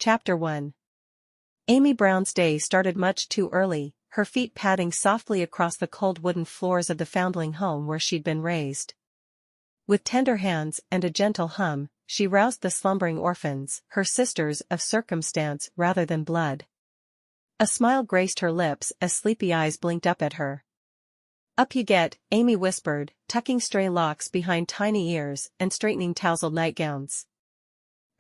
Chapter 1. Amy Brown's day started much too early, her feet padding softly across the cold wooden floors of the foundling home where she'd been raised. With tender hands and a gentle hum, she roused the slumbering orphans, her sisters of circumstance rather than blood. A smile graced her lips as sleepy eyes blinked up at her. "Up you get," Amy whispered, tucking stray locks behind tiny ears and straightening tousled nightgowns.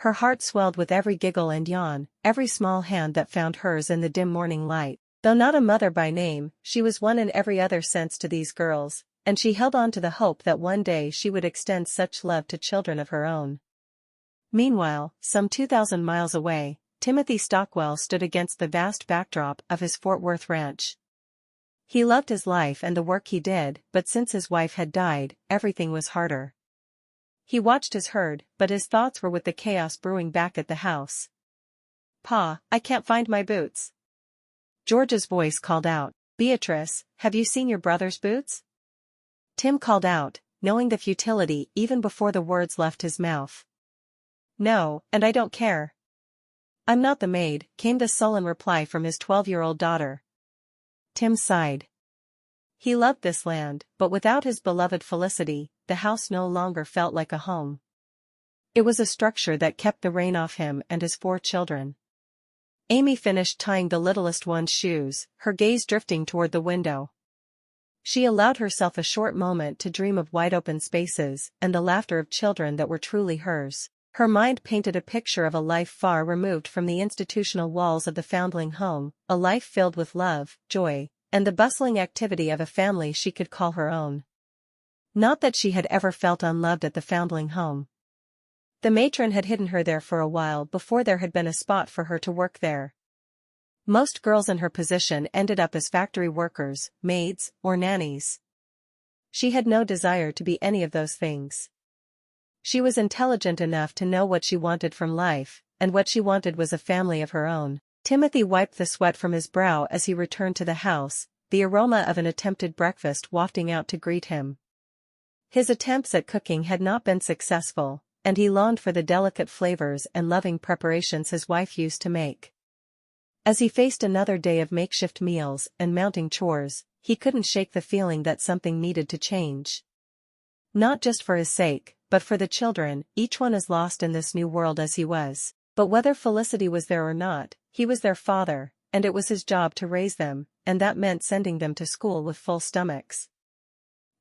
Her heart swelled with every giggle and yawn, every small hand that found hers in the dim morning light. Though not a mother by name, she was one in every other sense to these girls, and she held on to the hope that one day she would extend such love to children of her own. Meanwhile, some 2,000 miles away, Timothy Stockwell stood against the vast backdrop of his Fort Worth ranch. He loved his life and the work he did, but since his wife had died, everything was harder. He watched his herd, but his thoughts were with the chaos brewing back at the house. "Pa, I can't find my boots." George's voice called out. "Beatrice, have you seen your brother's boots?" Tim called out, knowing the futility even before the words left his mouth. "No, and I don't care." "I'm not the maid," came the sullen reply from his 12-year-old daughter. Tim sighed. He loved this land, but without his beloved Felicity, the house no longer felt like a home. It was a structure that kept the rain off him and his 4 children. Amy finished tying the littlest one's shoes, her gaze drifting toward the window. She allowed herself a short moment to dream of wide-open spaces and the laughter of children that were truly hers. Her mind painted a picture of a life far removed from the institutional walls of the foundling home, a life filled with love, joy, and the bustling activity of a family she could call her own. Not that she had ever felt unloved at the foundling home. The matron had hidden her there for a while before there had been a spot for her to work there. Most girls in her position ended up as factory workers, maids, or nannies. She had no desire to be any of those things. She was intelligent enough to know what she wanted from life, and what she wanted was a family of her own. Timothy wiped the sweat from his brow as he returned to the house, the aroma of an attempted breakfast wafting out to greet him. His attempts at cooking had not been successful, and he longed for the delicate flavors and loving preparations his wife used to make. As he faced another day of makeshift meals and mounting chores, he couldn't shake the feeling that something needed to change. Not just for his sake, but for the children, each one as lost in this new world as he was. But whether Felicity was there or not, he was their father, and it was his job to raise them, and that meant sending them to school with full stomachs.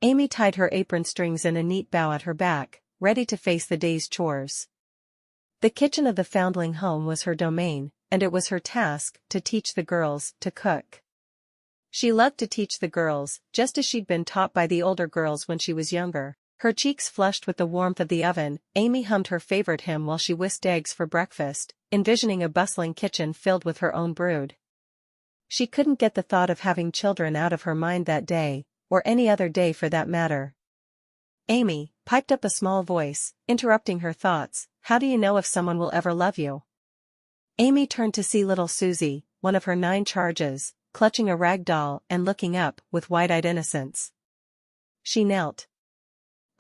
Amy tied her apron strings in a neat bow at her back, ready to face the day's chores. The kitchen of the foundling home was her domain, and it was her task to teach the girls to cook. She loved to teach the girls, just as she'd been taught by the older girls when she was younger. Her cheeks flushed with the warmth of the oven, Amy hummed her favorite hymn while she whisked eggs for breakfast, envisioning a bustling kitchen filled with her own brood. She couldn't get the thought of having children out of her mind that day, or any other day for that matter. "Amy," piped up a small voice, interrupting her thoughts, "how do you know if someone will ever love you?" Amy turned to see little Susie, one of her 9 charges, clutching a rag doll and looking up with wide-eyed innocence. She knelt.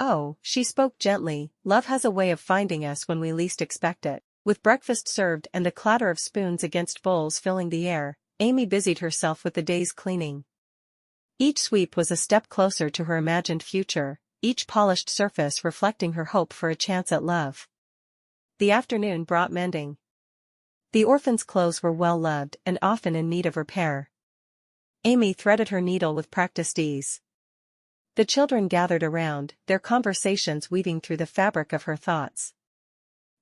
"Oh," she spoke gently, "love has a way of finding us when we least expect it." With breakfast served and the clatter of spoons against bowls filling the air, Amy busied herself with the day's cleaning. Each sweep was a step closer to her imagined future, each polished surface reflecting her hope for a chance at love. The afternoon brought mending. The orphans' clothes were well loved and often in need of repair. Amy threaded her needle with practiced ease. The children gathered around, their conversations weaving through the fabric of her thoughts.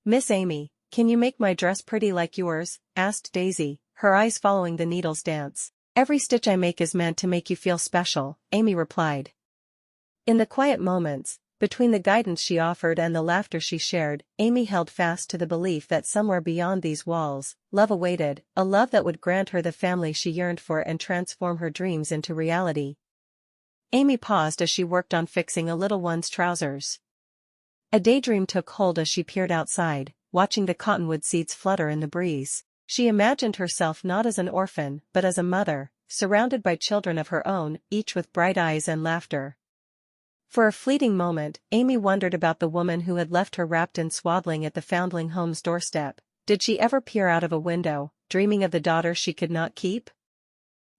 "Miss Amy, can you make my dress pretty like yours?" asked Daisy, her eyes following the needle's dance. "Every stitch I make is meant to make you feel special," Amy replied. In the quiet moments, between the guidance she offered and the laughter she shared, Amy held fast to the belief that somewhere beyond these walls, love awaited, a love that would grant her the family she yearned for and transform her dreams into reality. Amy paused as she worked on fixing a little one's trousers. A daydream took hold as she peered outside, watching the cottonwood seeds flutter in the breeze. She imagined herself not as an orphan but as a mother, surrounded by children of her own, each with bright eyes and laughter. For a fleeting moment, Amy wondered about the woman who had left her wrapped in swaddling at the foundling home's doorstep, Did she ever peer out of a window, dreaming of the daughter she could not keep?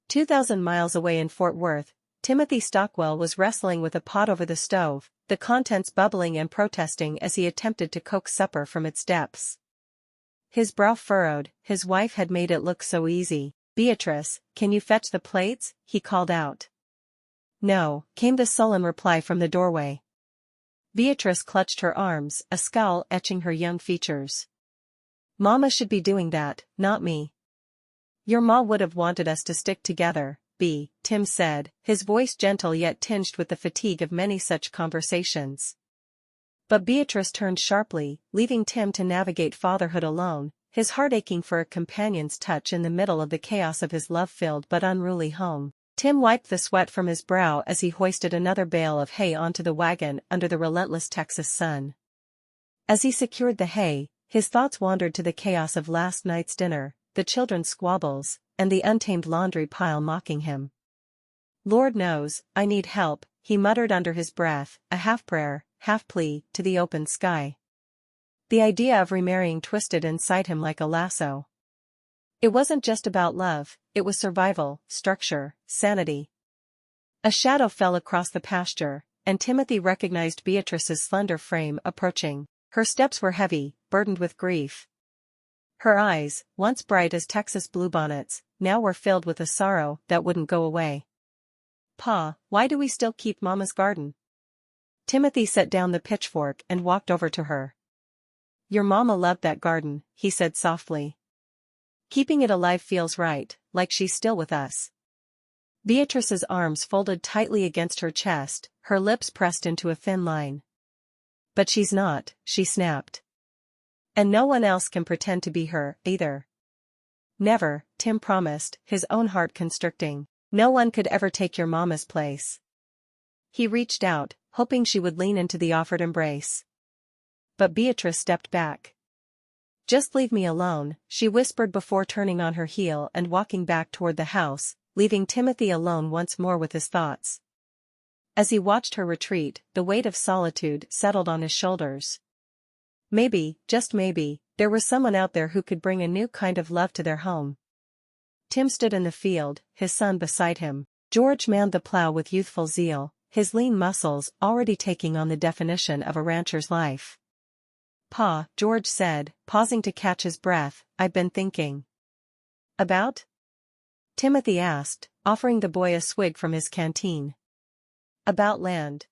2,000 miles away in Fort Worth, Timothy Stockwell was wrestling with a pot over the stove, the contents bubbling and protesting as he attempted to coax supper from its depths. His brow furrowed, his wife had made it look so easy. "Beatrice, can you fetch the plates?" he called out. "No," came the sullen reply from the doorway. Beatrice clutched her arms, a scowl etching her young features. "Mama should be doing that, not me." "Your ma would have wanted us to stick together, Tim said, his voice gentle yet tinged with the fatigue of many such conversations. But Beatrice turned sharply, leaving Tim to navigate fatherhood alone, his heart aching for a companion's touch in the middle of the chaos of his love-filled but unruly home. Tim wiped the sweat from his brow as he hoisted another bale of hay onto the wagon under the relentless Texas sun. As he secured the hay, his thoughts wandered to the chaos of last night's dinner, the children's squabbles, and the untamed laundry pile mocking him. "Lord knows, I need help," he muttered under his breath, a half-prayer, half-plea, to the open sky. The idea of remarrying twisted inside him like a lasso. It wasn't just about love, it was survival, structure, sanity. A shadow fell across the pasture, and Timothy recognized Beatrice's slender frame approaching. Her steps were heavy, burdened with grief. Her eyes, once bright as Texas bluebonnets, now were filled with a sorrow that wouldn't go away. "Pa, why do we still keep Mama's garden?" Timothy set down the pitchfork and walked over to her. "Your mama loved that garden," he said softly. "Keeping it alive feels right, like she's still with us." Beatrice's arms folded tightly against her chest, her lips pressed into a thin line. "But she's not," she snapped. "And no one else can pretend to be her, either." "Never," Tim promised, his own heart constricting. "No one could ever take your mama's place." He reached out, hoping she would lean into the offered embrace. But Beatrice stepped back. "Just leave me alone," she whispered before turning on her heel and walking back toward the house, leaving Timothy alone once more with his thoughts. As he watched her retreat, the weight of solitude settled on his shoulders. Maybe, just maybe, there was someone out there who could bring a new kind of love to their home. Tim stood in the field, his son beside him. George manned the plow with youthful zeal, his lean muscles already taking on the definition of a rancher's life. "Pa," George said, pausing to catch his breath, "I've been thinking." "About?" Timothy asked, offering the boy a swig from his canteen. "About land.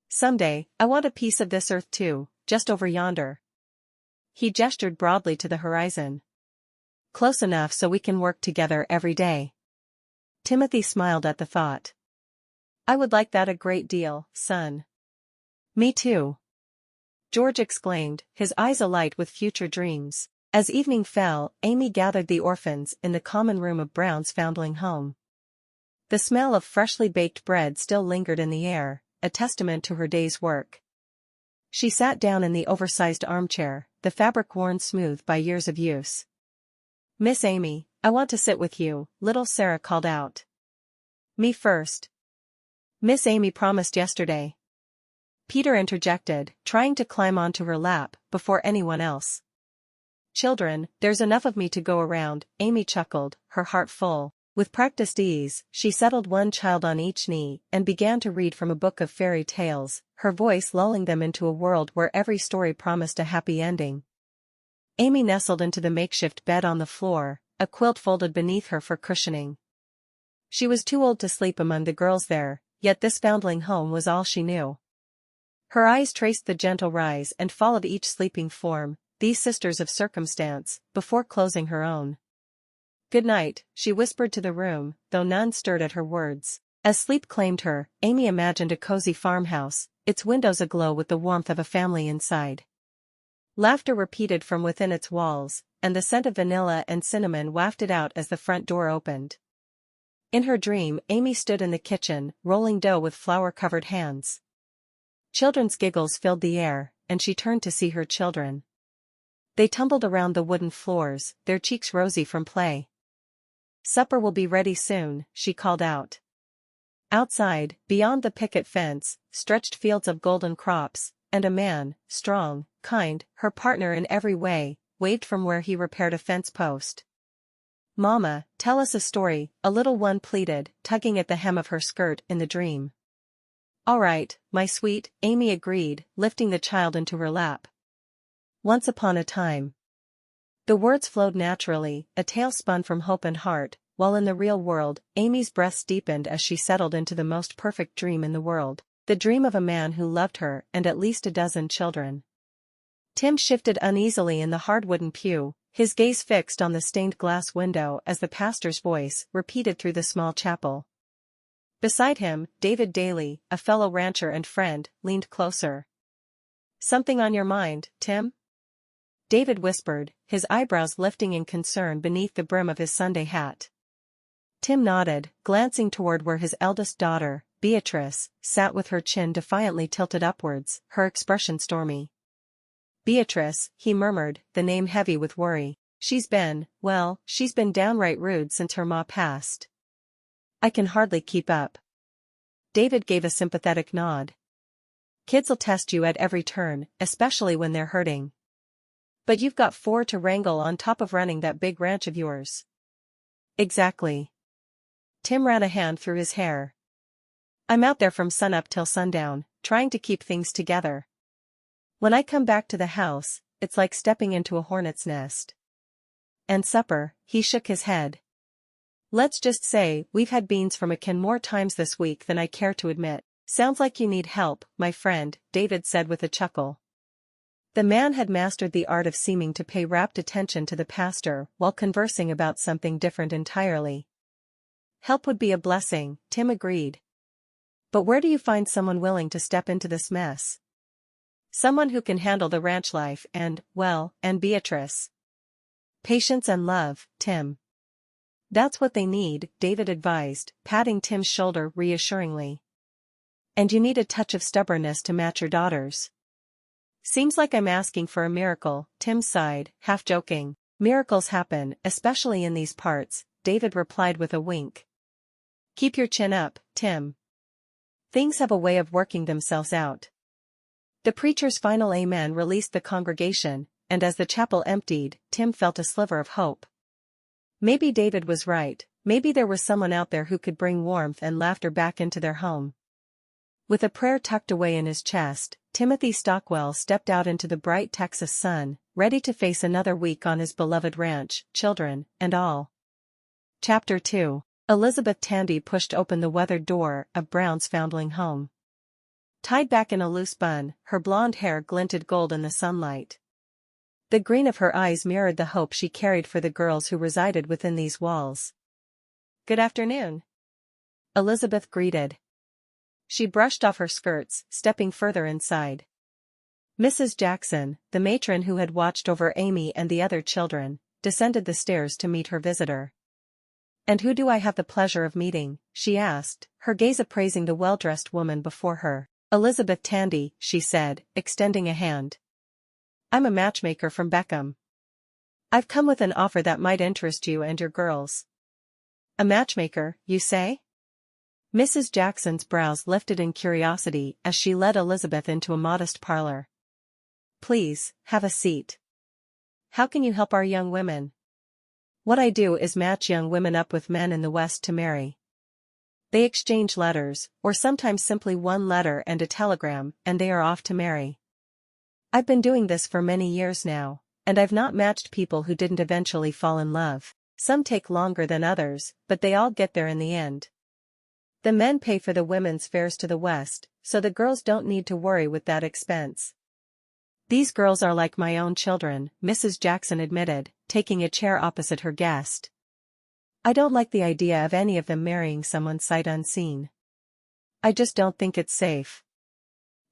Someday, I want a piece of this earth too, just over yonder." He gestured broadly to the horizon. "Close enough so we can work together every day." Timothy smiled at the thought. "I would like that a great deal, son." "Me too," George exclaimed, his eyes alight with future dreams. As evening fell, Amy gathered the orphans in the common room of Brown's foundling home. The smell of freshly baked bread still lingered in the air, a testament to her day's work. She sat down in the oversized armchair, the fabric worn smooth by years of use. "Miss Amy, I want to sit with you," little Sarah called out. "Me first." "Miss Amy promised yesterday," Peter interjected, trying to climb onto her lap before anyone else. "Children, there's enough of me to go around," Amy chuckled, her heart full. With practiced ease, she settled one child on each knee and began to read from a book of fairy tales, her voice lulling them into a world where every story promised a happy ending. Amy nestled into the makeshift bed on the floor, a quilt folded beneath her for cushioning. She was too old to sleep among the girls there, yet this foundling home was all she knew. Her eyes traced the gentle rise and fall of each sleeping form, these sisters of circumstance, before closing her own. "Good night," she whispered to the room, though none stirred at her words. As sleep claimed her, Amy imagined a cozy farmhouse, its windows aglow with the warmth of a family inside. Laughter repeated from within its walls, and the scent of vanilla and cinnamon wafted out as the front door opened. In her dream, Amy stood in the kitchen, rolling dough with flour-covered hands. Children's giggles filled the air, and she turned to see her children. They tumbled around the wooden floors, their cheeks rosy from play. "Supper will be ready soon," she called out. Outside, beyond the picket fence, stretched fields of golden crops, and a man, strong, kind, her partner in every way, waved from where he repaired a fence post. "Mama, tell us a story," a little one pleaded, tugging at the hem of her skirt in the dream. "All right, my sweet," Amy agreed, lifting the child into her lap. "Once upon a time." The words flowed naturally, a tale spun from hope and heart, while in the real world, Amy's breaths deepened as she settled into the most perfect dream in the world, the dream of a man who loved her and at least a dozen children. Tim shifted uneasily in the hard wooden pew, his gaze fixed on the stained glass window as the pastor's voice repeated through the small chapel. Beside him, David Daly, a fellow rancher and friend, leaned closer. "Something on your mind, Tim?" David whispered, his eyebrows lifting in concern beneath the brim of his Sunday hat. Tim nodded, glancing toward where his eldest daughter, Beatrice, sat with her chin defiantly tilted upwards, her expression stormy. "Beatrice," he murmured, the name heavy with worry. She's been downright rude since her ma passed. I can hardly keep up." David gave a sympathetic nod. "Kids'll test you at every turn, especially when they're hurting. But you've got 4 to wrangle on top of running that big ranch of yours." "Exactly." Tim ran a hand through his hair. "I'm out there from sunup till sundown, trying to keep things together. When I come back to the house, it's like stepping into a hornet's nest." "And supper," he shook his head. "Let's just say we've had beans from a can more times this week than I care to admit." "Sounds like you need help, my friend," David said with a chuckle. The man had mastered the art of seeming to pay rapt attention to the pastor while conversing about something different entirely. "Help would be a blessing," Tim agreed. "But where do you find someone willing to step into this mess? Someone who can handle the ranch life and Beatrice." "Patience and love, Tim." "That's what they need," David advised, patting Tim's shoulder reassuringly. "And you need a touch of stubbornness to match your daughters." "Seems like I'm asking for a miracle," Tim sighed, half joking. "Miracles happen, especially in these parts," David replied with a wink. "Keep your chin up, Tim. Things have a way of working themselves out." The preacher's final amen released the congregation, and as the chapel emptied, Tim felt a sliver of hope. Maybe David was right, maybe there was someone out there who could bring warmth and laughter back into their home. With a prayer tucked away in his chest, Timothy Stockwell stepped out into the bright Texas sun, ready to face another week on his beloved ranch, children, and all. Chapter 2. Elizabeth Tandy pushed open the weathered door of Brown's foundling home. Tied back in a loose bun, her blonde hair glinted gold in the sunlight. The green of her eyes mirrored the hope she carried for the girls who resided within these walls. "Good afternoon," Elizabeth greeted. She brushed off her skirts, stepping further inside. Mrs. Jackson, the matron who had watched over Amy and the other children, descended the stairs to meet her visitor. "And who do I have the pleasure of meeting?" she asked, her gaze appraising the well-dressed woman before her. "Elizabeth Tandy," she said, extending a hand. "I'm a matchmaker from Beckham. I've come with an offer that might interest you and your girls." "A matchmaker, you say?" Mrs. Jackson's brows lifted in curiosity as she led Elizabeth into a modest parlor. "Please, have a seat. How can you help our young women?" "What I do is match young women up with men in the West to marry. They exchange letters, or sometimes simply one letter and a telegram, and they are off to marry. I've been doing this for many years now, and I've not matched people who didn't eventually fall in love. Some take longer than others, but they all get there in the end. The men pay for the women's fares to the West, so the girls don't need to worry with that expense." "These girls are like my own children," Mrs. Jackson admitted, taking a chair opposite her guest. "I don't like the idea of any of them marrying someone sight unseen. I just don't think it's safe."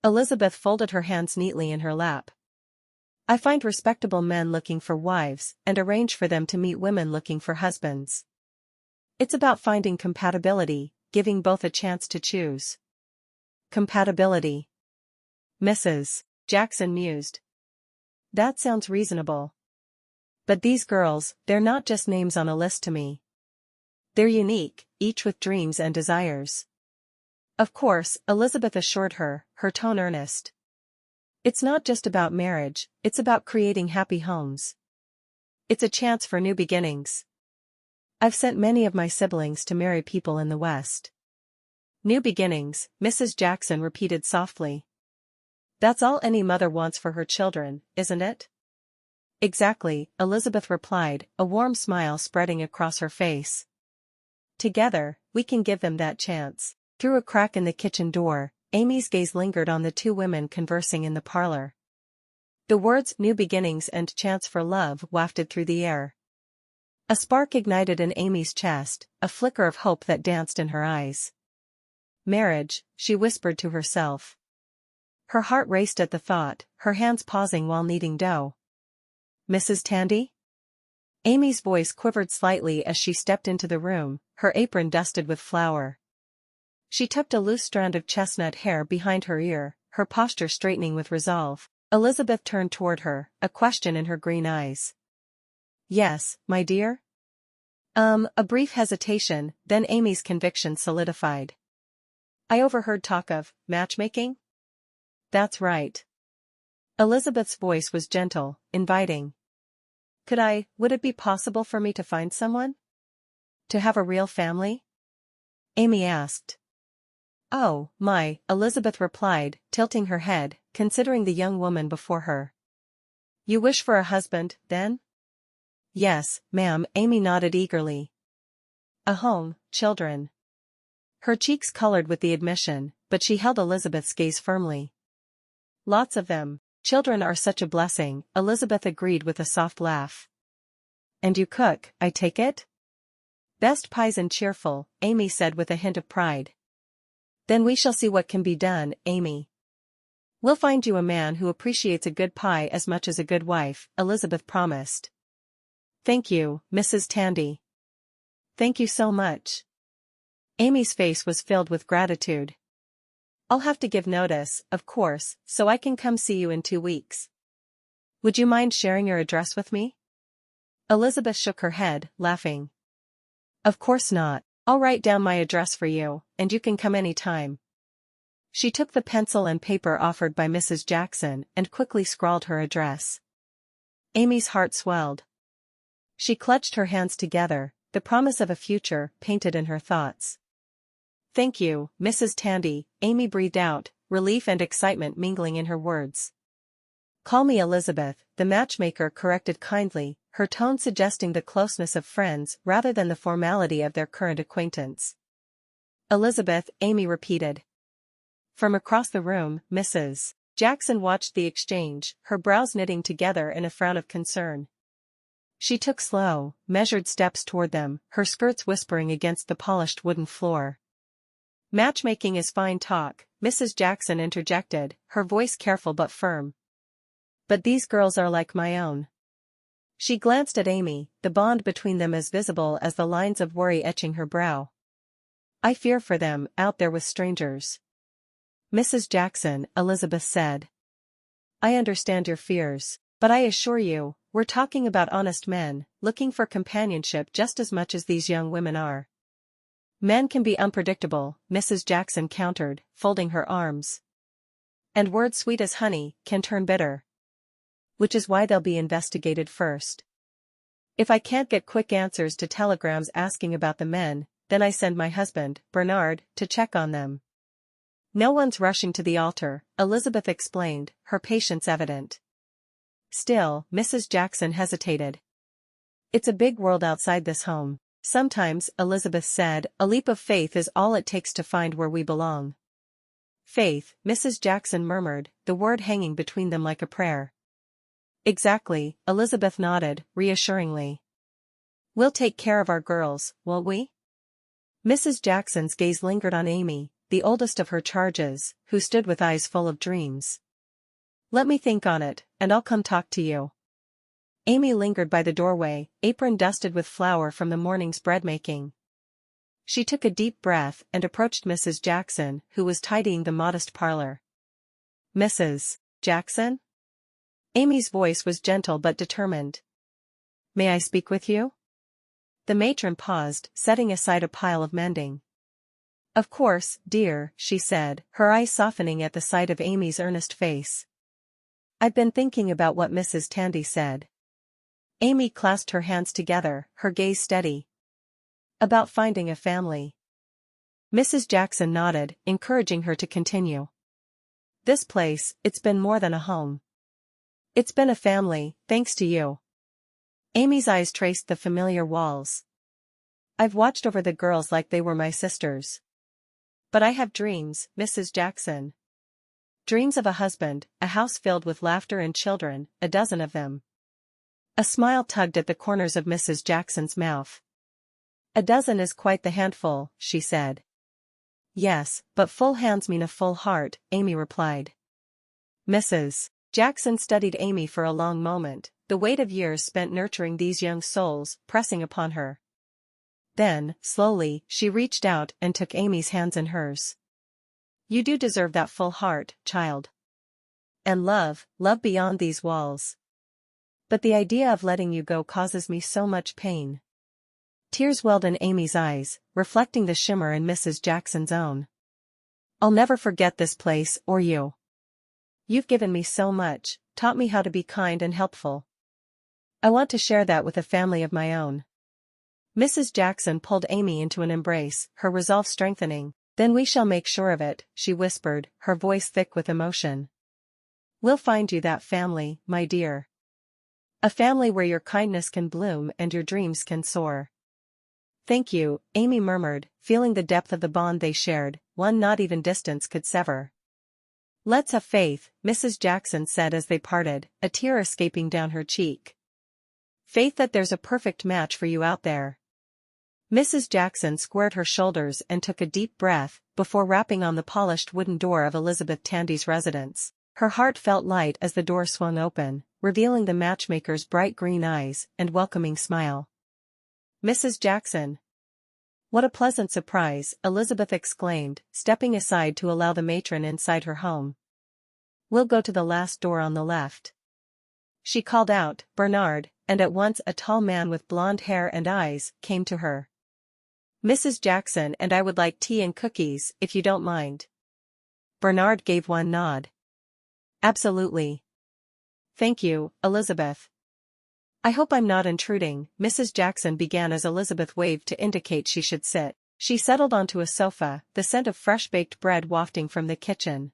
Elizabeth folded her hands neatly in her lap. "I find respectable men looking for wives and arrange for them to meet women looking for husbands. It's about finding compatibility, giving both a chance to choose." "Compatibility," Mrs. Jackson mused. "That sounds reasonable. But these girls, they're not just names on a list to me. They're unique, each with dreams and desires." "Of course," Elizabeth assured her, her tone earnest. "It's not just about marriage, it's about creating happy homes. It's a chance for new beginnings. I've sent many of my siblings to marry people in the West. New beginnings, Mrs. Jackson repeated softly. That's all any mother wants for her children, isn't it? Exactly, Elizabeth replied, a warm smile spreading across her face. Together, we can give them that chance. Through a crack in the kitchen door, Amy's gaze lingered on the two women conversing in the parlor. The words new beginnings and chance for love wafted through the air. A spark ignited in Amy's chest, a flicker of hope that danced in her eyes. Marriage, she whispered to herself. Her heart raced at the thought, her hands pausing while kneading dough. Mrs. Tandy? Amy's voice quivered slightly as she stepped into the room, her apron dusted with flour. She tucked a loose strand of chestnut hair behind her ear, her posture straightening with resolve. Elizabeth turned toward her, a question in her green eyes. Yes, my dear? A brief hesitation, then Amy's conviction solidified. I overheard talk of matchmaking? That's right. Elizabeth's voice was gentle, inviting. Would it be possible for me to find someone? To have a real family? Amy asked. Oh, my, Elizabeth replied, tilting her head, considering the young woman before her. You wish for a husband, then? Yes, ma'am, Amy nodded eagerly. A home, children. Her cheeks colored with the admission, but she held Elizabeth's gaze firmly. Lots of them. Children are such a blessing, Elizabeth agreed with a soft laugh. And you cook, I take it? Best pies and cheerful, Amy said with a hint of pride. Then we shall see what can be done, Amy. We'll find you a man who appreciates a good pie as much as a good wife, Elizabeth promised. Thank you, Mrs. Tandy. Thank you so much. Amy's face was filled with gratitude. I'll have to give notice, of course, so I can come see you in 2 weeks. Would you mind sharing your address with me? Elizabeth shook her head, laughing. Of course not. I'll write down my address for you, and you can come any time. She took the pencil and paper offered by Mrs. Jackson and quickly scrawled her address. Amy's heart swelled. She clutched her hands together, the promise of a future painted in her thoughts. Thank you, Mrs. Tandy, Amy breathed out, relief and excitement mingling in her words. Call me Elizabeth, the matchmaker corrected kindly, her tone suggesting the closeness of friends rather than the formality of their current acquaintance. Elizabeth, Amy repeated. From across the room, Mrs. Jackson watched the exchange, her brows knitting together in a frown of concern. She took slow, measured steps toward them, her skirts whispering against the polished wooden floor. Matchmaking is fine talk, Mrs. Jackson interjected, her voice careful but firm. But these girls are like my own. She glanced at Amy, the bond between them as visible as the lines of worry etching her brow. I fear for them, out there with strangers. Mrs. Jackson, Elizabeth said. I understand your fears, but I assure you, we're talking about honest men, looking for companionship just as much as these young women are. Men can be unpredictable, Mrs. Jackson countered, folding her arms. And words sweet as honey can turn bitter. Which is why they'll be investigated first. If I can't get quick answers to telegrams asking about the men, then I send my husband, Bernard, to check on them. No one's rushing to the altar, Elizabeth explained, her patience evident. Still, Mrs. Jackson hesitated. It's a big world outside this home. Sometimes, Elizabeth said, a leap of faith is all it takes to find where we belong. Faith, Mrs. Jackson murmured, the word hanging between them like a prayer. Exactly, Elizabeth nodded, reassuringly. We'll take care of our girls, won't we? Mrs. Jackson's gaze lingered on Amy, the oldest of her charges, who stood with eyes full of dreams. Let me think on it, and I'll come talk to you. Amy lingered by the doorway, apron dusted with flour from the morning's bread-making. She took a deep breath and approached Mrs. Jackson, who was tidying the modest parlor. Mrs. Jackson? Amy's voice was gentle but determined. May I speak with you? The matron paused, setting aside a pile of mending. Of course, dear, she said, her eyes softening at the sight of Amy's earnest face. I've been thinking about what Mrs. Tandy said. Amy clasped her hands together, her gaze steady. About finding a family. Mrs. Jackson nodded, encouraging her to continue. This place, it's been more than a home. It's been a family, thanks to you. Amy's eyes traced the familiar walls. I've watched over the girls like they were my sisters. But I have dreams, Mrs. Jackson. Dreams of a husband, a house filled with laughter and children, a dozen of them. A smile tugged at the corners of Mrs. Jackson's mouth. A dozen is quite the handful, she said. Yes, but full hands mean a full heart, Amy replied. Mrs. Jackson studied Amy for a long moment, the weight of years spent nurturing these young souls pressing upon her. Then, slowly, she reached out and took Amy's hands in hers. You do deserve that full heart, child. And love beyond these walls. But the idea of letting you go causes me so much pain. Tears welled in Amy's eyes, reflecting the shimmer in Mrs. Jackson's own. I'll never forget this place or you. You've given me so much, taught me how to be kind and helpful. I want to share that with a family of my own. Mrs. Jackson pulled Amy into an embrace, her resolve strengthening. Then we shall make sure of it, she whispered, her voice thick with emotion. We'll find you that family, my dear. A family where your kindness can bloom and your dreams can soar. Thank you, Amy murmured, feeling the depth of the bond they shared, one not even distance could sever. Let's have faith, Mrs. Jackson said as they parted, a tear escaping down her cheek. Faith that there's a perfect match for you out there. Mrs. Jackson squared her shoulders and took a deep breath, before rapping on the polished wooden door of Elizabeth Tandy's residence. Her heart felt light as the door swung open, revealing the matchmaker's bright green eyes and welcoming smile. Mrs. Jackson. What a pleasant surprise, Elizabeth exclaimed, stepping aside to allow the matron inside her home. We'll go to the last door on the left. She called out, Bernard, and at once a tall man with blonde hair and eyes came to her. Mrs. Jackson and I would like tea and cookies, if you don't mind. Bernard gave one nod. Absolutely. Thank you, Elizabeth. I hope I'm not intruding, Mrs. Jackson began as Elizabeth waved to indicate she should sit. She settled onto a sofa, the scent of fresh-baked bread wafting from the kitchen.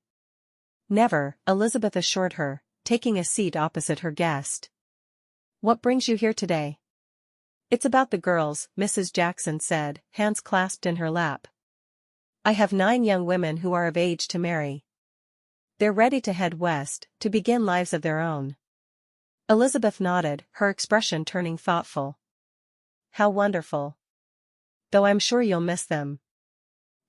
Never, Elizabeth assured her, taking a seat opposite her guest. What brings you here today? It's about the girls, Mrs. Jackson said, hands clasped in her lap. I have 9 young women who are of age to marry. They're ready to head west, to begin lives of their own. Elizabeth nodded, her expression turning thoughtful. How wonderful. Though I'm sure you'll miss them.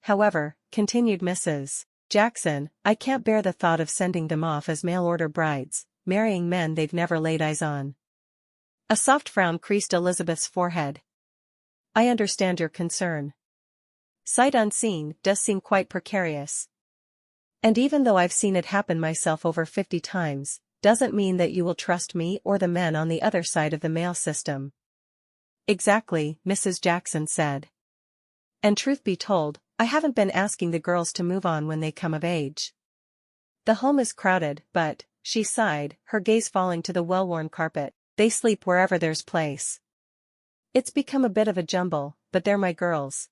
However, continued Mrs. Jackson, I can't bear the thought of sending them off as mail-order brides, marrying men they've never laid eyes on. A soft frown creased Elizabeth's forehead. I understand your concern. Sight unseen does seem quite precarious. And even though I've seen it happen myself over 50 times, doesn't mean that you will trust me or the men on the other side of the mail system. Exactly, Mrs. Jackson said. And truth be told, I haven't been asking the girls to move on when they come of age. The home is crowded, but, she sighed, her gaze falling to the well-worn carpet, they sleep wherever there's place. It's become a bit of a jumble, but they're my girls.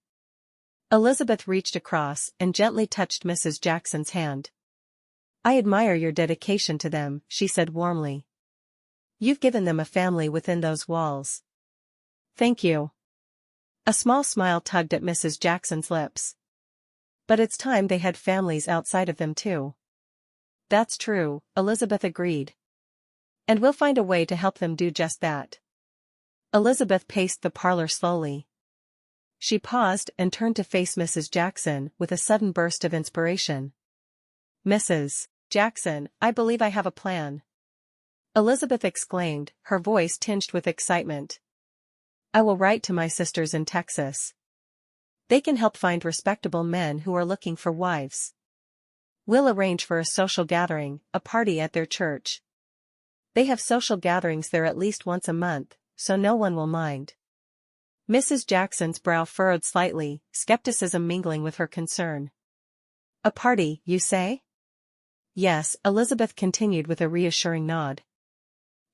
Elizabeth reached across and gently touched Mrs. Jackson's hand. I admire your dedication to them, she said warmly. You've given them a family within those walls. Thank you. A small smile tugged at Mrs. Jackson's lips. But it's time they had families outside of them too. That's true, Elizabeth agreed. And we'll find a way to help them do just that. Elizabeth paced the parlor slowly. She paused and turned to face Mrs. Jackson with a sudden burst of inspiration. Mrs. Jackson, I believe I have a plan. Elizabeth exclaimed, her voice tinged with excitement. I will write to my sisters in Texas. They can help find respectable men who are looking for wives. We'll arrange for a social gathering, a party at their church. They have social gatherings there at least once a month, so no one will mind. Mrs. Jackson's brow furrowed slightly, skepticism mingling with her concern. A party, you say? Yes, Elizabeth continued with a reassuring nod.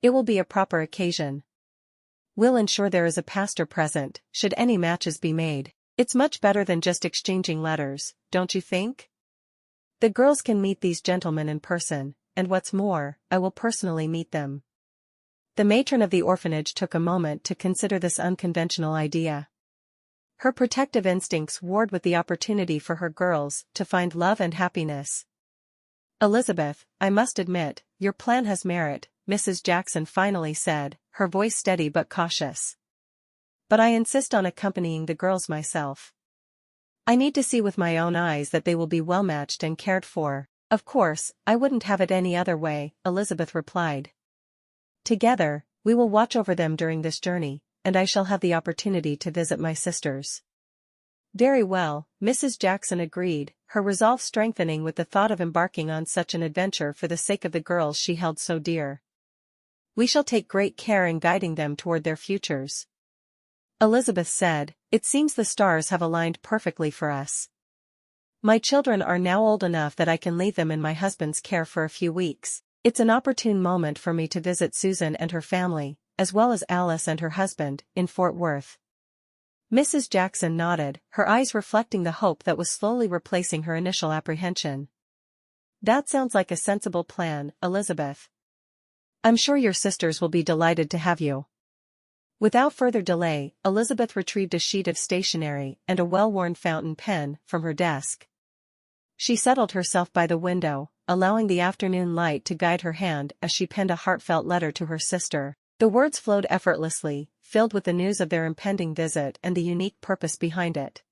It will be a proper occasion. We'll ensure there is a pastor present, should any matches be made. It's much better than just exchanging letters, don't you think? The girls can meet these gentlemen in person, and what's more, I will personally meet them. The matron of the orphanage took a moment to consider this unconventional idea. Her protective instincts warred with the opportunity for her girls to find love and happiness. Elizabeth, I must admit, your plan has merit, Mrs. Jackson finally said, her voice steady but cautious. But I insist on accompanying the girls myself. I need to see with my own eyes that they will be well matched and cared for. Of course, I wouldn't have it any other way, Elizabeth replied. Together, we will watch over them during this journey, and I shall have the opportunity to visit my sisters. Very well, Mrs. Jackson agreed, her resolve strengthening with the thought of embarking on such an adventure for the sake of the girls she held so dear. We shall take great care in guiding them toward their futures. Elizabeth said, it seems the stars have aligned perfectly for us. My children are now old enough that I can leave them in my husband's care for a few weeks. It's an opportune moment for me to visit Susan and her family, as well as Alice and her husband, in Fort Worth. Mrs. Jackson nodded, her eyes reflecting the hope that was slowly replacing her initial apprehension. That sounds like a sensible plan, Elizabeth. I'm sure your sisters will be delighted to have you. Without further delay, Elizabeth retrieved a sheet of stationery and a well-worn fountain pen from her desk. She settled herself by the window, allowing the afternoon light to guide her hand as she penned a heartfelt letter to her sister. The words flowed effortlessly, filled with the news of their impending visit and the unique purpose behind it.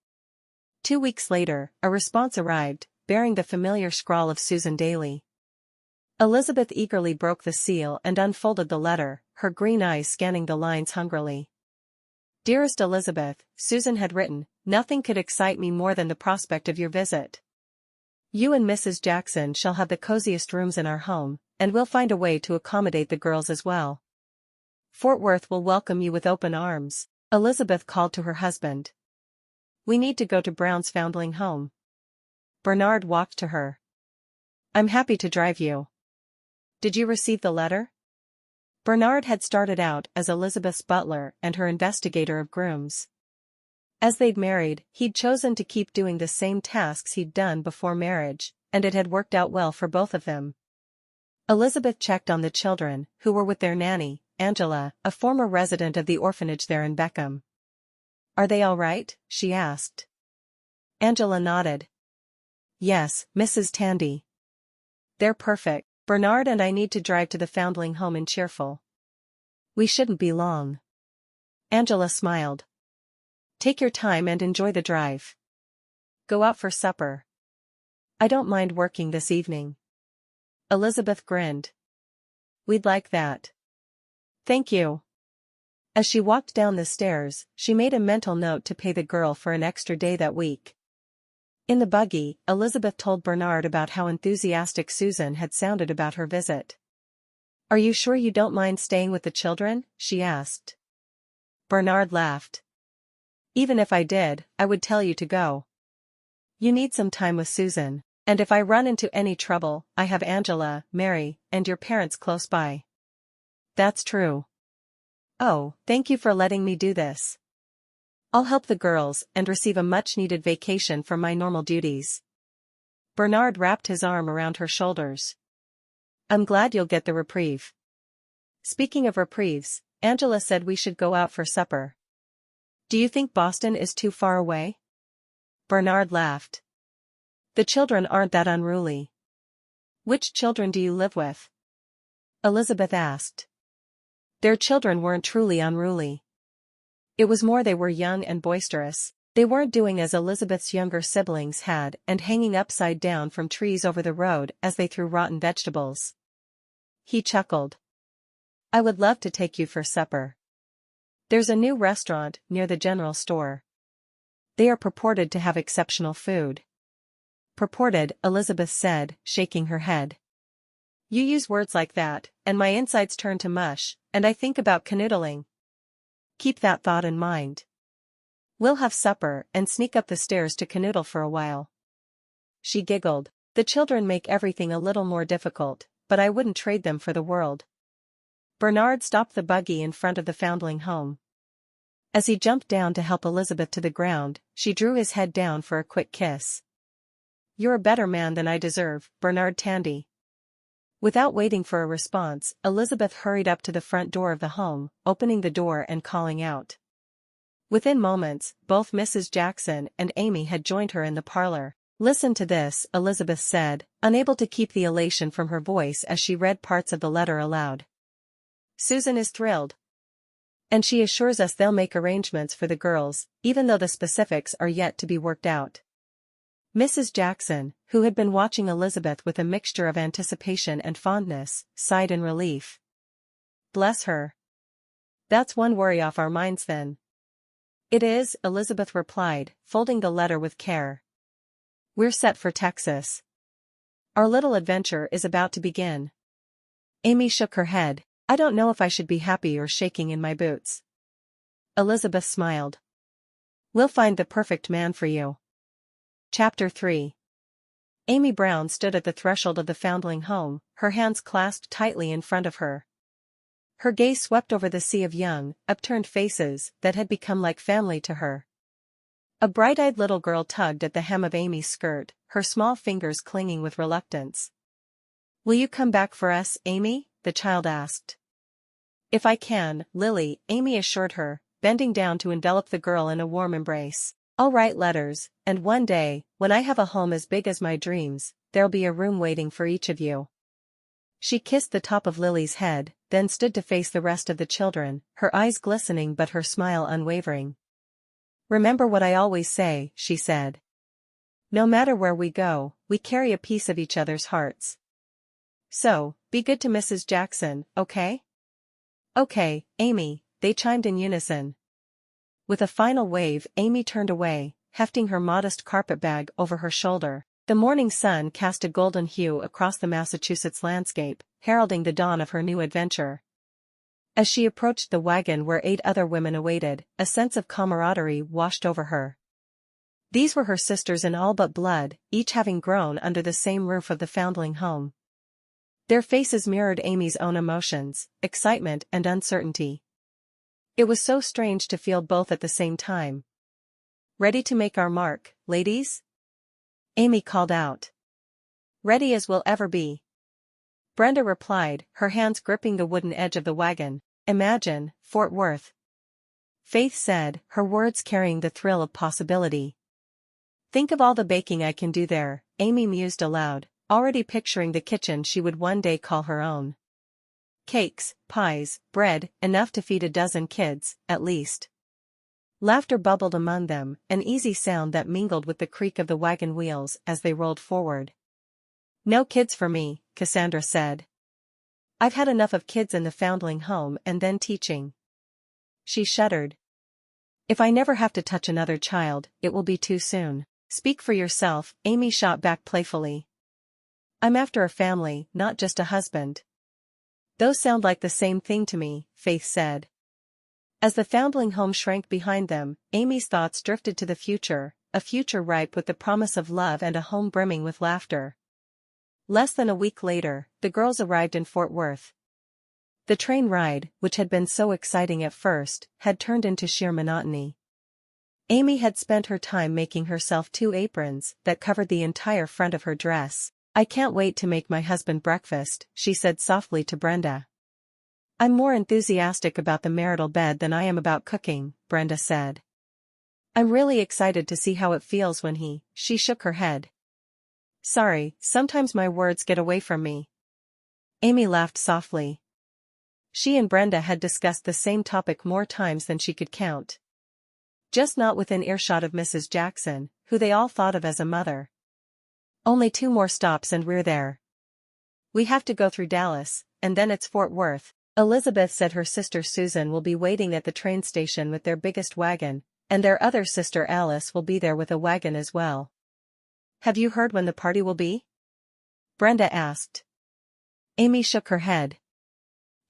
2 weeks later, a response arrived, bearing the familiar scrawl of Susan Daly. Elizabeth eagerly broke the seal and unfolded the letter, her green eyes scanning the lines hungrily. Dearest Elizabeth, Susan had written, nothing could excite me more than the prospect of your visit. You and Mrs. Jackson shall have the coziest rooms in our home, and we'll find a way to accommodate the girls as well. Fort Worth will welcome you with open arms, Elizabeth called to her husband. We need to go to Brown's foundling home. Bernard walked to her. I'm happy to drive you. Did you receive the letter? Bernard had started out as Elizabeth's butler and her investigator of grooms. As they'd married, he'd chosen to keep doing the same tasks he'd done before marriage, and it had worked out well for both of them. Elizabeth checked on the children, who were with their nanny, Angela, a former resident of the orphanage there in Beckham. Are they all right? She asked. Angela nodded. Yes, Mrs. Tandy. They're perfect. Bernard and I need to drive to the foundling home in Cheerful. We shouldn't be long. Angela smiled. Take your time and enjoy the drive. Go out for supper. I don't mind working this evening. Elizabeth grinned. We'd like that. Thank you. As she walked down the stairs, she made a mental note to pay the girl for an extra day that week. In the buggy, Elizabeth told Bernard about how enthusiastic Susan had sounded about her visit. Are you sure you don't mind staying with the children? She asked. Bernard laughed. Even if I did, I would tell you to go. You need some time with Susan, and if I run into any trouble, I have Angela, Mary, and your parents close by. That's true. Oh, thank you for letting me do this. I'll help the girls and receive a much-needed vacation from my normal duties. Bernard wrapped his arm around her shoulders. I'm glad you'll get the reprieve. Speaking of reprieves, Angela said we should go out for supper. Do you think Boston is too far away? Bernard laughed. The children aren't that unruly. Which children do you live with? Elizabeth asked. Their children weren't truly unruly. It was more they were young and boisterous. They weren't doing as Elizabeth's younger siblings had and hanging upside down from trees over the road as they threw rotten vegetables. He chuckled. I would love to take you for supper. There's a new restaurant near the general store. They are purported to have exceptional food. Purported, Elizabeth said, shaking her head. You use words like that, and my insides turn to mush, and I think about canoodling. Keep that thought in mind. We'll have supper and sneak up the stairs to canoodle for a while. She giggled. The children make everything a little more difficult, but I wouldn't trade them for the world. Bernard stopped the buggy in front of the foundling home. As he jumped down to help Elizabeth to the ground, she drew his head down for a quick kiss. "You're a better man than I deserve, Bernard Tandy." Without waiting for a response, Elizabeth hurried up to the front door of the home, opening the door and calling out. Within moments, both Mrs. Jackson and Amy had joined her in the parlor. "Listen to this," Elizabeth said, unable to keep the elation from her voice as she read parts of the letter aloud. "Susan is thrilled. And she assures us they'll make arrangements for the girls, even though the specifics are yet to be worked out." Mrs. Jackson, who had been watching Elizabeth with a mixture of anticipation and fondness, sighed in relief. "Bless her. That's one worry off our minds then." "It is," Elizabeth replied, folding the letter with care. "We're set for Texas. Our little adventure is about to begin." Amy shook her head. "I don't know if I should be happy or shaking in my boots." Elizabeth smiled. "We'll find the perfect man for you." Chapter 3. Amy Brown stood at the threshold of the foundling home, her hands clasped tightly in front of her. Her gaze swept over the sea of young, upturned faces that had become like family to her. A bright-eyed little girl tugged at the hem of Amy's skirt, her small fingers clinging with reluctance. "Will you come back for us, Amy?" the child asked. "If I can, Lily," Amy assured her, bending down to envelop the girl in a warm embrace. "I'll write letters, and one day, when I have a home as big as my dreams, there'll be a room waiting for each of you." She kissed the top of Lily's head, then stood to face the rest of the children, her eyes glistening but her smile unwavering. "Remember what I always say," she said. "No matter where we go, we carry a piece of each other's hearts. So, be good to Mrs. Jackson, okay?" "Okay, Amy," they chimed in unison. With a final wave, Amy turned away, hefting her modest carpetbag over her shoulder. The morning sun cast a golden hue across the Massachusetts landscape, heralding the dawn of her new adventure. As she approached the wagon where 8 other women awaited, a sense of camaraderie washed over her. These were her sisters in all but blood, each having grown under the same roof of the foundling home. Their faces mirrored Amy's own emotions, excitement and uncertainty. It was so strange to feel both at the same time. "Ready to make our mark, ladies?" Amy called out. "Ready as we'll ever be." Brenda replied, her hands gripping the wooden edge of the wagon. "Imagine, Fort Worth." Faith said, her words carrying the thrill of possibility. "Think of all the baking I can do there," Amy mused aloud, already picturing the kitchen she would one day call her own. "Cakes, pies, bread, enough to feed a dozen kids, at least." Laughter bubbled among them, an easy sound that mingled with the creak of the wagon wheels as they rolled forward. "No kids for me," Cassandra said. "I've had enough of kids in the foundling home and then teaching." She shuddered. "If I never have to touch another child, it will be too soon." "Speak for yourself," Amy shot back playfully. "I'm after a family, not just a husband." "Those sound like the same thing to me," Faith said. As the foundling home shrank behind them, Amy's thoughts drifted to the future, a future ripe with the promise of love and a home brimming with laughter. Less than a week later, the girls arrived in Fort Worth. The train ride, which had been so exciting at first, had turned into sheer monotony. Amy had spent her time making herself 2 aprons that covered the entire front of her dress. "I can't wait to make my husband breakfast," she said softly to Brenda. "I'm more enthusiastic about the marital bed than I am about cooking," Brenda said. "I'm really excited to see how it feels when she shook her head. "Sorry, sometimes my words get away from me." Amy laughed softly. She and Brenda had discussed the same topic more times than she could count. Just not within earshot of Mrs. Jackson, who they all thought of as a mother. "Only 2 more stops and we're there. We have to go through Dallas, and then it's Fort Worth." Elizabeth said her sister Susan will be waiting at the train station with their biggest wagon, and their other sister Alice will be there with a wagon as well. "Have you heard when the party will be?" Brenda asked. Amy shook her head.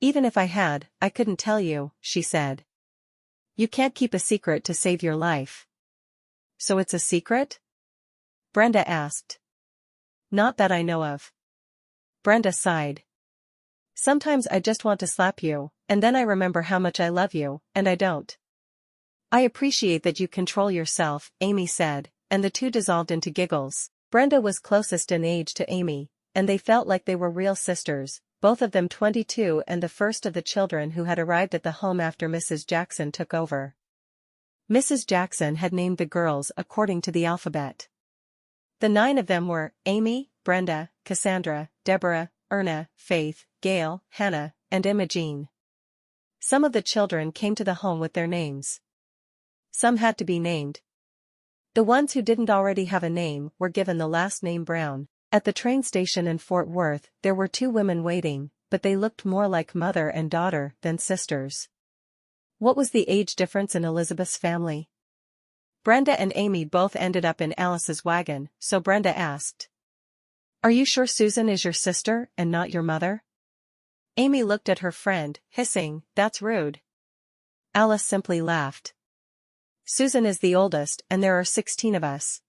"Even if I had, I couldn't tell you," she said. "You can't keep a secret to save your life." "So it's a secret?" Brenda asked. "Not that I know of." Brenda sighed. Sometimes I just want to slap you, and then I remember how much I love you, and I don't. I appreciate that you control yourself, Amy said, and the two dissolved into giggles. Brenda was closest in age to Amy, and they felt like they were real sisters, both of them 22 and the first of the children who had arrived at the home after Mrs. Jackson took over. Mrs. Jackson had named the girls according to the alphabet. The 9 of them were Amy, Brenda, Cassandra, Deborah, Erna, Faith, Gail, Hannah, and Imogene. Some of the children came to the home with their names. Some had to be named. The ones who didn't already have a name were given the last name Brown. At the train station in Fort Worth, there were 2 women waiting, but they looked more like mother and daughter than sisters. What was the age difference in Elizabeth's family? Brenda and Amy both ended up in Alice's wagon, so Brenda asked, "Are you sure Susan is your sister and not your mother?" Amy looked at her friend, hissing, "That's rude." Alice simply laughed. "Susan is the oldest and there are 16 of us.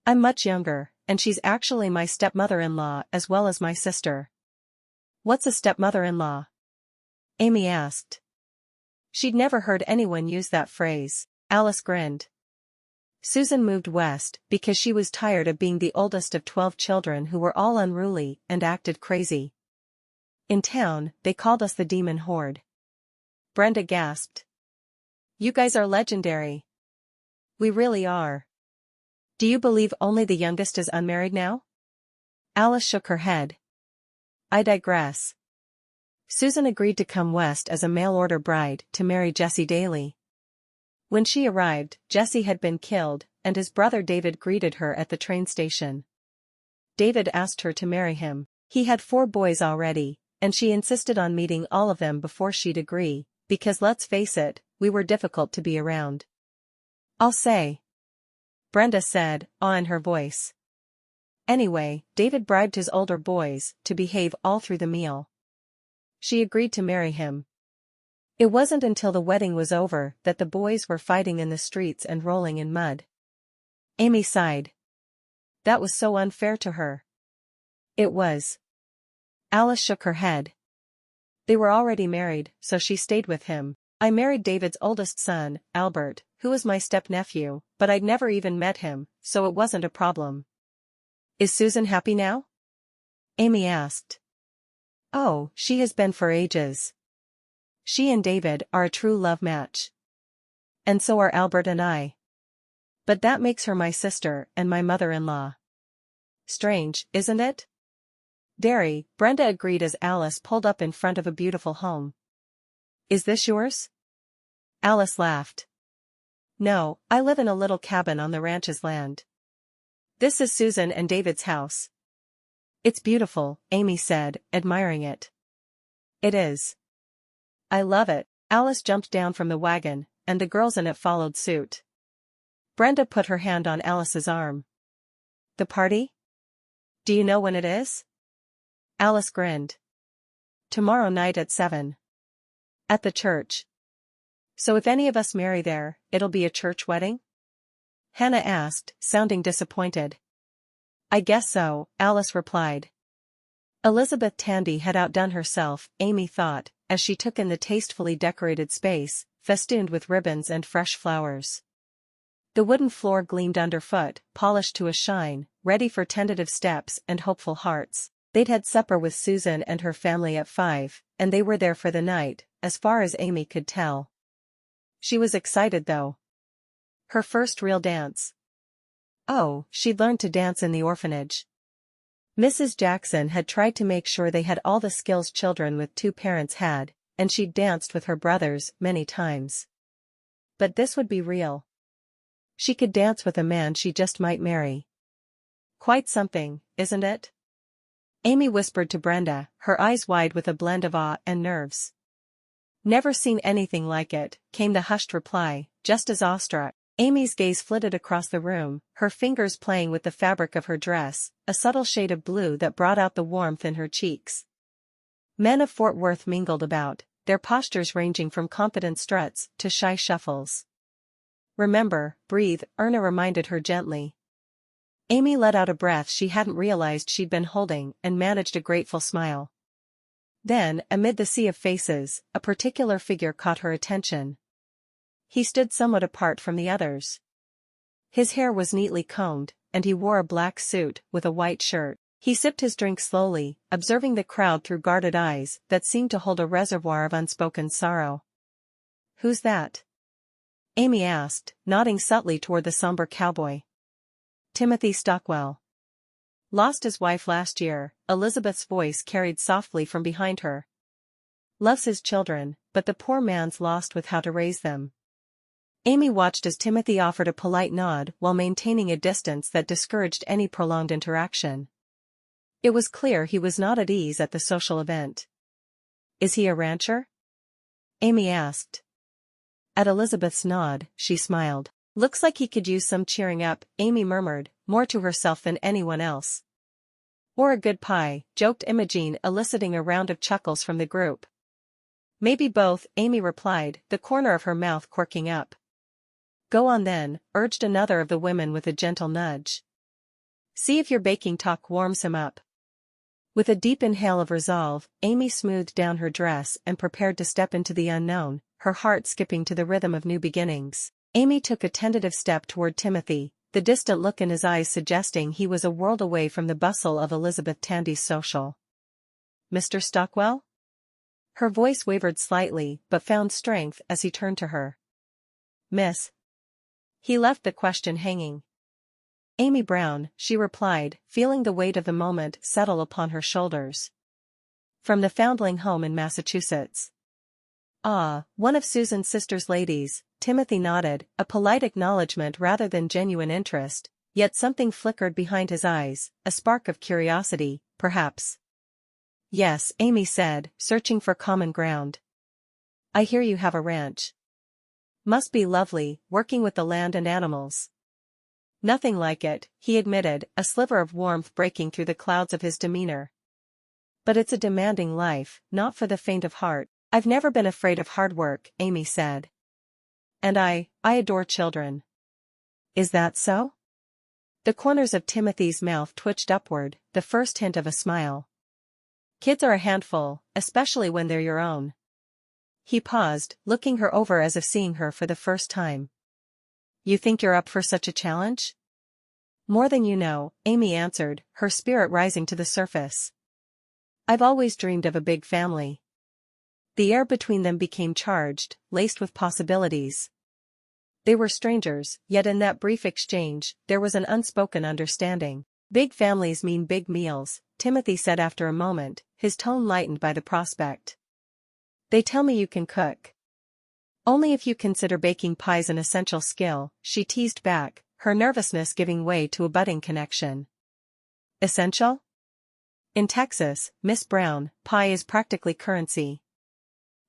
I'm much younger, and she's actually my stepmother-in-law as well as my sister." "What's a stepmother-in-law?" Amy asked. She'd never heard anyone use that phrase. Alice grinned. Susan moved west because she was tired of being the oldest of 12 children who were all unruly and acted crazy. In town, they called us the Demon Horde. Brenda gasped. "You guys are legendary." "We really are." "Do you believe only the youngest is unmarried now?" Alice shook her head. "I digress." Susan agreed to come west as a mail-order bride to marry Jesse Daly. When she arrived, Jesse had been killed, and his brother David greeted her at the train station. David asked her to marry him. He had 4 boys already, and she insisted on meeting all of them before she'd agree, because let's face it, we were difficult to be around. "I'll say," Brenda said, awe in her voice. Anyway, David bribed his older boys to behave all through the meal. She agreed to marry him. It wasn't until the wedding was over that the boys were fighting in the streets and rolling in mud. Amy sighed. That was so unfair to her. It was. Alice shook her head. They were already married, so she stayed with him. I married David's oldest son, Albert, who was my step-nephew, but I'd never even met him, so it wasn't a problem. Is Susan happy now? Amy asked. Oh, she has been for ages. She and David are a true love match. And so are Albert and I. But that makes her my sister and my mother-in-law. Strange, isn't it? Very, Brenda agreed as Alice pulled up in front of a beautiful home. Is this yours? Alice laughed. No, I live in a little cabin on the ranch's land. This is Susan and David's house. It's beautiful, Amy said, admiring it. It is. I love it. Alice jumped down from the wagon, and the girls in it followed suit. Brenda put her hand on Alice's arm. The party? Do you know when it is? Alice grinned. Tomorrow night at 7. At the church. So if any of us marry there, it'll be a church wedding? Hannah asked, sounding disappointed. I guess so, Alice replied. Elizabeth Tandy had outdone herself, Amy thought, as she took in the tastefully decorated space, festooned with ribbons and fresh flowers. The wooden floor gleamed underfoot, polished to a shine, ready for tentative steps and hopeful hearts. They'd had supper with Susan and her family at 5, and they were there for the night, as far as Amy could tell. She was excited though. Her first real dance. Oh, she'd learned to dance in the orphanage. Mrs. Jackson had tried to make sure they had all the skills children with 2 parents had, and she'd danced with her brothers many times. But this would be real. She could dance with a man she just might marry. Quite something, isn't it? Amy whispered to Brenda, her eyes wide with a blend of awe and nerves. Never seen anything like it, came the hushed reply, just as awestruck. Amy's gaze flitted across the room, her fingers playing with the fabric of her dress, a subtle shade of blue that brought out the warmth in her cheeks. Men of Fort Worth mingled about, their postures ranging from confident struts to shy shuffles. Remember, breathe, Erna reminded her gently. Amy let out a breath she hadn't realized she'd been holding and managed a grateful smile. Then, amid the sea of faces, a particular figure caught her attention. He stood somewhat apart from the others. His hair was neatly combed, and he wore a black suit with a white shirt. He sipped his drink slowly, observing the crowd through guarded eyes that seemed to hold a reservoir of unspoken sorrow. "Who's that?" Amy asked, nodding subtly toward the somber cowboy. "Timothy Stockwell. Lost his wife last year," Elizabeth's voice carried softly from behind her. "Loves his children, but the poor man's lost with how to raise them." Amy watched as Timothy offered a polite nod while maintaining a distance that discouraged any prolonged interaction. It was clear he was not at ease at the social event. "Is he a rancher?" Amy asked. At Elizabeth's nod, she smiled. "Looks like he could use some cheering up," Amy murmured, more to herself than anyone else. "Or a good pie," joked Imogen, eliciting a round of chuckles from the group. "Maybe both," Amy replied, the corner of her mouth quirking up. "Go on then," urged another of the women with a gentle nudge. "See if your baking talk warms him up." With a deep inhale of resolve, Amy smoothed down her dress and prepared to step into the unknown, her heart skipping to the rhythm of new beginnings. Amy took a tentative step toward Timothy, the distant look in his eyes suggesting he was a world away from the bustle of Elizabeth Tandy's social. "Mr. Stockwell?" Her voice wavered slightly but found strength as he turned to her. "Miss." He left the question hanging. "Amy Brown," she replied, feeling the weight of the moment settle upon her shoulders. "From the foundling home in Massachusetts." "Ah, one of Susan's sister's ladies," Timothy nodded, a polite acknowledgement rather than genuine interest, yet something flickered behind his eyes, a spark of curiosity, perhaps. "Yes," Amy said, searching for common ground. "I hear you have a ranch. Must be lovely, working with the land and animals." "Nothing like it," he admitted, a sliver of warmth breaking through the clouds of his demeanor. "But it's a demanding life, not for the faint of heart." "I've never been afraid of hard work," Amy said. "And I adore children." "Is that so?" The corners of Timothy's mouth twitched upward, the first hint of a smile. "Kids are a handful, especially when they're your own." He paused, looking her over as if seeing her for the first time. "You think you're up for such a challenge?" "More than you know," Amy answered, her spirit rising to the surface. "I've always dreamed of a big family." The air between them became charged, laced with possibilities. They were strangers, yet in that brief exchange, there was an unspoken understanding. "Big families mean big meals," Timothy said after a moment, his tone lightened by the prospect. "They tell me you can cook." "Only if you consider baking pies an essential skill," she teased back, her nervousness giving way to a budding connection. "Essential?" "In Texas, Miss Brown, pie is practically currency."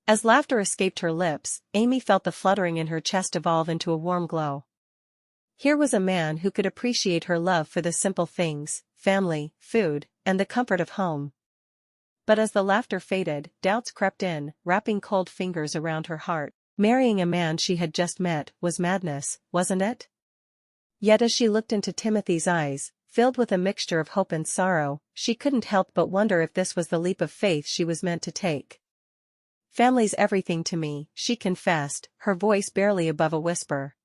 As laughter escaped her lips, Amy felt the fluttering in her chest evolve into a warm glow. Here was a man who could appreciate her love for the simple things, family, food, and the comfort of home. But as the laughter faded, doubts crept in, wrapping cold fingers around her heart. Marrying a man she had just met was madness, wasn't it? Yet as she looked into Timothy's eyes, filled with a mixture of hope and sorrow, she couldn't help but wonder if this was the leap of faith she was meant to take. "Family's everything to me," she confessed, her voice barely above a whisper.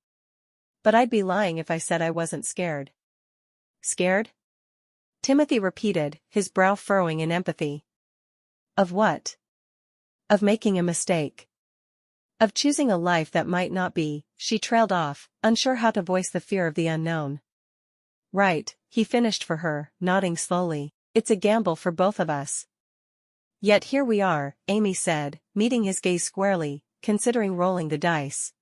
"But I'd be lying if I said I wasn't scared." "Scared?" Timothy repeated, his brow furrowing in empathy. "Of what?" "Of making a mistake. Of choosing a life that might not be," she trailed off, unsure how to voice the fear of the unknown. "Right," he finished for her, nodding slowly. "It's a gamble for both of us." "Yet here we are," Amy said, meeting his gaze squarely, considering rolling the dice.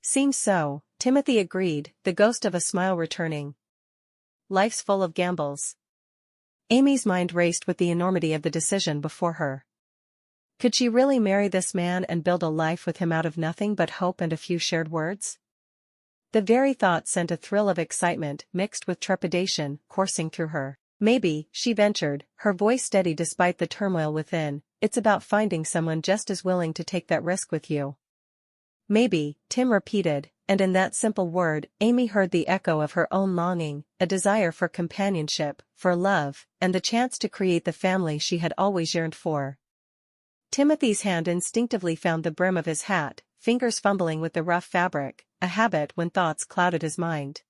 "Seems so," Timothy agreed, the ghost of a smile returning. "Life's full of gambles." Amy's mind raced with the enormity of the decision before her. Could she really marry this man and build a life with him out of nothing but hope and a few shared words? The very thought sent a thrill of excitement mixed with trepidation coursing through her. "Maybe," she ventured, her voice steady despite the turmoil within, "it's about finding someone just as willing to take that risk with you." "Maybe," Tim repeated, and in that simple word, Amy heard the echo of her own longing, a desire for companionship, for love, and the chance to create the family she had always yearned for. Timothy's hand instinctively found the brim of his hat, fingers fumbling with the rough fabric, a habit when thoughts clouded his mind.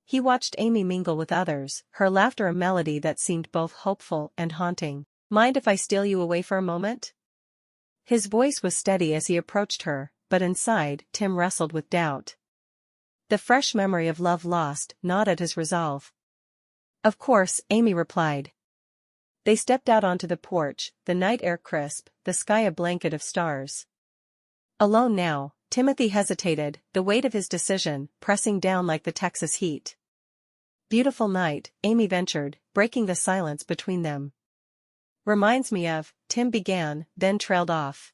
He watched Amy mingle with others, her laughter a melody that seemed both hopeful and haunting. "Mind if I steal you away for a moment?" His voice was steady as he approached her, but inside, Tim wrestled with doubt. The fresh memory of love lost gnawed at his resolve. "Of course," Amy replied. They stepped out onto the porch, the night air crisp, the sky a blanket of stars. Alone now, Timothy hesitated, the weight of his decision pressing down like the Texas heat. "Beautiful night," Amy ventured, breaking the silence between them. "Reminds me of," Tim began, then trailed off.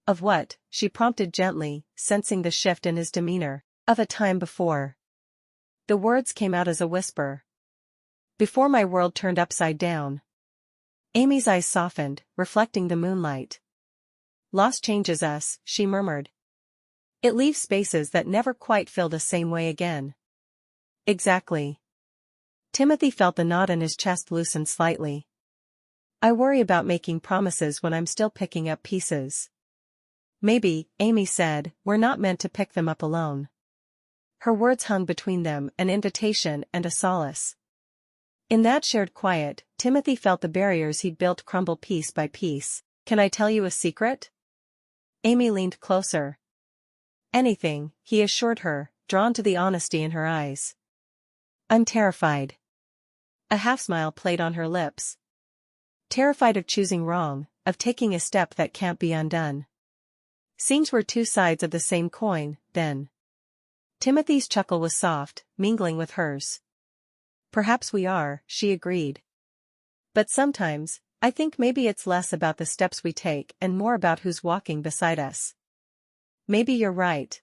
"Of what?" she prompted gently, sensing the shift in his demeanor. "Of a time before." The words came out as a whisper. "Before my world turned upside down." Amy's eyes softened, reflecting the moonlight. "Loss changes us," she murmured. "It leaves spaces that never quite feel the same way again." "Exactly." Timothy felt the knot in his chest loosen slightly. "I worry about making promises when I'm still picking up pieces." "Maybe," Amy said, "we're not meant to pick them up alone." Her words hung between them, an invitation and a solace. In that shared quiet, Timothy felt the barriers he'd built crumble piece by piece. "Can I tell you a secret?" Amy leaned closer. "Anything," he assured her, drawn to the honesty in her eyes. "I'm terrified." A half-smile played on her lips. "Terrified of choosing wrong, of taking a step that can't be undone." Seems we're two sides of the same coin, then. Timothy's chuckle was soft, mingling with hers. "Perhaps we are," she agreed. "But sometimes, I think maybe it's less about the steps we take and more about who's walking beside us." "Maybe you're right.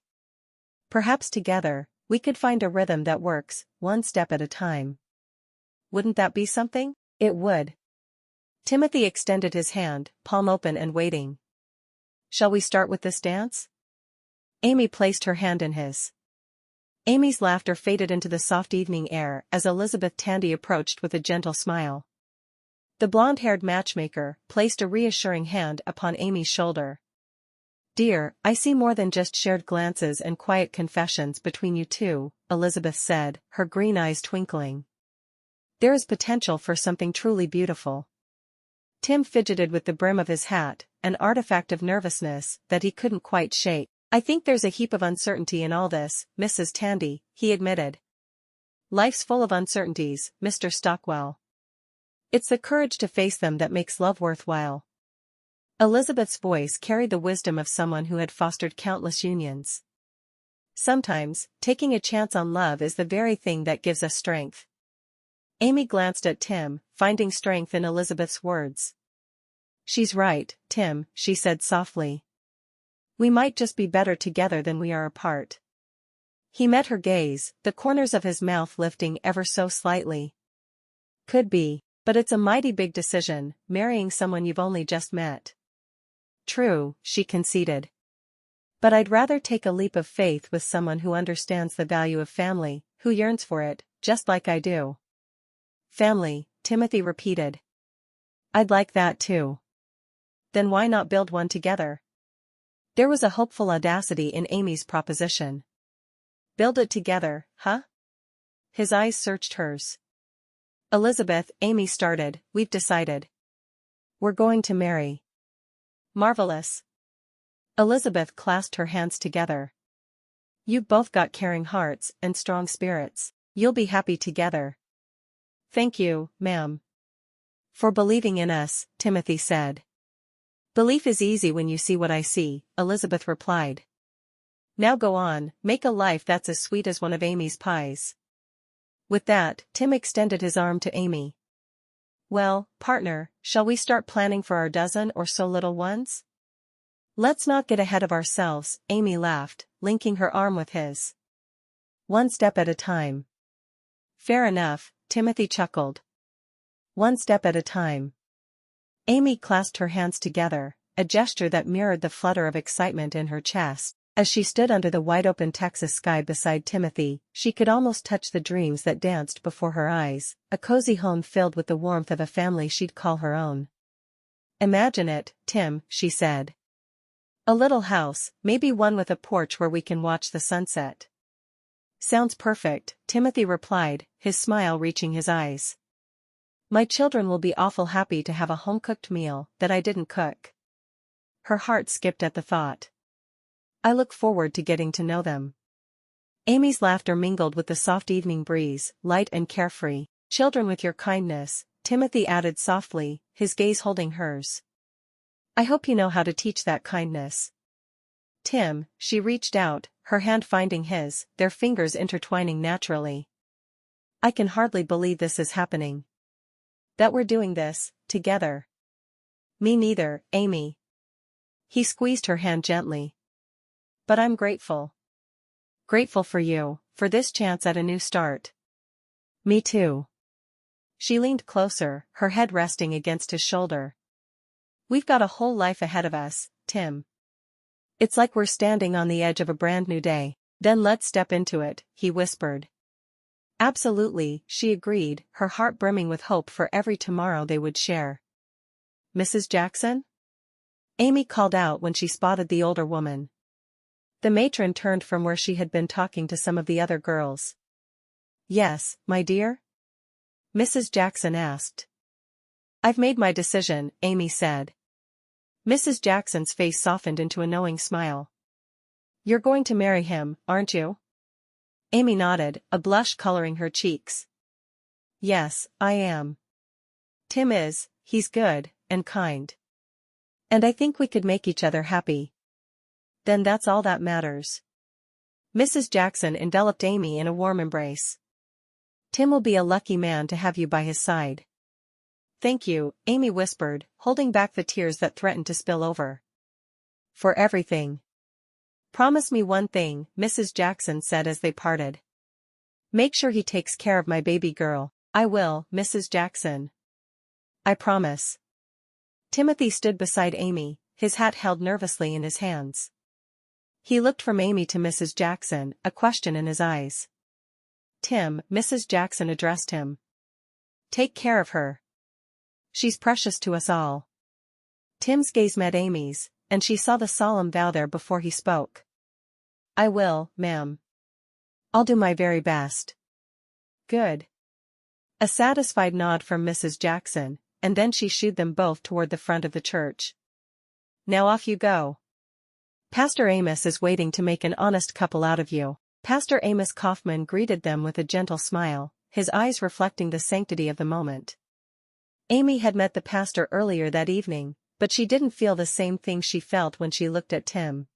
Perhaps together, we could find a rhythm that works, one step at a time." "Wouldn't that be something?" "It would." Timothy extended his hand, palm open and waiting. "Shall we start with this dance?" Amy placed her hand in his. Amy's laughter faded into the soft evening air as Elizabeth Tandy approached with a gentle smile. The blonde-haired matchmaker placed a reassuring hand upon Amy's shoulder. "Dear, I see more than just shared glances and quiet confessions between you two," Elizabeth said, her green eyes twinkling. "There is potential for something truly beautiful." Tim fidgeted with the brim of his hat, an artifact of nervousness that he couldn't quite shake. "I think there's a heap of uncertainty in all this, Mrs. Tandy," he admitted. "Life's full of uncertainties, Mr. Stockwell. It's the courage to face them that makes love worthwhile." Elizabeth's voice carried the wisdom of someone who had fostered countless unions. "Sometimes, taking a chance on love is the very thing that gives us strength." Amy glanced at Tim, finding strength in Elizabeth's words. "She's right, Tim," she said softly. "We might just be better together than we are apart." He met her gaze, the corners of his mouth lifting ever so slightly. "Could be, but it's a mighty big decision, marrying someone you've only just met." "True," she conceded. "But I'd rather take a leap of faith with someone who understands the value of family, who yearns for it, just like I do." "Family," Timothy repeated. "I'd like that too." "Then why not build one together?" There was a hopeful audacity in Amy's proposition. "Build it together, huh?" His eyes searched hers. "Elizabeth," Amy started, "we've decided. We're going to marry." "Marvelous." Elizabeth clasped her hands together. "You've both got caring hearts and strong spirits. You'll be happy together." "Thank you, ma'am." "For believing in us," Timothy said. "Belief is easy when you see what I see," Elizabeth replied. "Now go on, make a life that's as sweet as one of Amy's pies." With that, Tim extended his arm to Amy. "Well, partner, shall we start planning for our dozen or so little ones?" "Let's not get ahead of ourselves," Amy laughed, linking her arm with his. "One step at a time." "Fair enough," Timothy chuckled. "One step at a time." Amy clasped her hands together, a gesture that mirrored the flutter of excitement in her chest. As she stood under the wide-open Texas sky beside Timothy, she could almost touch the dreams that danced before her eyes, a cozy home filled with the warmth of a family she'd call her own. Imagine it, Tim, she said. A little house, maybe one with a porch where we can watch the sunset. Sounds perfect, Timothy replied, his smile reaching his eyes. My children will be awful happy to have a home-cooked meal that I didn't cook. Her heart skipped at the thought. I look forward to getting to know them. Amy's laughter mingled with the soft evening breeze, light and carefree. Children with your kindness, Timothy added softly, his gaze holding hers. I hope you know how to teach that kindness. Tim, she reached out, her hand finding his, their fingers intertwining naturally. I can hardly believe this is happening. That we're doing this, together. Me neither, Amy. He squeezed her hand gently. But I'm grateful. Grateful for you, for this chance at a new start. Me too. She leaned closer, her head resting against his shoulder. We've got a whole life ahead of us, Tim. It's like we're standing on the edge of a brand new day. Then let's step into it, he whispered. Absolutely, she agreed, her heart brimming with hope for every tomorrow they would share. Mrs. Jackson? Amy called out when she spotted the older woman. The matron turned from where she had been talking to some of the other girls. Yes, my dear? Mrs. Jackson asked. I've made my decision, Amy said. Mrs. Jackson's face softened into a knowing smile. You're going to marry him, aren't you? Amy nodded, a blush coloring her cheeks. Yes, I am. Tim is, he's good, and kind. And I think we could make each other happy. Then that's all that matters. Mrs. Jackson enveloped Amy in a warm embrace. Tim will be a lucky man to have you by his side. Thank you, Amy whispered, holding back the tears that threatened to spill over. For everything. Promise me one thing, Mrs. Jackson said as they parted. Make sure he takes care of my baby girl. I will, Mrs. Jackson. I promise. Timothy stood beside Amy, his hat held nervously in his hands. He looked from Amy to Mrs. Jackson, a question in his eyes. Tim, Mrs. Jackson addressed him. Take care of her. She's precious to us all. Tim's gaze met Amy's, and she saw the solemn vow there before he spoke. I will, ma'am. I'll do my very best. Good. A satisfied nod from Mrs. Jackson, and then she shooed them both toward the front of the church. Now off you go. Pastor Amos is waiting to make an honest couple out of you. Pastor Amos Kaufman greeted them with a gentle smile, his eyes reflecting the sanctity of the moment. Amy had met the pastor earlier that evening, but she didn't feel the same thing she felt when she looked at Tim.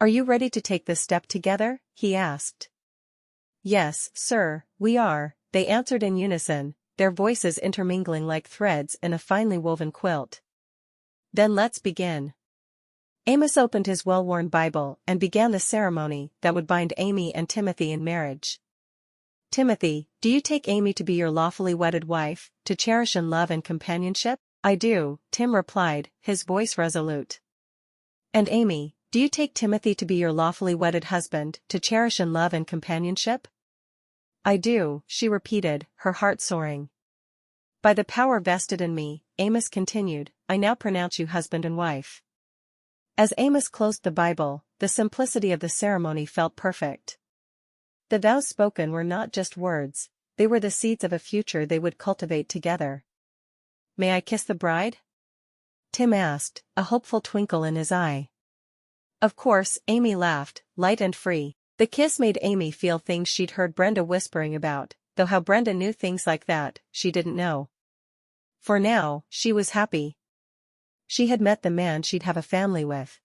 Are you ready to take this step together? He asked. Yes, sir, we are, they answered in unison, their voices intermingling like threads in a finely woven quilt. Then let's begin. Amos opened his well-worn Bible and began the ceremony that would bind Amy and Timothy in marriage. Timothy, do you take Amy to be your lawfully wedded wife, to cherish in love and companionship? I do, Tim replied, his voice resolute. And Amy, do you take Timothy to be your lawfully wedded husband, to cherish in love and companionship? I do, she repeated, her heart soaring. By the power vested in me, Amos continued, I now pronounce you husband and wife. As Amos closed the Bible, the simplicity of the ceremony felt perfect. The vows spoken were not just words, they were the seeds of a future they would cultivate together. May I kiss the bride? Tim asked, a hopeful twinkle in his eye. Of course, Amy laughed, light and free. The kiss made Amy feel things she'd heard Brenda whispering about, though how Brenda knew things like that, she didn't know. For now, she was happy. She had met the man she'd have a family with.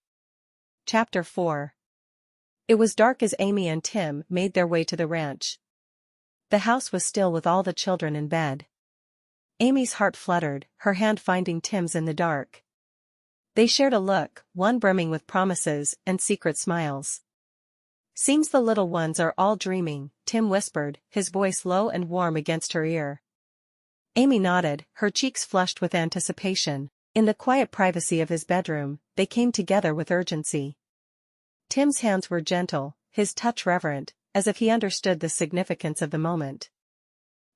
Chapter 4. It was dark as Amy and Tim made their way to the ranch. The house was still with all the children in bed. Amy's heart fluttered, her hand finding Tim's in the dark. They shared a look, one brimming with promises and secret smiles. Seems the little ones are all dreaming, Tim whispered, his voice low and warm against her ear. Amy nodded, her cheeks flushed with anticipation. In the quiet privacy of his bedroom, they came together with urgency. Tim's hands were gentle, his touch reverent, as if he understood the significance of the moment.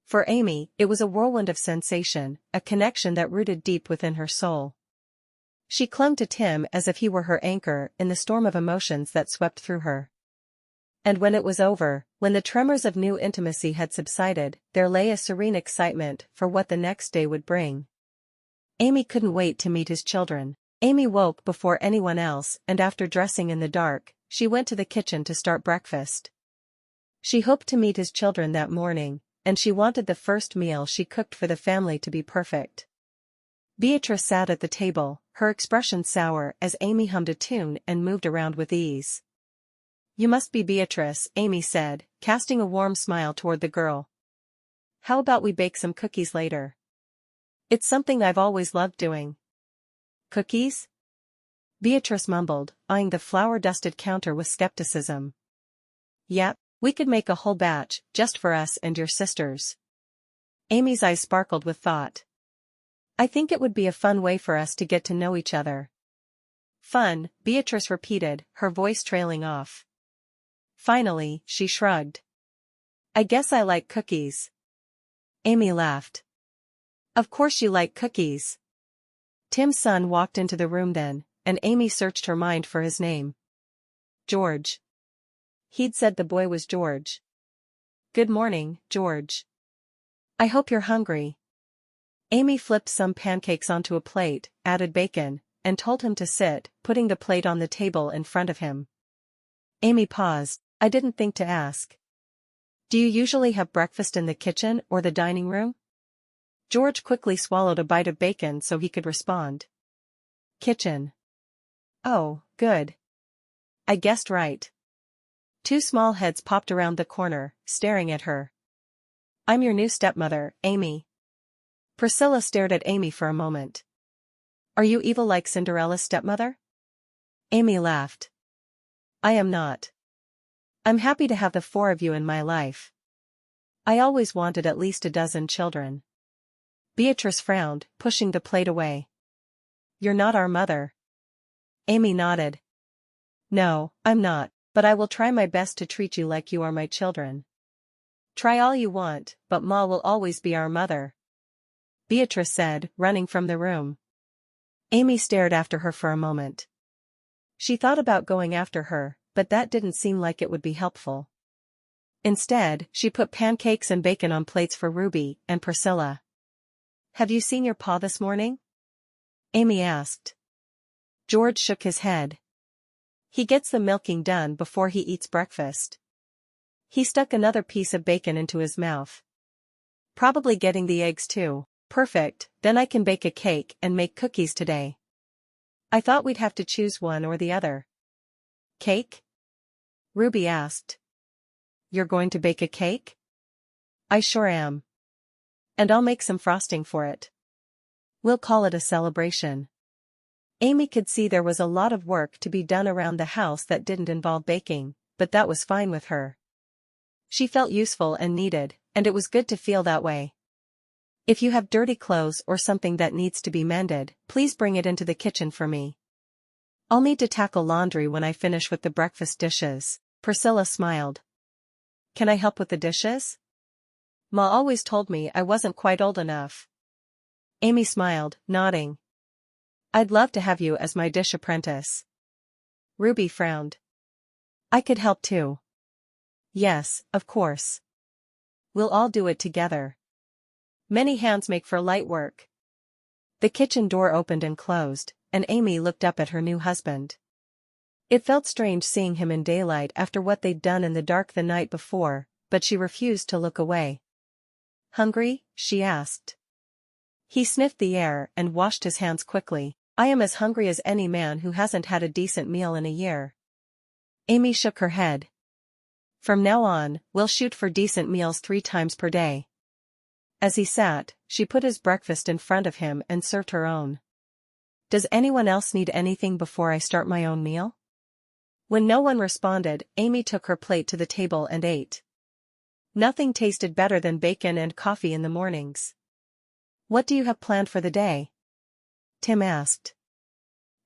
For Amy, it was a whirlwind of sensation, a connection that rooted deep within her soul. She clung to Tim as if he were her anchor in the storm of emotions that swept through her. And when it was over, when the tremors of new intimacy had subsided, there lay a serene excitement for what the next day would bring. Amy couldn't wait to meet his children. Amy woke before anyone else, and after dressing in the dark, she went to the kitchen to start breakfast. She hoped to meet his children that morning, and she wanted the first meal she cooked for the family to be perfect. Beatrice sat at the table, her expression sour as Amy hummed a tune and moved around with ease. "You must be Beatrice," Amy said, casting a warm smile toward the girl. "How about we bake some cookies later? It's something I've always loved doing." "Cookies?" Beatrice mumbled, eyeing the flour-dusted counter with skepticism. "Yep, we could make a whole batch, just for us and your sisters." Amy's eyes sparkled with thought. "I think it would be a fun way for us to get to know each other." "Fun," Beatrice repeated, her voice trailing off. Finally, she shrugged. "I guess I like cookies." Amy laughed. "Of course you like cookies." Tim's son walked into the room then, and Amy searched her mind for his name. "George." He'd said the boy was George. "Good morning, George. I hope you're hungry." Amy flipped some pancakes onto a plate, added bacon, and told him to sit, putting the plate on the table in front of him. Amy paused. "I didn't think to ask. Do you usually have breakfast in the kitchen or the dining room?" George quickly swallowed a bite of bacon so he could respond. "Kitchen." "Oh, good. I guessed right." Two small heads popped around the corner, staring at her. "I'm your new stepmother, Amy." Priscilla stared at Amy for a moment. "Are you evil like Cinderella's stepmother?" Amy laughed. "I am not. I'm happy to have the four of you in my life. I always wanted at least a dozen children." Beatrice frowned, pushing the plate away. "You're not our mother." Amy nodded. "No, I'm not, but I will try my best to treat you like you are my children." "Try all you want, but Ma will always be our mother," Beatrice said, running from the room. Amy stared after her for a moment. She thought about going after her, but that didn't seem like it would be helpful. Instead, she put pancakes and bacon on plates for Ruby and Priscilla. "Have you seen your pa this morning?" Amy asked. George shook his head. "He gets the milking done before he eats breakfast." He stuck another piece of bacon into his mouth. "Probably getting the eggs too." "Perfect, then I can bake a cake and make cookies today." "I thought we'd have to choose one or the other." "Cake?" Ruby asked. "You're going to bake a cake?" "I sure am. And I'll make some frosting for it. We'll call it a celebration." Amy could see there was a lot of work to be done around the house that didn't involve baking, but that was fine with her. She felt useful and needed, and it was good to feel that way. "If you have dirty clothes or something that needs to be mended, please bring it into the kitchen for me. I'll need to tackle laundry when I finish with the breakfast dishes." Priscilla smiled. "Can I help with the dishes? Ma always told me I wasn't quite old enough." Amy smiled, nodding. "I'd love to have you as my dish apprentice." Ruby frowned. "I could help too." "Yes, of course. We'll all do it together. Many hands make for light work." The kitchen door opened and closed, and Amy looked up at her new husband. It felt strange seeing him in daylight after what they'd done in the dark the night before, but she refused to look away. "Hungry?" she asked. He sniffed the air and washed his hands quickly. "I am as hungry as any man who hasn't had a decent meal in a year." Amy shook her head. "From now on, we'll shoot for decent meals 3 times per day." As he sat, she put his breakfast in front of him and served her own. "Does anyone else need anything before I start my own meal?" When no one responded, Amy took her plate to the table and ate. Nothing tasted better than bacon and coffee in the mornings. "What do you have planned for the day?" Tim asked.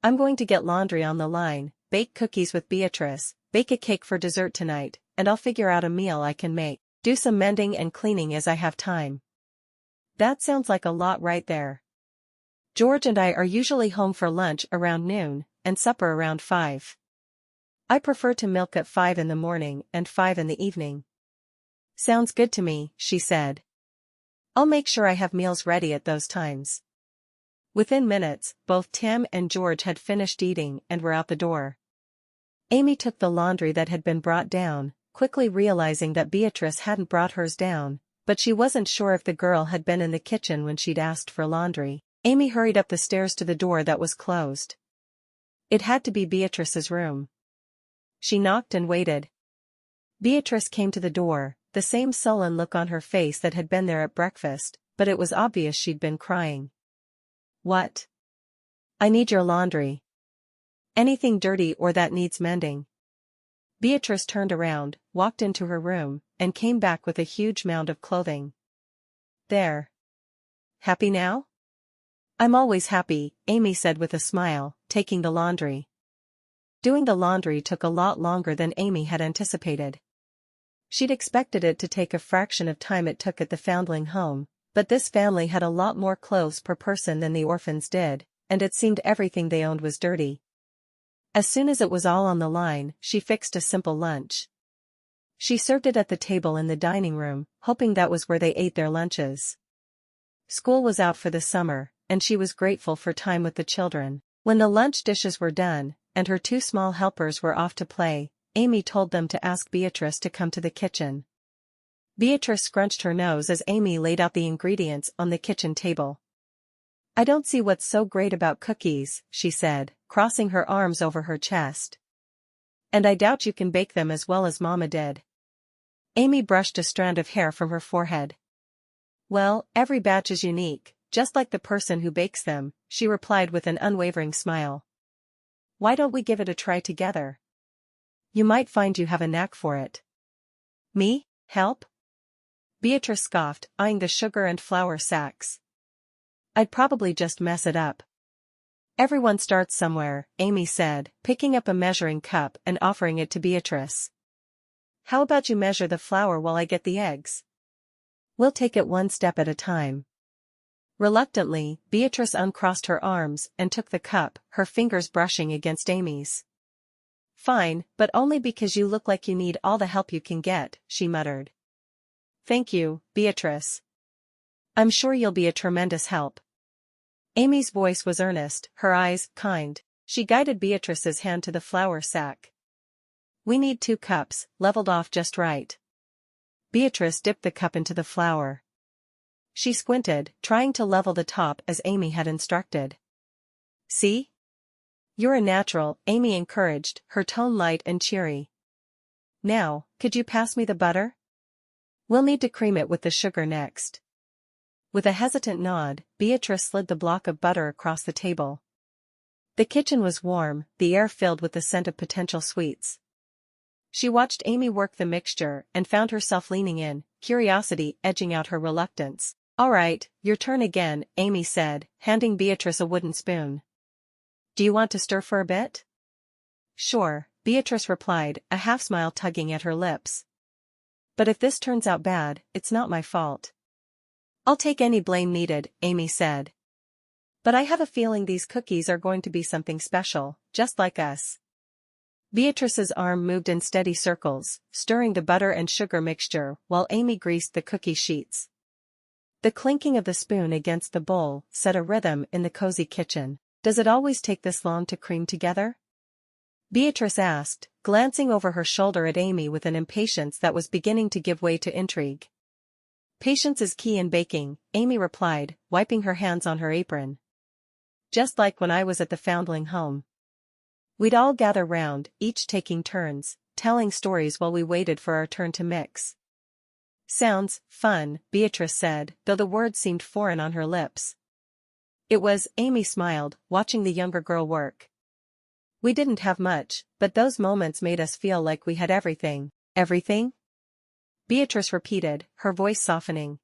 "I'm going to get laundry on the line, bake cookies with Beatrice, bake a cake for dessert tonight, and I'll figure out a meal I can make. Do some mending and cleaning as I have time." "That sounds like a lot right there." George and I are usually home for lunch around noon, and supper around 5. I prefer to milk at 5 in the morning and 5 in the evening. Sounds good to me, she said. I'll make sure I have meals ready at those times. Within minutes, both Tim and George had finished eating and were out the door. Amy took the laundry that had been brought down, quickly realizing that Beatrice hadn't brought hers down, but she wasn't sure if the girl had been in the kitchen when she'd asked for laundry. Amy hurried up the stairs to the door that was closed. It had to be Beatrice's room. She knocked and waited. Beatrice came to the door, the same sullen look on her face that had been there at breakfast, but it was obvious she'd been crying. What? I need your laundry. Anything dirty or that needs mending. Beatrice turned around, walked into her room, and came back with a huge mound of clothing. There. Happy now? I'm always happy, Amy said with a smile, taking the laundry. Doing the laundry took a lot longer than Amy had anticipated. She'd expected it to take a fraction of time it took at the foundling home, but this family had a lot more clothes per person than the orphans did, and it seemed everything they owned was dirty. As soon as it was all on the line, she fixed a simple lunch. She served it at the table in the dining room, hoping that was where they ate their lunches. School was out for the summer, and she was grateful for time with the children. When the lunch dishes were done, and her 2 small helpers were off to play, Amy told them to ask Beatrice to come to the kitchen. Beatrice scrunched her nose as Amy laid out the ingredients on the kitchen table. I don't see what's so great about cookies, she said, crossing her arms over her chest. And I doubt you can bake them as well as Mama did. Amy brushed a strand of hair from her forehead. Well, every batch is unique, just like the person who bakes them, she replied with an unwavering smile. Why don't we give it a try together? You might find you have a knack for it. Me, help? Beatrice scoffed, eyeing the sugar and flour sacks. I'd probably just mess it up. Everyone starts somewhere, Amy said, picking up a measuring cup and offering it to Beatrice. How about you measure the flour while I get the eggs? We'll take it one step at a time. Reluctantly, Beatrice uncrossed her arms and took the cup, her fingers brushing against Amy's. Fine, but only because you look like you need all the help you can get, she muttered. Thank you, Beatrice. I'm sure you'll be a tremendous help. Amy's voice was earnest, her eyes kind. She guided Beatrice's hand to the flour sack. We need 2 cups, leveled off just right. Beatrice dipped the cup into the flour. She squinted, trying to level the top as Amy had instructed. See? You're a natural, Amy encouraged, her tone light and cheery. Now, could you pass me the butter? We'll need to cream it with the sugar next. With a hesitant nod, Beatrice slid the block of butter across the table. The kitchen was warm, the air filled with the scent of potential sweets. She watched Amy work the mixture and found herself leaning in, curiosity edging out her reluctance. All right, your turn again, Amy said, handing Beatrice a wooden spoon. Do you want to stir for a bit? Sure, Beatrice replied, a half-smile tugging at her lips. But if this turns out bad, it's not my fault. I'll take any blame needed, Amy said. But I have a feeling these cookies are going to be something special, just like us. Beatrice's arm moved in steady circles, stirring the butter and sugar mixture while Amy greased the cookie sheets. The clinking of the spoon against the bowl set a rhythm in the cozy kitchen. Does it always take this long to cream together? Beatrice asked, glancing over her shoulder at Amy with an impatience that was beginning to give way to intrigue. Patience is key in baking, Amy replied, wiping her hands on her apron. Just like when I was at the foundling home. We'd all gather round, each taking turns, telling stories while we waited for our turn to mix. Sounds fun, Beatrice said, though the words seemed foreign on her lips. It was, Amy smiled, watching the younger girl work. We didn't have much, but those moments made us feel like we had everything. Everything? Beatrice repeated, her voice softening.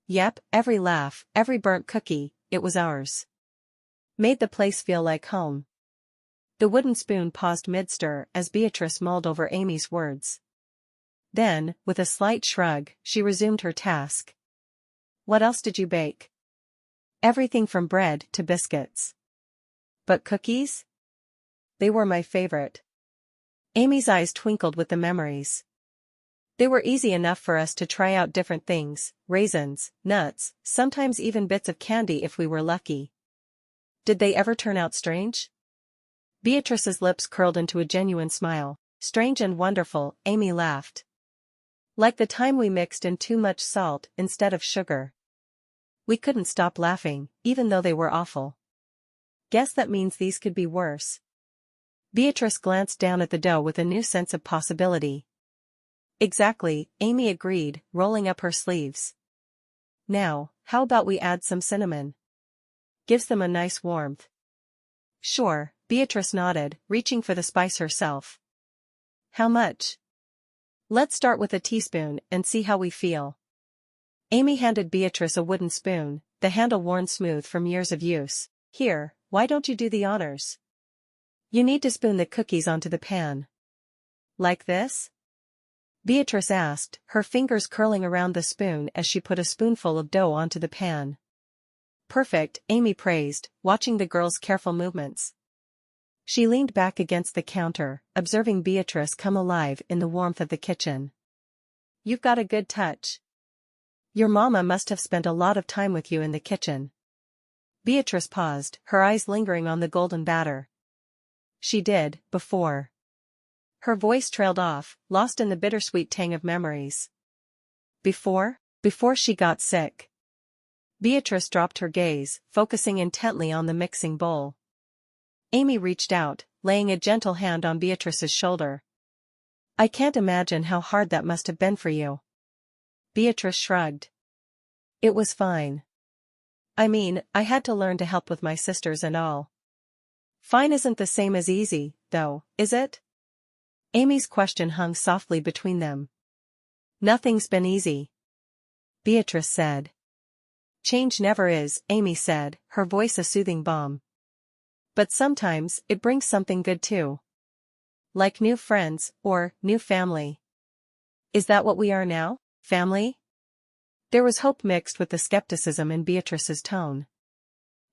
Yep, every laugh, every burnt cookie, it was ours. Made the place feel like home. The wooden spoon paused mid-stir as Beatrice mulled over Amy's words. Then, with a slight shrug, she resumed her task. What else did you bake? Everything from bread to biscuits. But cookies? They were my favorite. Amy's eyes twinkled with the memories. They were easy enough for us to try out different things, raisins, nuts, sometimes even bits of candy if we were lucky. Did they ever turn out strange? Beatrice's lips curled into a genuine smile. Strange and wonderful, Amy laughed. Like the time we mixed in too much salt instead of sugar. We couldn't stop laughing, even though they were awful. Guess that means these could be worse. Beatrice glanced down at the dough with a new sense of possibility. Exactly, Amy agreed, rolling up her sleeves. Now, how about we add some cinnamon? Gives them a nice warmth. Sure, Beatrice nodded, reaching for the spice herself. How much? Let's start with a teaspoon and see how we feel. Amy handed Beatrice a wooden spoon, the handle worn smooth from years of use. Here, why don't you do the honors? You need to spoon the cookies onto the pan. Like this? Beatrice asked, her fingers curling around the spoon as she put a spoonful of dough onto the pan. Perfect, Amy praised, watching the girl's careful movements. She leaned back against the counter, observing Beatrice come alive in the warmth of the kitchen. You've got a good touch. Your mama must have spent a lot of time with you in the kitchen. Beatrice paused, her eyes lingering on the golden batter. She did, before. Her voice trailed off, lost in the bittersweet tang of memories. Before she got sick. Beatrice dropped her gaze, focusing intently on the mixing bowl. Amy reached out, laying a gentle hand on Beatrice's shoulder. I can't imagine how hard that must have been for you. Beatrice shrugged. It was fine. I mean, I had to learn to help with my sisters and all. Fine isn't the same as easy, though, is it? Amy's question hung softly between them. Nothing's been easy. Beatrice said. Change never is, Amy said, her voice a soothing balm. But sometimes, it brings something good too. Like new friends, or new family. Is that what we are now, family? There was hope mixed with the skepticism in Beatrice's tone.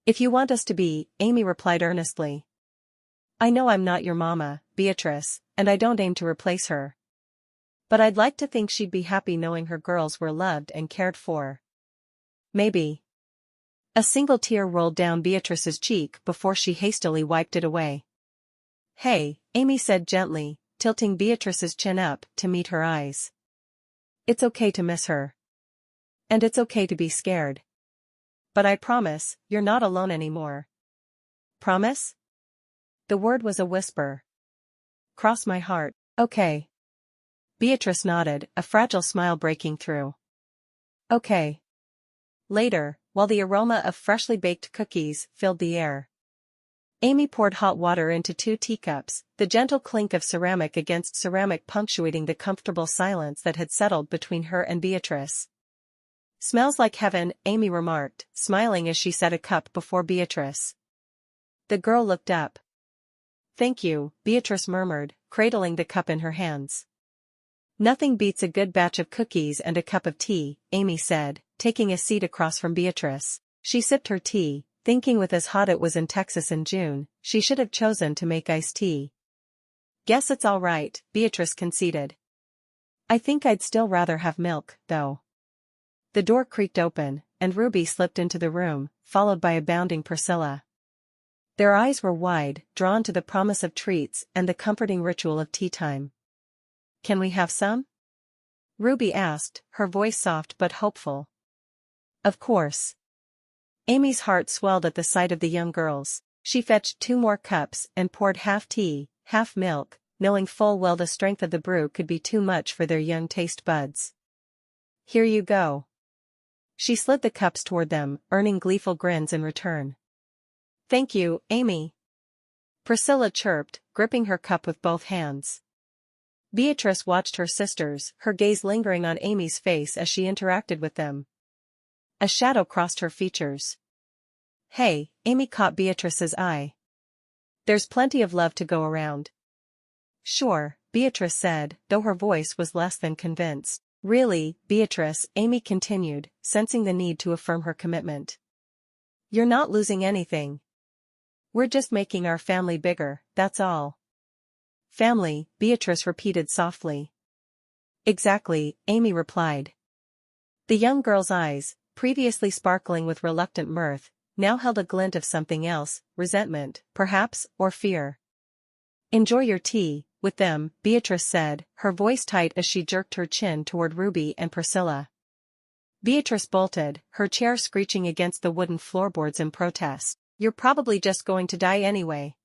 If you want us to be, Amy replied earnestly. I know I'm not your mama, Beatrice, and I don't aim to replace her. But I'd like to think she'd be happy knowing her girls were loved and cared for. Maybe. A single tear rolled down Beatrice's cheek before she hastily wiped it away. Hey, Amy said gently, tilting Beatrice's chin up to meet her eyes. It's okay to miss her. And it's okay to be scared. But I promise, you're not alone anymore. Promise? The word was a whisper. Cross my heart, okay. Beatrice nodded, a fragile smile breaking through. Okay. Later, while the aroma of freshly baked cookies filled the air. Amy poured hot water into 2 teacups, the gentle clink of ceramic against ceramic punctuating the comfortable silence that had settled between her and Beatrice. Smells like heaven, Amy remarked, smiling as she set a cup before Beatrice. The girl looked up. Thank you, Beatrice murmured, cradling the cup in her hands. Nothing beats a good batch of cookies and a cup of tea, Amy said, taking a seat across from Beatrice. She sipped her tea, thinking with as hot it was in Texas in June, she should have chosen to make iced tea. Guess it's all right, Beatrice conceded. I think I'd still rather have milk, though. The door creaked open, and Ruby slipped into the room, followed by a bounding Priscilla. Their eyes were wide, drawn to the promise of treats and the comforting ritual of tea time. Can we have some? Ruby asked, her voice soft but hopeful. Of course. Amy's heart swelled at the sight of the young girls. She fetched 2 more cups and poured half tea, half milk, knowing full well the strength of the brew could be too much for their young taste buds. Here you go. She slid the cups toward them, earning gleeful grins in return. Thank you, Amy. Priscilla chirped, gripping her cup with both hands. Beatrice watched her sisters, her gaze lingering on Amy's face as she interacted with them. A shadow crossed her features. Hey, Amy caught Beatrice's eye. There's plenty of love to go around. Sure, Beatrice said, though her voice was less than convinced. Really, Beatrice, Amy continued, sensing the need to affirm her commitment. You're not losing anything. We're just making our family bigger, that's all. Family, Beatrice repeated softly. Exactly, Amy replied. The young girl's eyes, previously sparkling with reluctant mirth, now held a glint of something else, resentment, perhaps, or fear. Enjoy your tea, with them, Beatrice said, her voice tight as she jerked her chin toward Ruby and Priscilla. Beatrice bolted, her chair screeching against the wooden floorboards in protest. You're probably just going to die anyway.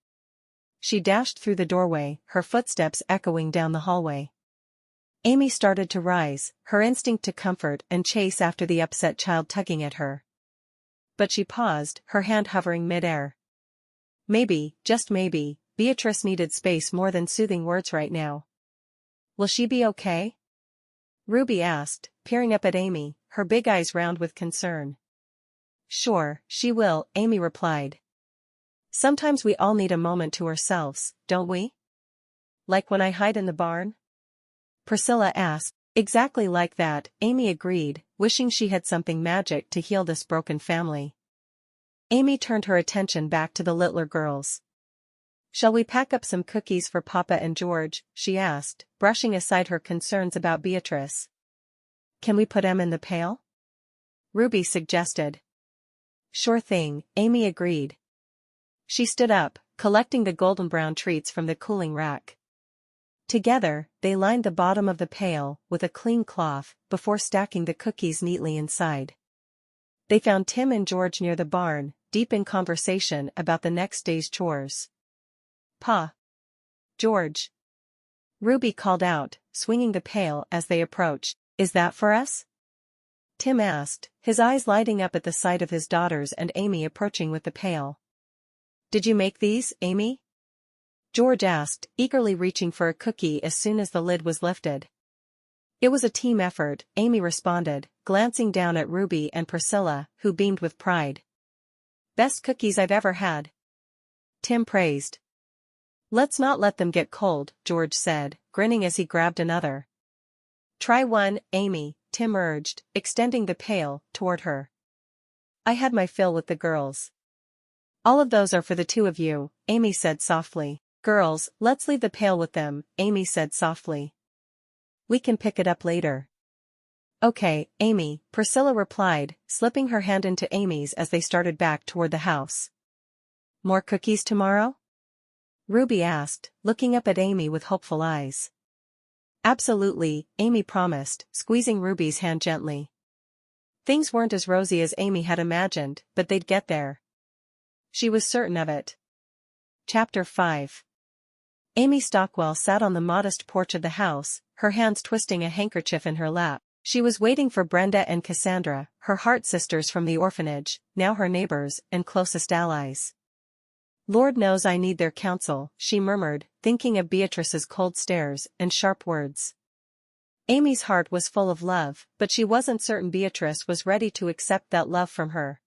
She dashed through the doorway, her footsteps echoing down the hallway. Amy started to rise, her instinct to comfort and chase after the upset child tugging at her. But she paused, her hand hovering mid-air. Maybe, just maybe, Beatrice needed space more than soothing words right now. Will she be okay? Ruby asked, peering up at Amy, her big eyes round with concern. Sure, she will, Amy replied. Sometimes we all need a moment to ourselves, don't we? Like when I hide in the barn? Priscilla asked. Exactly like that, Amy agreed, wishing she had something magic to heal this broken family. Amy turned her attention back to the littler girls. Shall we pack up some cookies for Papa and George, she asked, brushing aside her concerns about Beatrice. Can we put Em in the pail? Ruby suggested. Sure thing, Amy agreed. She stood up, collecting the golden brown treats from the cooling rack. Together, they lined the bottom of the pail with a clean cloth before stacking the cookies neatly inside. They found Tim and George near the barn, deep in conversation about the next day's chores. Pa. George. Ruby called out, swinging the pail as they approached. Is that for us? Tim asked, his eyes lighting up at the sight of his daughters and Amy approaching with the pail. Did you make these, Amy? George asked, eagerly reaching for a cookie as soon as the lid was lifted. It was a team effort, Amy responded, glancing down at Ruby and Priscilla, who beamed with pride. Best cookies I've ever had. Tim praised. Let's not let them get cold, George said, grinning as he grabbed another. Try one, Amy, Tim urged, extending the pail toward her. I had my fill with the girls. All of those are for the two of you, Amy said softly. Girls, let's leave the pail with them, Amy said softly. We can pick it up later. Okay, Amy, Priscilla replied, slipping her hand into Amy's as they started back toward the house. More cookies tomorrow? Ruby asked, looking up at Amy with hopeful eyes. Absolutely, Amy promised, squeezing Ruby's hand gently. Things weren't as rosy as Amy had imagined, but they'd get there. She was certain of it. Chapter 5. Amy Stockwell sat on the modest porch of the house, her hands twisting a handkerchief in her lap. She was waiting for Brenda and Cassandra, her heart sisters from the orphanage, now her neighbors and closest allies. Lord knows I need their counsel, she murmured, thinking of Beatrice's cold stares and sharp words. Amy's heart was full of love, but she wasn't certain Beatrice was ready to accept that love from her.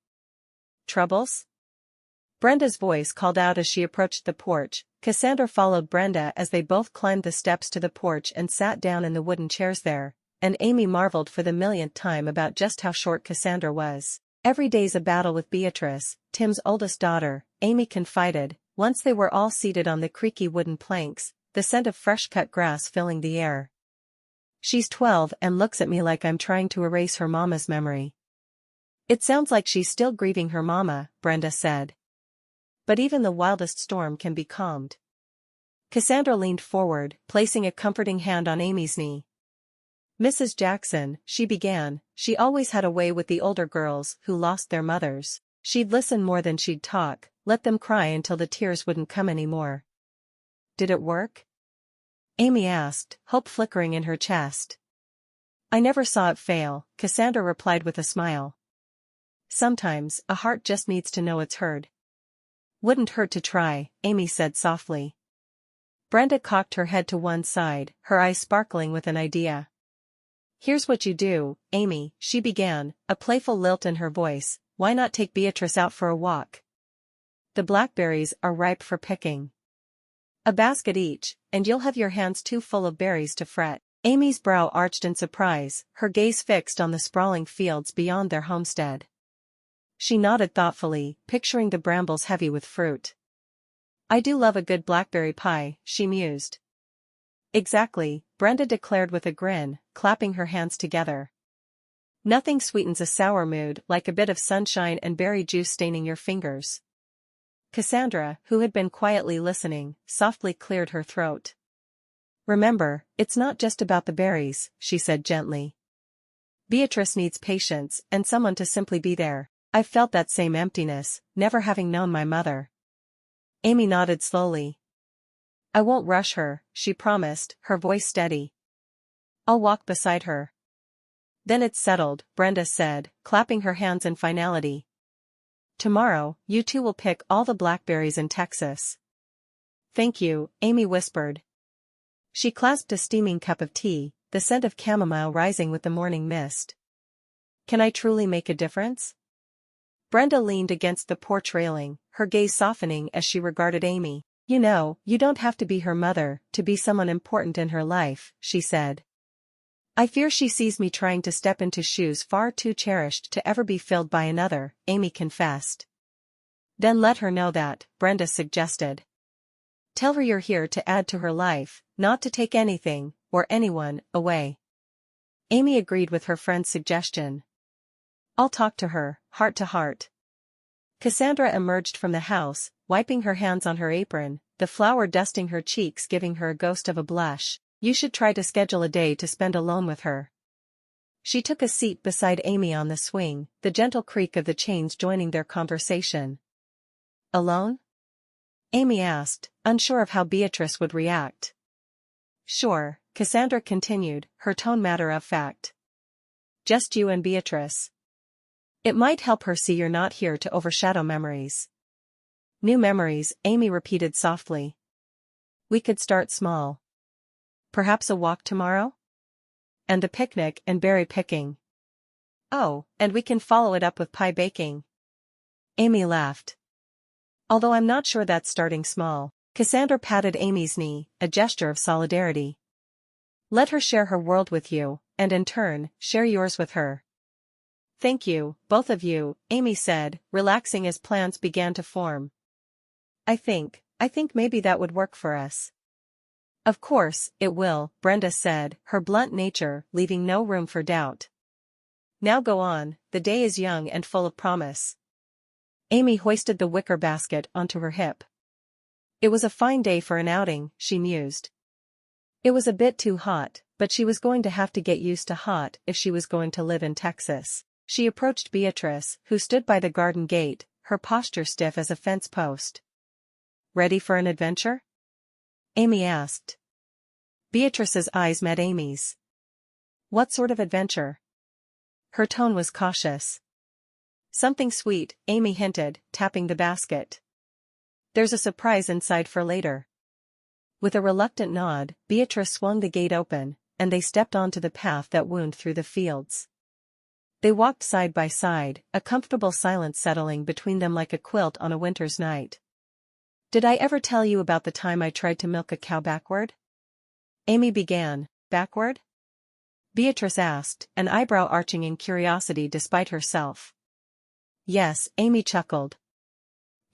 Troubles? Brenda's voice called out as she approached the porch. Cassandra followed Brenda as they both climbed the steps to the porch and sat down in the wooden chairs there, and Amy marveled for the millionth time about just how short Cassandra was. Every day's a battle with Beatrice, Tim's oldest daughter, Amy confided, once they were all seated on the creaky wooden planks, the scent of fresh-cut grass filling the air. She's 12 and looks at me like I'm trying to erase her mama's memory. It sounds like she's still grieving her mama, Brenda said. But even the wildest storm can be calmed. Cassandra leaned forward, placing a comforting hand on Amy's knee. Mrs. Jackson, she began, she always had a way with the older girls who lost their mothers. She'd listen more than she'd talk, let them cry until the tears wouldn't come anymore. Did it work? Amy asked, hope flickering in her chest. I never saw it fail, Cassandra replied with a smile. Sometimes, a heart just needs to know it's heard. Wouldn't hurt to try, Amy said softly. Brenda cocked her head to one side, her eyes sparkling with an idea. Here's what you do, Amy, she began, a playful lilt in her voice, why not take Beatrice out for a walk? The blackberries are ripe for picking. A basket each, and you'll have your hands too full of berries to fret. Amy's brow arched in surprise, her gaze fixed on the sprawling fields beyond their homestead. She nodded thoughtfully, picturing the brambles heavy with fruit. I do love a good blackberry pie, she mused. Exactly, Brenda declared with a grin, clapping her hands together. Nothing sweetens a sour mood like a bit of sunshine and berry juice staining your fingers. Cassandra, who had been quietly listening, softly cleared her throat. Remember, it's not just about the berries, she said gently. Beatrice needs patience and someone to simply be there. I've felt that same emptiness, never having known my mother. Amy nodded slowly. I won't rush her, she promised, her voice steady. I'll walk beside her. Then it's settled, Brenda said, clapping her hands in finality. Tomorrow, you two will pick all the blackberries in Texas. Thank you, Amy whispered. She clasped a steaming cup of tea, the scent of chamomile rising with the morning mist. Can I truly make a difference? Brenda leaned against the porch railing, her gaze softening as she regarded Amy. You know, you don't have to be her mother to be someone important in her life, she said. I fear she sees me trying to step into shoes far too cherished to ever be filled by another, Amy confessed. Then let her know that, Brenda suggested. Tell her you're here to add to her life, not to take anything, or anyone, away. Amy agreed with her friend's suggestion. I'll talk to her, heart to heart. Cassandra emerged from the house, wiping her hands on her apron, the flour dusting her cheeks giving her a ghost of a blush. You should try to schedule a day to spend alone with her. She took a seat beside Amy on the swing, the gentle creak of the chains joining their conversation. Alone? Amy asked, unsure of how Beatrice would react. Sure, Cassandra continued, her tone matter of fact. Just you and Beatrice. It might help her see you're not here to overshadow memories. New memories, Amy repeated softly. We could start small. Perhaps a walk tomorrow? And a picnic and berry picking. Oh, and we can follow it up with pie baking. Amy laughed. Although I'm not sure that's starting small. Cassandra patted Amy's knee, a gesture of solidarity. Let her share her world with you, and in turn, share yours with her. Thank you, both of you, Amy said, relaxing as plans began to form. I think maybe that would work for us. Of course, it will, Brenda said, her blunt nature leaving no room for doubt. Now go on, the day is young and full of promise. Amy hoisted the wicker basket onto her hip. It was a fine day for an outing, she mused. It was a bit too hot, but she was going to have to get used to hot if she was going to live in Texas. She approached Beatrice, who stood by the garden gate, her posture stiff as a fence post. Ready for an adventure? Amy asked. Beatrice's eyes met Amy's. What sort of adventure? Her tone was cautious. Something sweet, Amy hinted, tapping the basket. There's a surprise inside for later. With a reluctant nod, Beatrice swung the gate open, and they stepped onto the path that wound through the fields. They walked side by side, a comfortable silence settling between them like a quilt on a winter's night. Did I ever tell you about the time I tried to milk a cow backward? Amy began. Backward? Beatrice asked, an eyebrow arching in curiosity despite herself. Yes, Amy chuckled.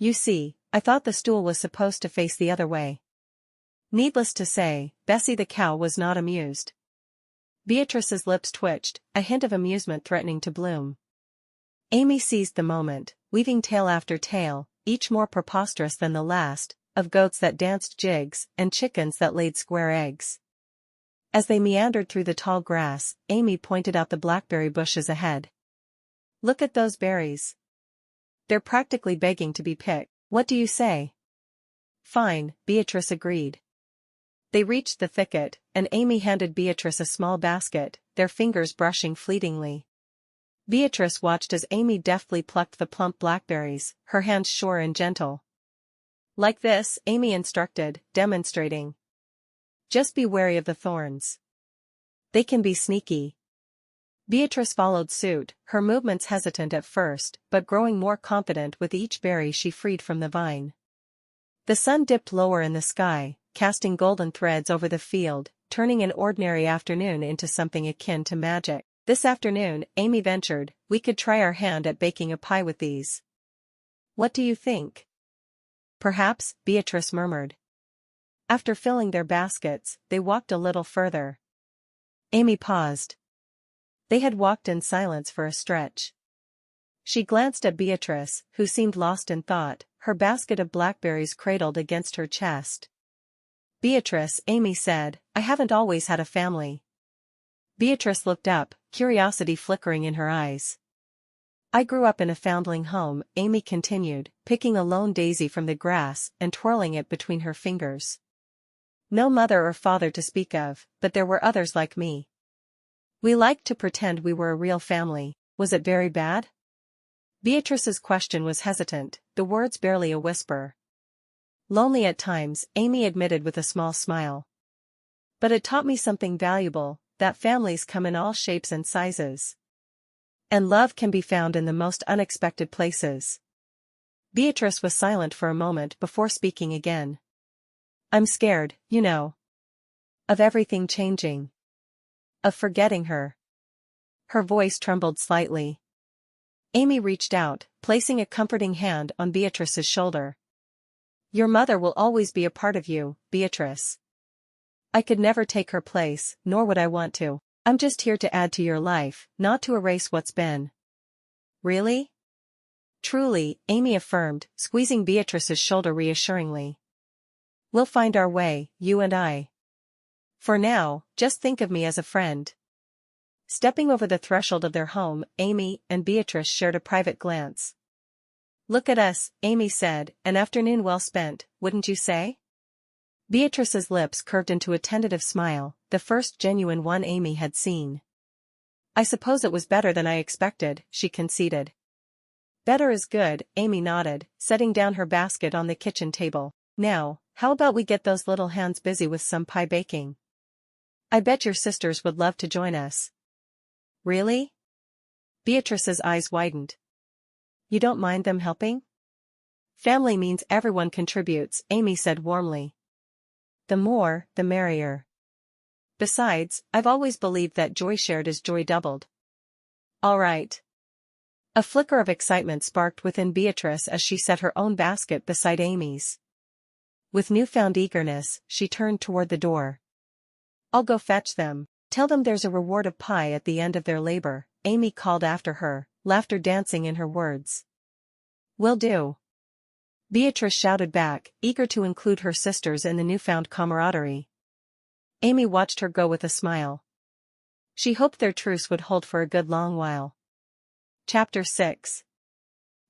You see, I thought the stool was supposed to face the other way. Needless to say, Bessie the cow was not amused. Beatrice's lips twitched, a hint of amusement threatening to bloom. Amy seized the moment, weaving tale after tale, each more preposterous than the last, of goats that danced jigs and chickens that laid square eggs. As they meandered through the tall grass, Amy pointed out the blackberry bushes ahead. Look at those berries. They're practically begging to be picked. What do you say? Fine, Beatrice agreed. They reached the thicket, and Amy handed Beatrice a small basket, their fingers brushing fleetingly. Beatrice watched as Amy deftly plucked the plump blackberries, her hands sure and gentle. Like this, Amy instructed, demonstrating. Just be wary of the thorns. They can be sneaky. Beatrice followed suit, her movements hesitant at first, but growing more confident with each berry she freed from the vine. The sun dipped lower in the sky, casting golden threads over the field, turning an ordinary afternoon into something akin to magic. This afternoon, Amy ventured, we could try our hand at baking a pie with these. What do you think? Perhaps, Beatrice murmured. After filling their baskets, they walked a little further. Amy paused. They had walked in silence for a stretch. She glanced at Beatrice, who seemed lost in thought, her basket of blackberries cradled against her chest. Beatrice, Amy said, I haven't always had a family. Beatrice looked up, curiosity flickering in her eyes. I grew up in a foundling home, Amy continued, picking a lone daisy from the grass and twirling it between her fingers. No mother or father to speak of, but there were others like me. We liked to pretend we were a real family. Was it very bad? Beatrice's question was hesitant, the words barely a whisper. Lonely at times, Amy admitted with a small smile. But it taught me something valuable, that families come in all shapes and sizes. And love can be found in the most unexpected places. Beatrice was silent for a moment before speaking again. I'm scared, you know. Of everything changing. Of forgetting her. Her voice trembled slightly. Amy reached out, placing a comforting hand on Beatrice's shoulder. Your mother will always be a part of you, Beatrice. I could never take her place, nor would I want to. I'm just here to add to your life, not to erase what's been. Really? Truly, Amy affirmed, squeezing Beatrice's shoulder reassuringly. We'll find our way, you and I. For now, just think of me as a friend. Stepping over the threshold of their home, Amy and Beatrice shared a private glance. Look at us, Amy said, an afternoon well spent, wouldn't you say? Beatrice's lips curved into a tentative smile, the first genuine one Amy had seen. I suppose it was better than I expected, she conceded. Better is good, Amy nodded, setting down her basket on the kitchen table. Now, how about we get those little hands busy with some pie baking? I bet your sisters would love to join us. Really? Beatrice's eyes widened. You don't mind them helping? Family means everyone contributes, Amy said warmly. The more, the merrier. Besides, I've always believed that joy shared is joy doubled. All right. A flicker of excitement sparked within Beatrice as she set her own basket beside Amy's. With newfound eagerness, she turned toward the door. I'll go fetch them. Tell them there's a reward of pie at the end of their labor, Amy called after her, laughter dancing in her words. Will do. Beatrice shouted back, eager to include her sisters in the newfound camaraderie. Amy watched her go with a smile. She hoped their truce would hold for a good long while. Chapter 6.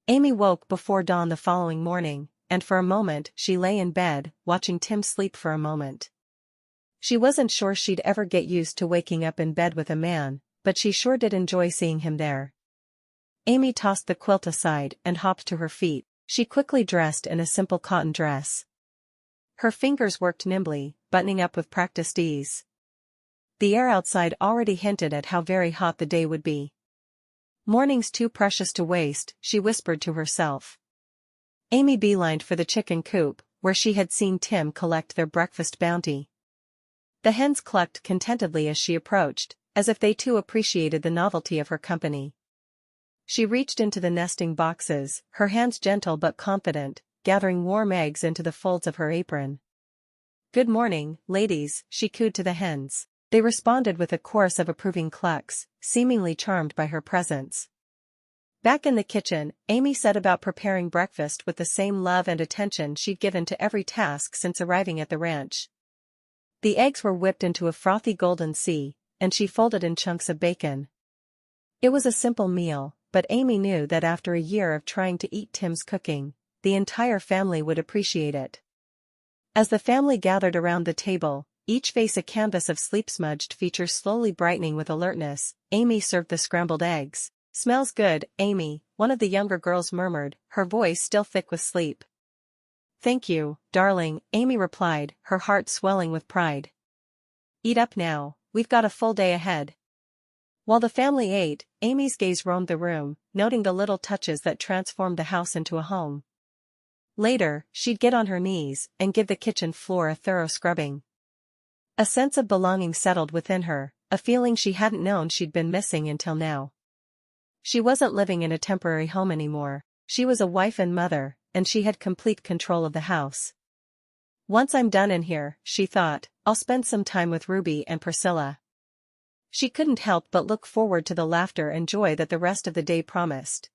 Amy woke before dawn the following morning, and for a moment she lay in bed, watching Tim sleep for a moment. She wasn't sure she'd ever get used to waking up in bed with a man, but she sure did enjoy seeing him there. Amy tossed the quilt aside and hopped to her feet. She quickly dressed in a simple cotton dress. Her fingers worked nimbly, buttoning up with practiced ease. The air outside already hinted at how very hot the day would be. Mornings too precious to waste, she whispered to herself. Amy beelined for the chicken coop, where she had seen Tim collect their breakfast bounty. The hens clucked contentedly as she approached, as if they too appreciated the novelty of her company. She reached into the nesting boxes, her hands gentle but confident, gathering warm eggs into the folds of her apron. Good morning, ladies, she cooed to the hens. They responded with a chorus of approving clucks, seemingly charmed by her presence. Back in the kitchen, Amy set about preparing breakfast with the same love and attention she'd given to every task since arriving at the ranch. The eggs were whipped into a frothy golden sea, and she folded in chunks of bacon. It was a simple meal, but Amy knew that after a year of trying to eat Tim's cooking, the entire family would appreciate it. As the family gathered around the table, each face a canvas of sleep-smudged features slowly brightening with alertness, Amy served the scrambled eggs. Smells good, Amy, one of the younger girls murmured, her voice still thick with sleep. Thank you, darling, Amy replied, her heart swelling with pride. Eat up now, we've got a full day ahead. While the family ate, Amy's gaze roamed the room, noting the little touches that transformed the house into a home. Later, she'd get on her knees and give the kitchen floor a thorough scrubbing. A sense of belonging settled within her, a feeling she hadn't known she'd been missing until now. She wasn't living in a temporary home anymore. She was a wife and mother, and she had complete control of the house. Once I'm done in here, she thought, I'll spend some time with Ruby and Priscilla. She couldn't help but look forward to the laughter and joy that the rest of the day promised.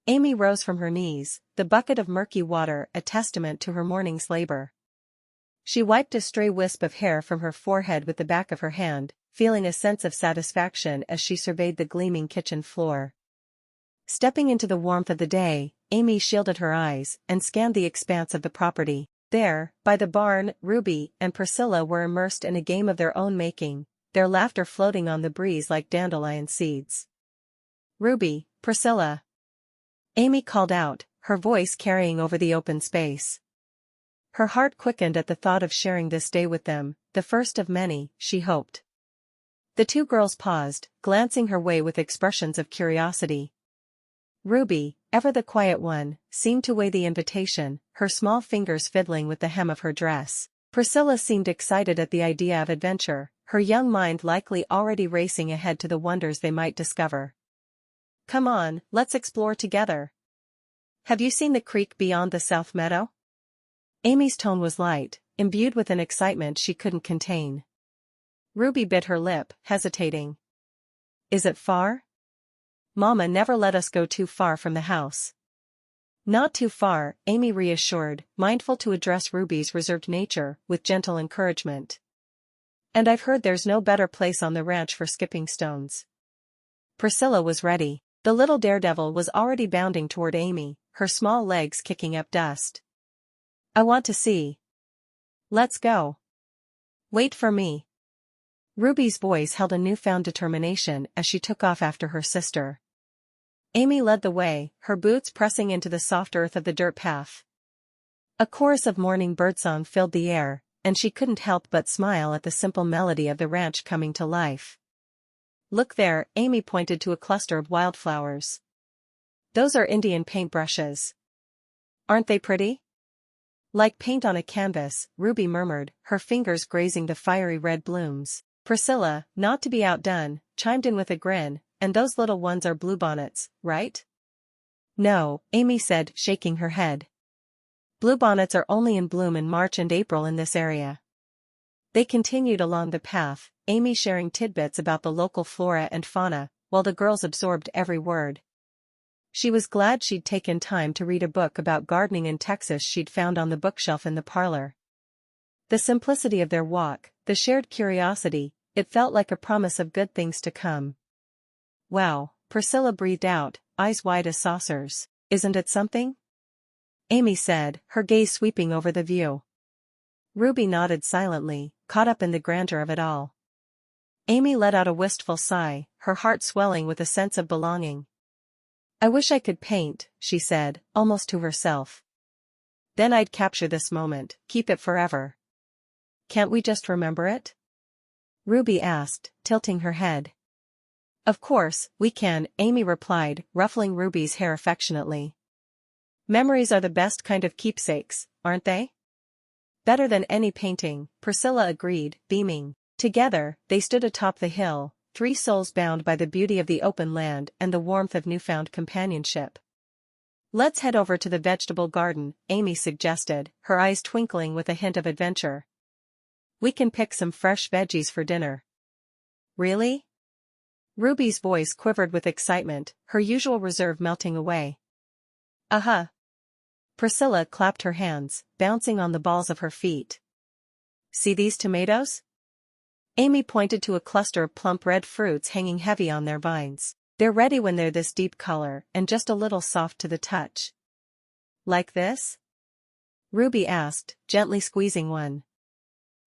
Amy rose from her knees, the bucket of murky water a testament to her morning's labor. She wiped a stray wisp of hair from her forehead with the back of her hand, feeling a sense of satisfaction as she surveyed the gleaming kitchen floor. Stepping into the warmth of the day, Amy shielded her eyes and scanned the expanse of the property. There, by the barn, Ruby and Priscilla were immersed in a game of their own making, their laughter floating on the breeze like dandelion seeds. Ruby, Priscilla. Amy called out, her voice carrying over the open space. Her heart quickened at the thought of sharing this day with them, the first of many, she hoped. The two girls paused, glancing her way with expressions of curiosity. Ruby, ever the quiet one, seemed to weigh the invitation, her small fingers fiddling with the hem of her dress. Priscilla seemed excited at the idea of adventure, her young mind likely already racing ahead to the wonders they might discover. Come on, let's explore together. Have you seen the creek beyond the south meadow? Amy's tone was light, imbued with an excitement she couldn't contain. Ruby bit her lip, hesitating. Is it far? Mama never let us go too far from the house. Not too far, Amy reassured, mindful to address Ruby's reserved nature with gentle encouragement. And I've heard there's no better place on the ranch for skipping stones. Priscilla was ready. The little daredevil was already bounding toward Amy, her small legs kicking up dust. I want to see. Let's go. Wait for me. Ruby's voice held a newfound determination as she took off after her sister. Amy led the way, her boots pressing into the soft earth of the dirt path. A chorus of morning birdsong filled the air, and she couldn't help but smile at the simple melody of the ranch coming to life. Look there, Amy pointed to a cluster of wildflowers. Those are Indian paintbrushes. Aren't they pretty? Like paint on a canvas, Ruby murmured, her fingers grazing the fiery red blooms. Priscilla, not to be outdone, chimed in with a grin, and those little ones are bluebonnets, right? No, Amy said, shaking her head. Bluebonnets are only in bloom in March and April in this area. They continued along the path, Amy sharing tidbits about the local flora and fauna, while the girls absorbed every word. She was glad she'd taken time to read a book about gardening in Texas she'd found on the bookshelf in the parlor. The simplicity of their walk, the shared curiosity, it felt like a promise of good things to come. Wow, Priscilla breathed out, eyes wide as saucers. Isn't it something? Amy said, her gaze sweeping over the view. Ruby nodded silently, caught up in the grandeur of it all. Amy let out a wistful sigh, her heart swelling with a sense of belonging. I wish I could paint, she said, almost to herself. Then I'd capture this moment, keep it forever. Can't we just remember it? Ruby asked, tilting her head. Of course, we can, Amy replied, ruffling Ruby's hair affectionately. Memories are the best kind of keepsakes, aren't they? Better than any painting, Priscilla agreed, beaming. Together, they stood atop the hill, three souls bound by the beauty of the open land and the warmth of newfound companionship. Let's head over to the vegetable garden, Amy suggested, her eyes twinkling with a hint of adventure. We can pick some fresh veggies for dinner. Really? Ruby's voice quivered with excitement, her usual reserve melting away. Uh-huh. Priscilla clapped her hands, bouncing on the balls of her feet. See these tomatoes? Amy pointed to a cluster of plump red fruits hanging heavy on their vines. They're ready when they're this deep color and just a little soft to the touch. Like this? Ruby asked, gently squeezing one.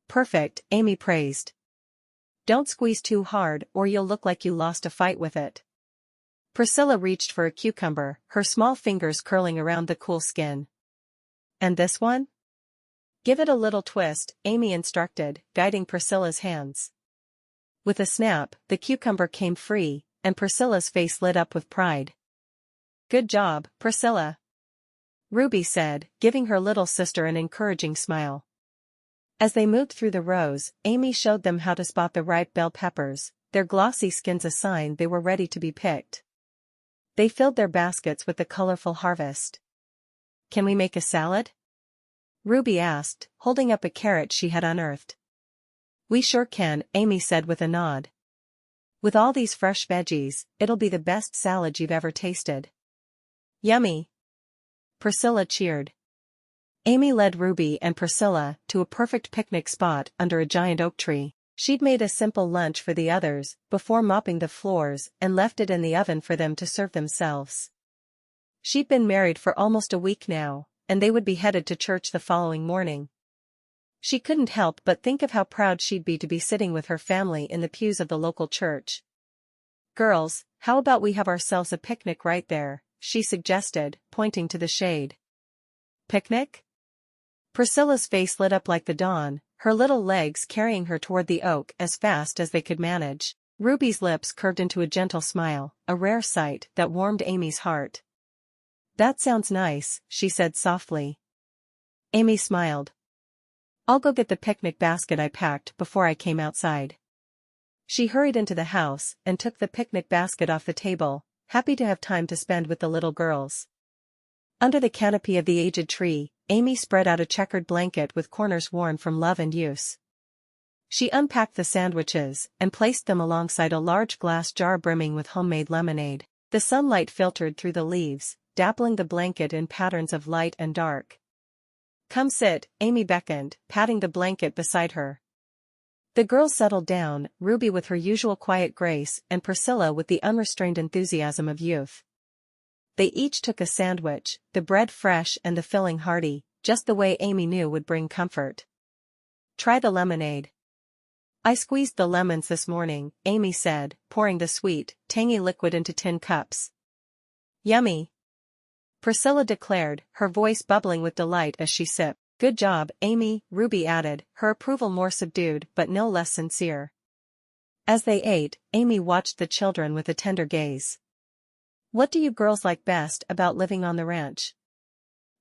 Perfect, Amy praised. Don't squeeze too hard or you'll look like you lost a fight with it. Priscilla reached for a cucumber, her small fingers curling around the cool skin. And this one? Give it a little twist, Amy instructed, guiding Priscilla's hands. With a snap, the cucumber came free, and Priscilla's face lit up with pride. Good job, Priscilla. Ruby said, giving her little sister an encouraging smile. As they moved through the rows, Amy showed them how to spot the ripe bell peppers, their glossy skins a sign they were ready to be picked. They filled their baskets with the colorful harvest. "Can we make a salad?" Ruby asked, holding up a carrot she had unearthed. "We sure can," Amy said with a nod. "With all these fresh veggies, it'll be the best salad you've ever tasted." "Yummy!" Priscilla cheered. Amy led Ruby and Priscilla to a perfect picnic spot under a giant oak tree. She'd made a simple lunch for the others before mopping the floors and left it in the oven for them to serve themselves. She'd been married for almost a week now, and they would be headed to church the following morning. She couldn't help but think of how proud she'd be to be sitting with her family in the pews of the local church. "Girls, how about we have ourselves a picnic right there?" she suggested, pointing to the shade. "Picnic?" Priscilla's face lit up like the dawn, her little legs carrying her toward the oak as fast as they could manage. Ruby's lips curved into a gentle smile, a rare sight that warmed Amy's heart. "That sounds nice," she said softly. Amy smiled. "I'll go get the picnic basket I packed before I came outside." She hurried into the house and took the picnic basket off the table, happy to have time to spend with the little girls. Under the canopy of the aged tree, Amy spread out a checkered blanket with corners worn from love and use. She unpacked the sandwiches and placed them alongside a large glass jar brimming with homemade lemonade. The sunlight filtered through the leaves, dappling the blanket in patterns of light and dark. "Come sit," Amy beckoned, patting the blanket beside her. The girls settled down, Ruby with her usual quiet grace and Priscilla with the unrestrained enthusiasm of youth. They each took a sandwich, the bread fresh and the filling hearty, just the way Amy knew would bring comfort. "Try the lemonade." "I squeezed the lemons this morning," Amy said, pouring the sweet, tangy liquid into tin cups. "Yummy!" Priscilla declared, her voice bubbling with delight as she sipped. "Good job, Amy," Ruby added, her approval more subdued but no less sincere. As they ate, Amy watched the children with a tender gaze. "What do you girls like best about living on the ranch?"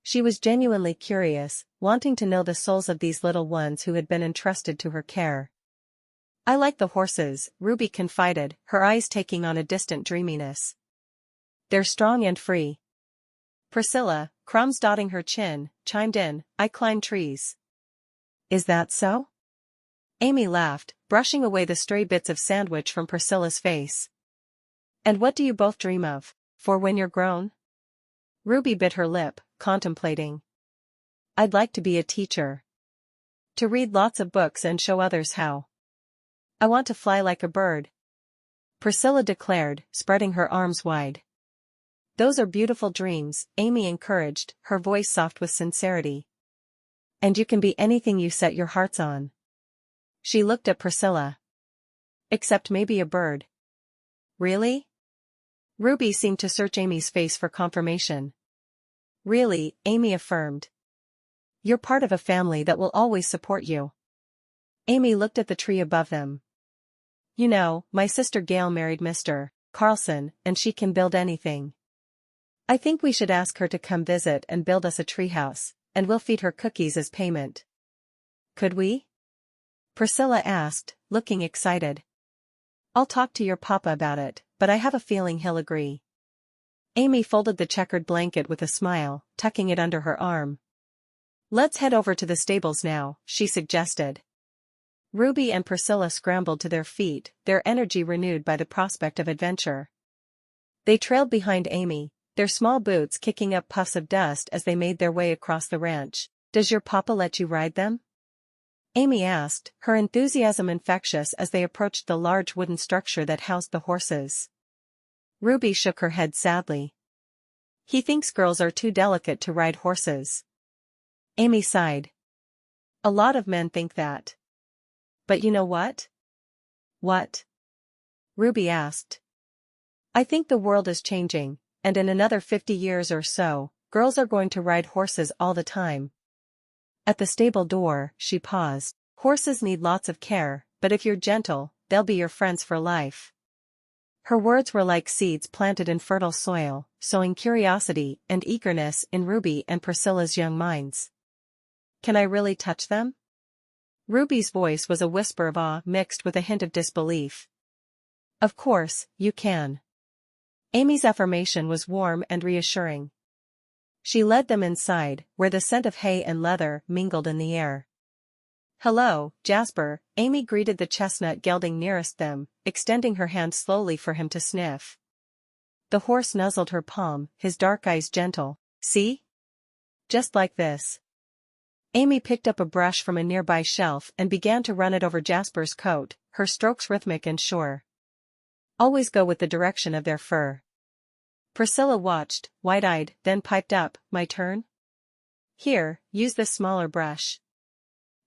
She was genuinely curious, wanting to know the souls of these little ones who had been entrusted to her care. "I like the horses," Ruby confided, her eyes taking on a distant dreaminess. "They're strong and free." Priscilla, crumbs dotting her chin, chimed in, "I climb trees." "Is that so?" Amy laughed, brushing away the stray bits of sandwich from Priscilla's face. "And what do you both dream of, for when you're grown?" Ruby bit her lip, contemplating. "I'd like to be a teacher. To read lots of books and show others how. I want to fly like a bird," Priscilla declared, spreading her arms wide. "Those are beautiful dreams," Amy encouraged, her voice soft with sincerity. "And you can be anything you set your hearts on." She looked at Priscilla. "Except maybe a bird." "Really?" Ruby seemed to search Amy's face for confirmation. "Really," Amy affirmed. "You're part of a family that will always support you." Amy looked at the tree above them. "You know, my sister Gail married Mr. Carlson, and she can build anything. I think we should ask her to come visit and build us a treehouse, and we'll feed her cookies as payment." "Could we?" Priscilla asked, looking excited. "I'll talk to your papa about it, but I have a feeling he'll agree." Amy folded the checkered blanket with a smile, tucking it under her arm. "Let's head over to the stables now," she suggested. Ruby and Priscilla scrambled to their feet, their energy renewed by the prospect of adventure. They trailed behind Amy, their small boots kicking up puffs of dust as they made their way across the ranch. "Does your papa let you ride them?" Amy asked, her enthusiasm infectious as they approached the large wooden structure that housed the horses. Ruby shook her head sadly. "He thinks girls are too delicate to ride horses." Amy sighed. "A lot of men think that. But you know what?" "What?" Ruby asked. "I think the world is changing, and in another 50 years or so, girls are going to ride horses all the time." At the stable door, she paused. "Horses need lots of care, but if you're gentle, they'll be your friends for life." Her words were like seeds planted in fertile soil, sowing curiosity and eagerness in Ruby and Priscilla's young minds. "Can I really touch them?" Ruby's voice was a whisper of awe mixed with a hint of disbelief. Of course, you can. Amy's affirmation was warm and reassuring. She led them inside, where the scent of hay and leather mingled in the air. Hello, Jasper, Amy greeted the chestnut gelding nearest them, extending her hand slowly for him to sniff. The horse nuzzled her palm, his dark eyes gentle. See? Just like this. Amy picked up a brush from a nearby shelf and began to run it over Jasper's coat, her strokes rhythmic and sure. Always go with the direction of their fur. Priscilla watched, wide-eyed, then piped up, my turn? Here, use this smaller brush.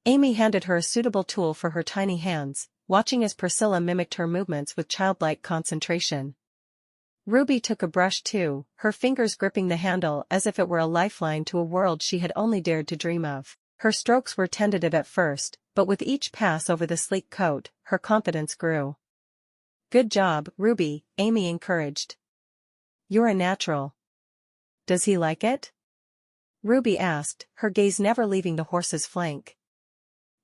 Amy handed her a suitable tool for her tiny hands, watching as Priscilla mimicked her movements with childlike concentration. Ruby took a brush too, her fingers gripping the handle as if it were a lifeline to a world she had only dared to dream of. Her strokes were tentative at first, but with each pass over the sleek coat, her confidence grew. Good job, Ruby, Amy encouraged. You're a natural. Does he like it? Ruby asked, her gaze never leaving the horse's flank.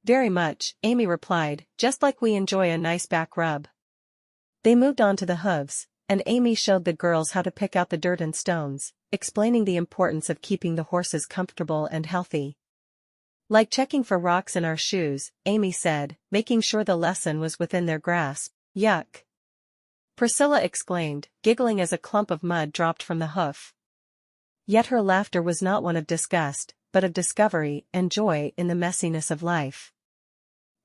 Very much, Amy replied, just like we enjoy a nice back rub. They moved on to the hooves, and Amy showed the girls how to pick out the dirt and stones, explaining the importance of keeping the horses comfortable and healthy. Like checking for rocks in our shoes, Amy said, making sure the lesson was within their grasp. Yuck! Priscilla exclaimed, giggling as a clump of mud dropped from the hoof. Yet her laughter was not one of disgust, but of discovery and joy in the messiness of life.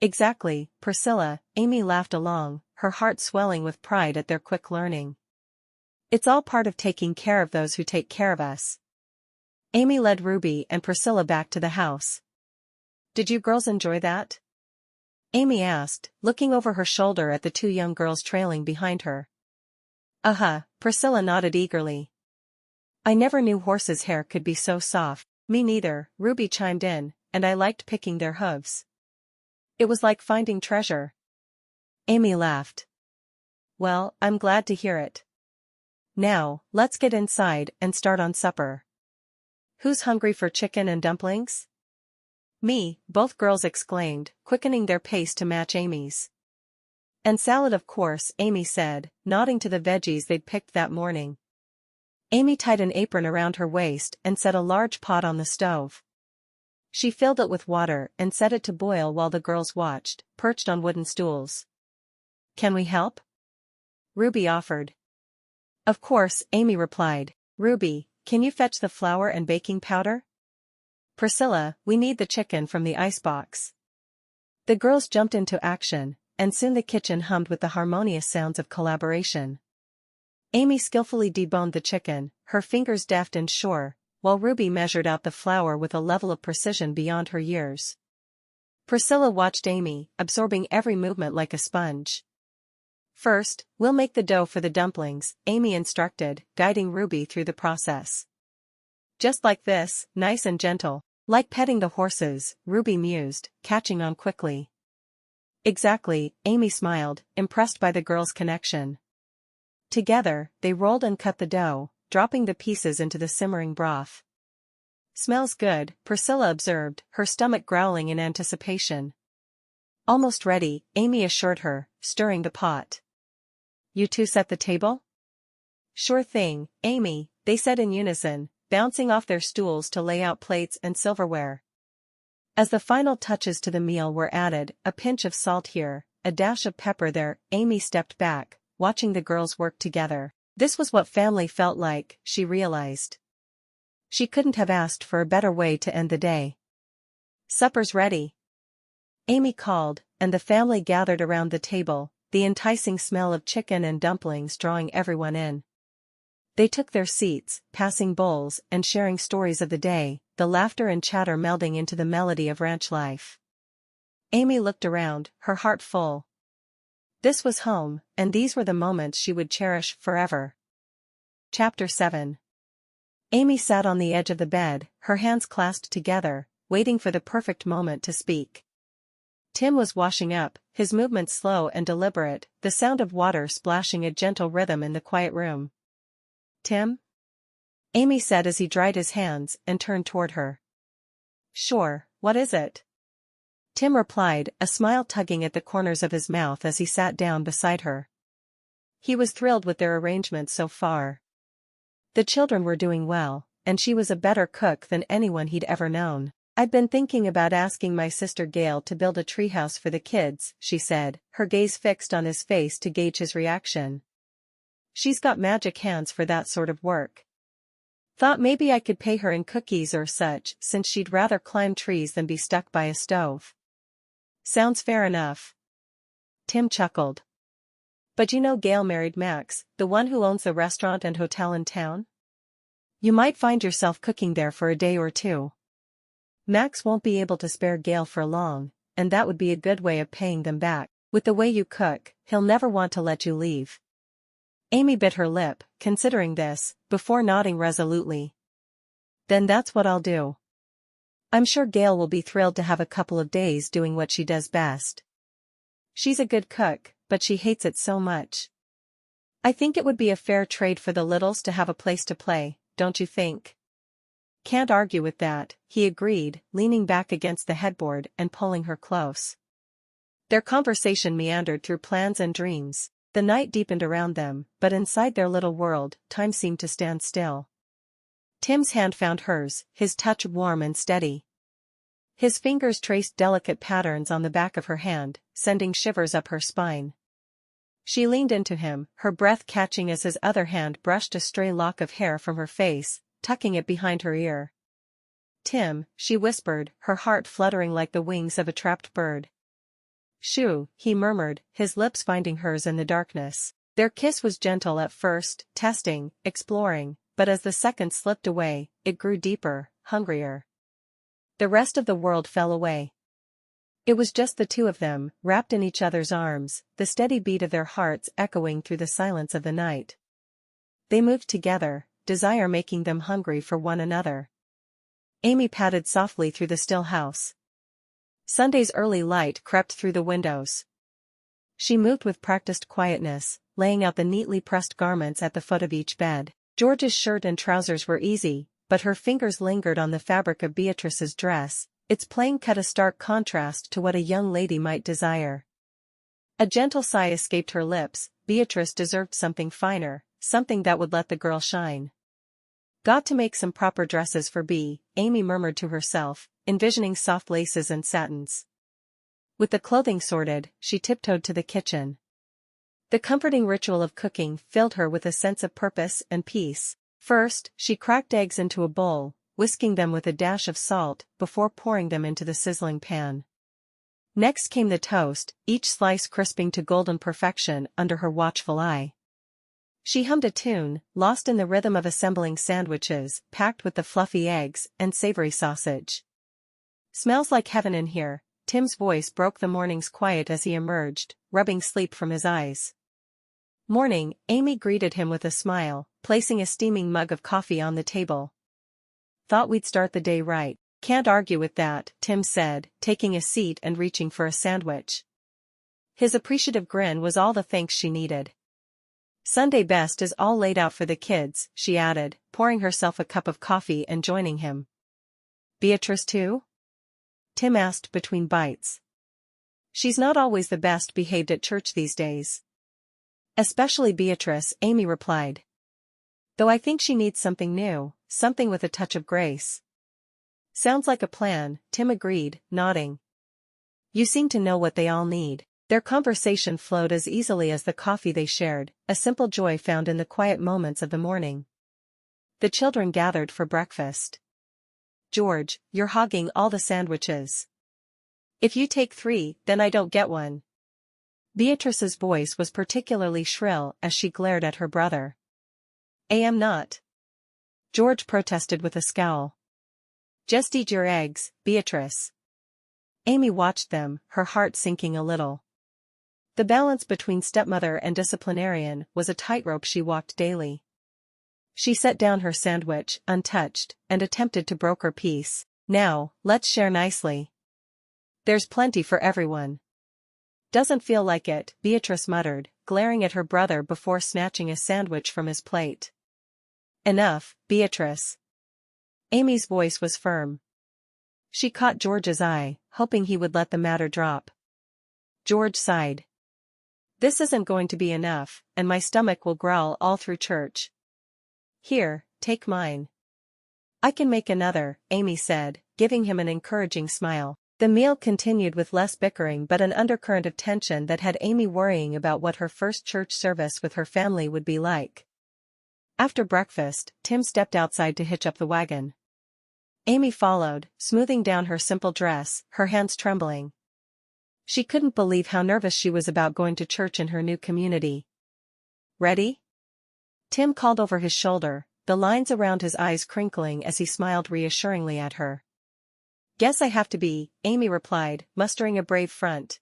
Exactly, Priscilla, Amy laughed along, her heart swelling with pride at their quick learning. It's all part of taking care of those who take care of us. Amy led Ruby and Priscilla back to the house. Did you girls enjoy that? Amy asked, looking over her shoulder at the two young girls trailing behind her. Uh-huh, Priscilla nodded eagerly. I never knew horses' hair could be so soft. Me neither, Ruby chimed in, and I liked picking their hooves. It was like finding treasure. Amy laughed. Well, I'm glad to hear it. Now, let's get inside and start on supper. Who's hungry for chicken and dumplings? Me, both girls exclaimed, quickening their pace to match Amy's. And salad of course, Amy said, nodding to the veggies they'd picked that morning. Amy tied an apron around her waist and set a large pot on the stove. She filled it with water and set it to boil while the girls watched, perched on wooden stools. Can we help? Ruby offered. Of course, Amy replied. Ruby, can you fetch the flour and baking powder? Priscilla, we need the chicken from the icebox. The girls jumped into action, and soon the kitchen hummed with the harmonious sounds of collaboration. Amy skillfully deboned the chicken, her fingers deft and sure, while Ruby measured out the flour with a level of precision beyond her years. Priscilla watched Amy, absorbing every movement like a sponge. First, we'll make the dough for the dumplings, Amy instructed, guiding Ruby through the process. Just like this, nice and gentle, like petting the horses, Ruby mused, catching on quickly. Exactly, Amy smiled, impressed by the girls' connection. Together, they rolled and cut the dough, dropping the pieces into the simmering broth. Smells good, Priscilla observed, her stomach growling in anticipation. Almost ready, Amy assured her, stirring the pot. You two set the table? Sure thing, Amy, they said in unison, bouncing off their stools to lay out plates and silverware. As the final touches to the meal were added, a pinch of salt here, a dash of pepper there, Amy stepped back, watching the girls work together. This was what family felt like, she realized. She couldn't have asked for a better way to end the day. Supper's ready. Amy called, and the family gathered around the table, the enticing smell of chicken and dumplings drawing everyone in. They took their seats, passing bowls and sharing stories of the day, the laughter and chatter melding into the melody of ranch life. Amy looked around, her heart full. This was home, and these were the moments she would cherish forever. Chapter 7. Amy sat on the edge of the bed, her hands clasped together, waiting for the perfect moment to speak. Tim was washing up, his movements slow and deliberate, the sound of water splashing a gentle rhythm in the quiet room. Tim? Amy said as he dried his hands and turned toward her. Sure, what is it? Tim replied, a smile tugging at the corners of his mouth as he sat down beside her. He was thrilled with their arrangements so far. The children were doing well, and she was a better cook than anyone he'd ever known. "I'd been thinking about asking my sister Gail to build a treehouse for the kids," she said, her gaze fixed on his face to gauge his reaction. "She's got magic hands for that sort of work. Thought maybe I could pay her in cookies or such, since she'd rather climb trees than be stuck by a stove." "Sounds fair enough." Tim chuckled. "But you know Gail married Max, the one who owns the restaurant and hotel in town? You might find yourself cooking there for a day or two. Max won't be able to spare Gail for long, and that would be a good way of paying them back. With the way you cook, he'll never want to let you leave." Amy bit her lip, considering this, before nodding resolutely. "Then that's what I'll do. I'm sure Gail will be thrilled to have a couple of days doing what she does best. She's a good cook, but she hates it so much. I think it would be a fair trade for the littles to have a place to play, don't you think?" "Can't argue with that," he agreed, leaning back against the headboard and pulling her close. Their conversation meandered through plans and dreams. The night deepened around them, but inside their little world, time seemed to stand still. Tim's hand found hers, his touch warm and steady. His fingers traced delicate patterns on the back of her hand, sending shivers up her spine. She leaned into him, her breath catching as his other hand brushed a stray lock of hair from her face, tucking it behind her ear. "Tim," she whispered, her heart fluttering like the wings of a trapped bird. "Shoo," he murmured, his lips finding hers in the darkness. Their kiss was gentle at first, testing, exploring, but as the seconds slipped away, it grew deeper, hungrier. The rest of the world fell away. It was just the two of them, wrapped in each other's arms, the steady beat of their hearts echoing through the silence of the night. They moved together, desire making them hungry for one another. Amy padded softly through the still house. Sunday's early light crept through the windows. She moved with practiced quietness, laying out the neatly pressed garments at the foot of each bed. George's shirt and trousers were easy, but her fingers lingered on the fabric of Beatrice's dress, its plain cut a stark contrast to what a young lady might desire. A gentle sigh escaped her lips. Beatrice deserved something finer, something that would let the girl shine. "Got to make some proper dresses for Bea," Amy murmured to herself, envisioning soft laces and satins. With the clothing sorted, she tiptoed to the kitchen. The comforting ritual of cooking filled her with a sense of purpose and peace. First, she cracked eggs into a bowl, whisking them with a dash of salt before pouring them into the sizzling pan. Next came the toast, each slice crisping to golden perfection under her watchful eye. She hummed a tune, lost in the rhythm of assembling sandwiches, packed with the fluffy eggs and savory sausage. "Smells like heaven in here," Tim's voice broke the morning's quiet as he emerged, rubbing sleep from his eyes. "Morning," Amy greeted him with a smile, placing a steaming mug of coffee on the table. "Thought we'd start the day right." "Can't argue with that," Tim said, taking a seat and reaching for a sandwich. His appreciative grin was all the thanks she needed. "Sunday best is all laid out for the kids," she added, pouring herself a cup of coffee and joining him. "Beatrice too?" Tim asked between bites. "She's not always the best behaved at church these days." "Especially Beatrice," Amy replied. "Though I think she needs something new, something with a touch of grace." "Sounds like a plan," Tim agreed, nodding. "You seem to know what they all need." Their conversation flowed as easily as the coffee they shared, a simple joy found in the quiet moments of the morning. The children gathered for breakfast. "George, you're hogging all the sandwiches. If you take 3, then I don't get one." Beatrice's voice was particularly shrill as she glared at her brother. "I am not." George protested with a scowl. "Just eat your eggs, Beatrice." Amy watched them, her heart sinking a little. The balance between stepmother and disciplinarian was a tightrope she walked daily. She set down her sandwich, untouched, and attempted to broker peace. "Now, let's share nicely. There's plenty for everyone." "Doesn't feel like it," Beatrice muttered, glaring at her brother before snatching a sandwich from his plate. "Enough, Beatrice." Amy's voice was firm. She caught George's eye, hoping he would let the matter drop. George sighed. This isn't going to be enough, and my stomach will growl all through church. Here, take mine. I can make another, Amy said, giving him an encouraging smile. The meal continued with less bickering but an undercurrent of tension that had Amy worrying about what her first church service with her family would be like. After breakfast, Tim stepped outside to hitch up the wagon. Amy followed, smoothing down her simple dress, her hands trembling. She couldn't believe how nervous she was about going to church in her new community. Ready? Tim called over his shoulder, the lines around his eyes crinkling as he smiled reassuringly at her. Guess I have to be, Amy replied, mustering a brave front.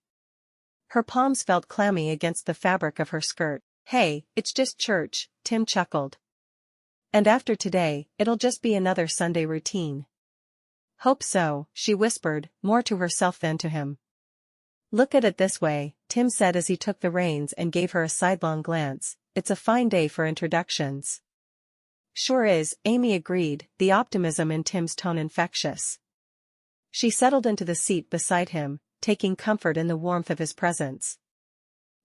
Her palms felt clammy against the fabric of her skirt. Hey, it's just church, Tim chuckled. And after today, it'll just be another Sunday routine. Hope so, she whispered, more to herself than to him. Look at it this way, Tim said as he took the reins and gave her a sidelong glance. It's a fine day for introductions. Sure is, Amy agreed, the optimism in Tim's tone infectious. She settled into the seat beside him, taking comfort in the warmth of his presence.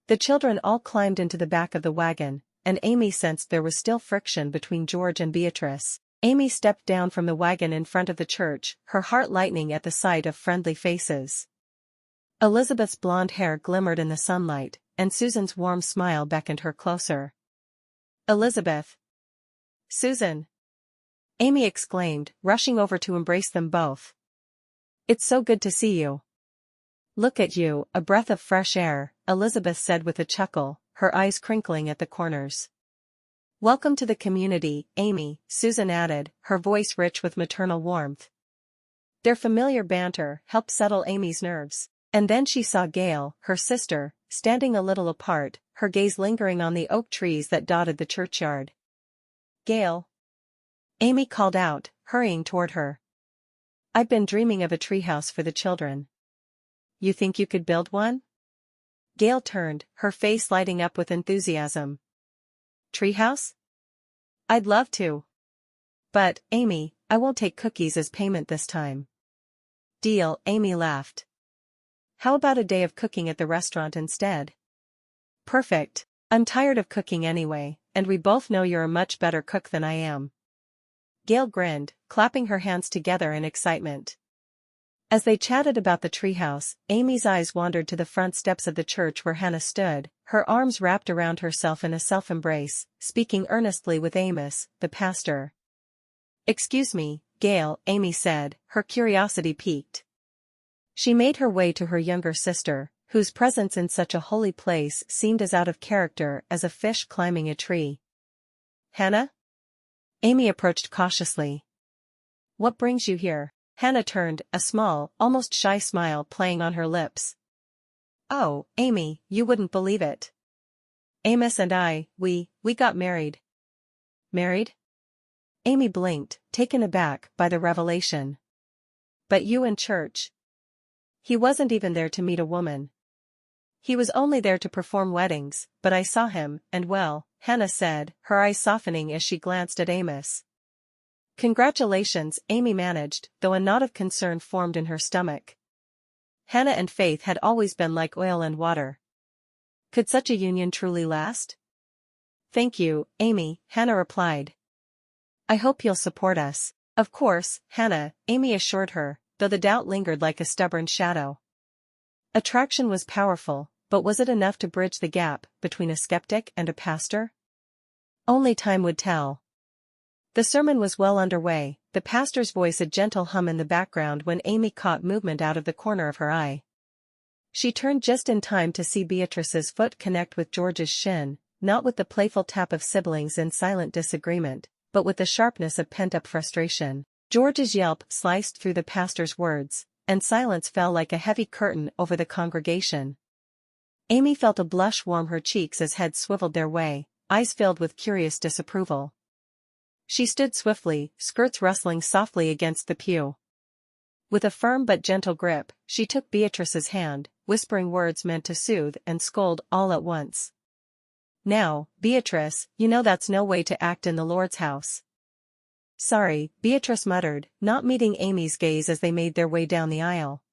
The children all climbed into the back of the wagon, and Amy sensed there was still friction between George and Beatrice. Amy stepped down from the wagon in front of the church, her heart lightening at the sight of friendly faces. Elizabeth's blonde hair glimmered in the sunlight, and Susan's warm smile beckoned her closer. Elizabeth! Susan! Amy exclaimed, rushing over to embrace them both. It's so good to see you. Look at you, a breath of fresh air, Elizabeth said with a chuckle, her eyes crinkling at the corners. Welcome to the community, Amy, Susan added, her voice rich with maternal warmth. Their familiar banter helped settle Amy's nerves, and then she saw Gail, her sister, standing a little apart, her gaze lingering on the oak trees that dotted the churchyard. Gail! Amy called out, hurrying toward her. I've been dreaming of a treehouse for the children. You think you could build one? Gail turned, her face lighting up with enthusiasm. Treehouse? I'd love to. But, Amy, I won't take cookies as payment this time. Deal, Amy laughed. How about a day of cooking at the restaurant instead? Perfect. I'm tired of cooking anyway, and we both know you're a much better cook than I am. Gail grinned, clapping her hands together in excitement. As they chatted about the treehouse, Amy's eyes wandered to the front steps of the church where Hannah stood, her arms wrapped around herself in a self-embrace, speaking earnestly with Amos, the pastor. Excuse me, Gail, Amy said, her curiosity piqued. She made her way to her younger sister, whose presence in such a holy place seemed as out of character as a fish climbing a tree. Hannah? Amy approached cautiously. What brings you here? Hannah turned, a small, almost shy smile playing on her lips. Oh, Amy, you wouldn't believe it. Amos and I, we got married. Married? Amy blinked, taken aback by the revelation. But you in church? He wasn't even there to meet a woman. He was only there to perform weddings, but I saw him, and well, Hannah said, her eyes softening as she glanced at Amos. Congratulations, Amy managed, though a knot of concern formed in her stomach. Hannah and Faith had always been like oil and water. Could such a union truly last? Thank you, Amy, Hannah replied. I hope you'll support us. Of course, Hannah, Amy assured her, though the doubt lingered like a stubborn shadow. Attraction was powerful, but was it enough to bridge the gap between a skeptic and a pastor? Only time would tell. The sermon was well underway, the pastor's voice a gentle hum in the background when Amy caught movement out of the corner of her eye. She turned just in time to see Beatrice's foot connect with George's shin, not with the playful tap of siblings in silent disagreement, but with the sharpness of pent-up frustration. George's yelp sliced through the pastor's words, and silence fell like a heavy curtain over the congregation. Amy felt a blush warm her cheeks as heads swiveled their way, eyes filled with curious disapproval. She stood swiftly, skirts rustling softly against the pew. With a firm but gentle grip, she took Beatrice's hand, whispering words meant to soothe and scold all at once. Now, Beatrice, you know that's no way to act in the Lord's house. Sorry, Beatrice muttered, not meeting Amy's gaze as they made their way down the aisle.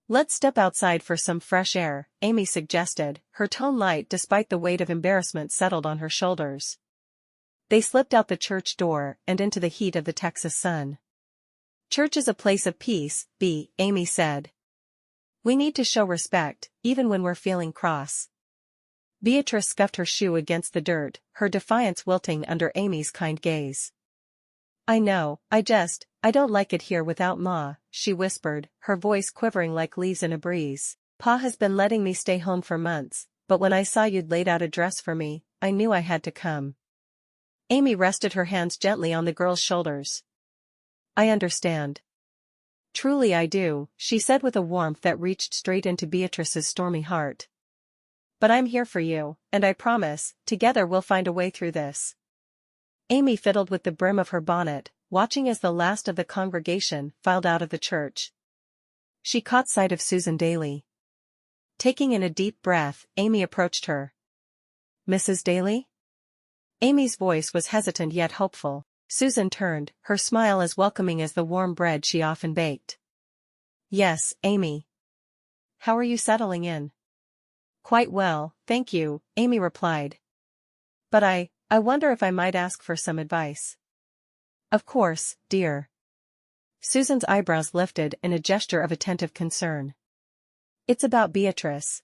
Let's step outside for some fresh air, Amy suggested, her tone light despite the weight of embarrassment settled on her shoulders. They slipped out the church door and into the heat of the Texas sun. Church is a place of peace, Amy said. We need to show respect, even when we're feeling cross. Beatrice scuffed her shoe against the dirt, her defiance wilting under Amy's kind gaze. I know, I don't like it here without Ma, she whispered, her voice quivering like leaves in a breeze. Pa has been letting me stay home for months, but when I saw you'd laid out a dress for me, I knew I had to come. Amy rested her hands gently on the girl's shoulders. I understand. Truly I do, she said with a warmth that reached straight into Beatrice's stormy heart. But I'm here for you, and I promise, together we'll find a way through this. Amy fiddled with the brim of her bonnet, watching as the last of the congregation filed out of the church. She caught sight of Susan Daly. Taking in a deep breath, Amy approached her. Mrs. Daly? Amy's voice was hesitant yet hopeful. Susan turned, her smile as welcoming as the warm bread she often baked. Yes, Amy. How are you settling in? Quite well, thank you, Amy replied. But I wonder if I might ask for some advice. Of course, dear. Susan's eyebrows lifted in a gesture of attentive concern. It's about Beatrice.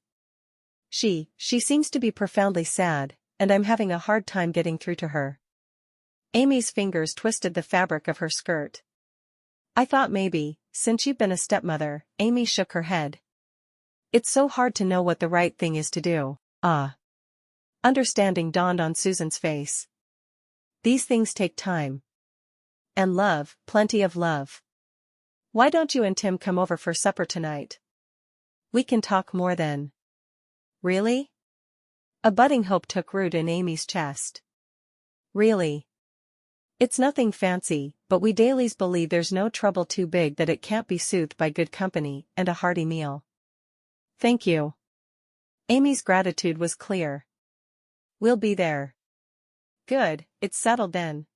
She seems to be profoundly sad, and I'm having a hard time getting through to her. Amy's fingers twisted the fabric of her skirt. I thought maybe, since you've been a stepmother, Amy shook her head. It's so hard to know what the right thing is to do. Understanding dawned on Susan's face. These things take time. And love, plenty of love. Why don't you and Tim come over for supper tonight? We can talk more then. Really? A budding hope took root in Amy's chest. Really? It's nothing fancy, but we Dailies believe there's no trouble too big that it can't be soothed by good company and a hearty meal. Thank you. Amy's gratitude was clear. We'll be there. Good, it's settled then.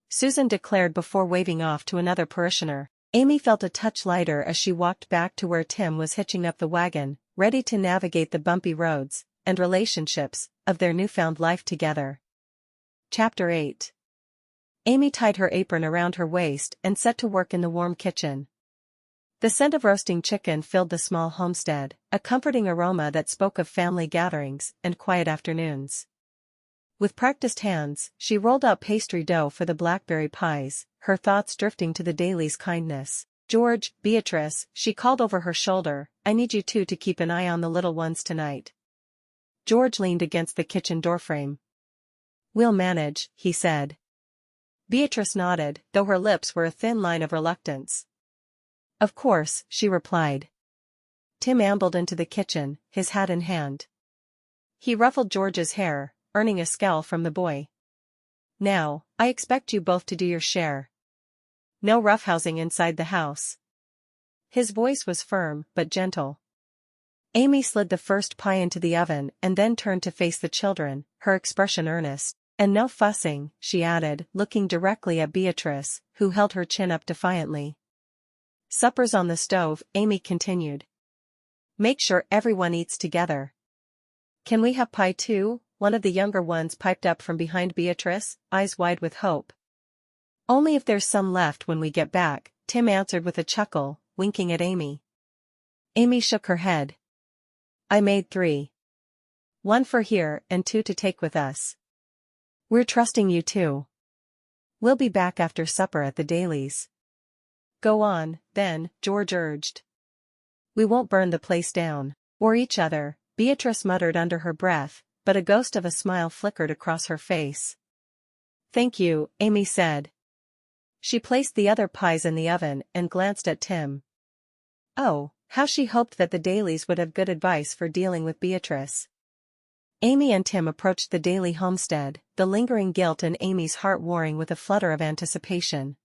Susan declared before waving off to another parishioner. Amy felt a touch lighter as she walked back to where Tim was hitching up the wagon, ready to navigate the bumpy roads and relationships of their newfound life together. Chapter 8. Amy tied her apron around her waist and set to work in the warm kitchen. The scent of roasting chicken filled the small homestead, a comforting aroma that spoke of family gatherings and quiet afternoons. With practiced hands, she rolled out pastry dough for the blackberry pies, her thoughts drifting to the Dailies' kindness. George, Beatrice, she called over her shoulder, I need you two to keep an eye on the little ones tonight. George leaned against the kitchen doorframe. We'll manage, he said. Beatrice nodded, though her lips were a thin line of reluctance. Of course, she replied. Tim ambled into the kitchen, his hat in hand. He ruffled George's hair, earning a scowl from the boy. Now, I expect you both to do your share. No roughhousing inside the house. His voice was firm, but gentle. Amy slid the first pie into the oven and then turned to face the children, her expression earnest. And no fussing, she added, looking directly at Beatrice, who held her chin up defiantly. Supper's on the stove, Amy continued. Make sure everyone eats together. Can we have pie too? One of the younger ones piped up from behind Beatrice, eyes wide with hope. Only if there's some left when we get back, Tim answered with a chuckle, winking at Amy. Amy shook her head. I made 3. 1 for here and 2 to take with us. We're trusting you too. We'll be back after supper at the Dailies. Go on, then, George urged. We won't burn the place down. Or each other, Beatrice muttered under her breath, but a ghost of a smile flickered across her face. Thank you, Amy said. She placed the other pies in the oven and glanced at Tim. Oh, how she hoped that the Dailies would have good advice for dealing with Beatrice. Amy and Tim approached the Daly homestead, the lingering guilt in Amy's heart warring with a flutter of anticipation.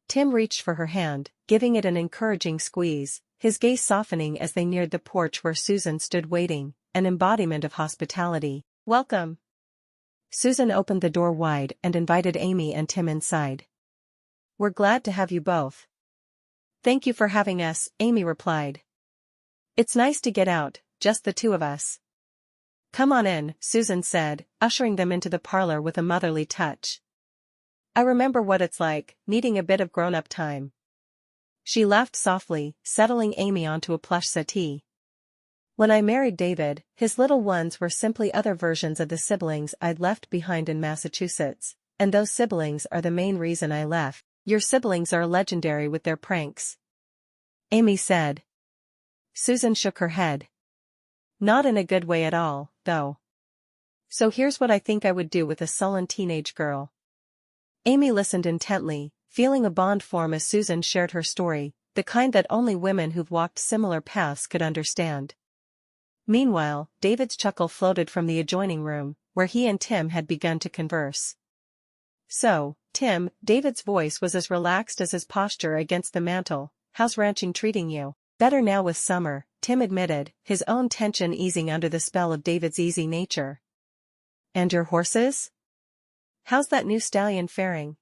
Tim reached for her hand, giving it an encouraging squeeze, his gaze softening as they neared the porch where Susan stood waiting, an embodiment of hospitality. Welcome. Susan opened the door wide and invited Amy and Tim inside. We're glad to have you both. Thank you for having us, Amy replied. It's nice to get out, just the two of us. Come on in, Susan said, ushering them into the parlor with a motherly touch. I remember what it's like, needing a bit of grown-up time. She laughed softly, settling Amy onto a plush settee. When I married David, his little ones were simply other versions of the siblings I'd left behind in Massachusetts, and those siblings are the main reason I left. Your siblings are legendary with their pranks, Amy said. Susan shook her head. Not in a good way at all, though. So here's what I think I would do with a sullen teenage girl. Amy listened intently, feeling a bond form as Susan shared her story, the kind that only women who've walked similar paths could understand. Meanwhile, David's chuckle floated from the adjoining room, where he and Tim had begun to converse. So, Tim, David's voice was as relaxed as his posture against the mantel, how's ranching treating you? Better now with summer, Tim admitted, his own tension easing under the spell of David's easy nature. And your horses? How's that new stallion faring?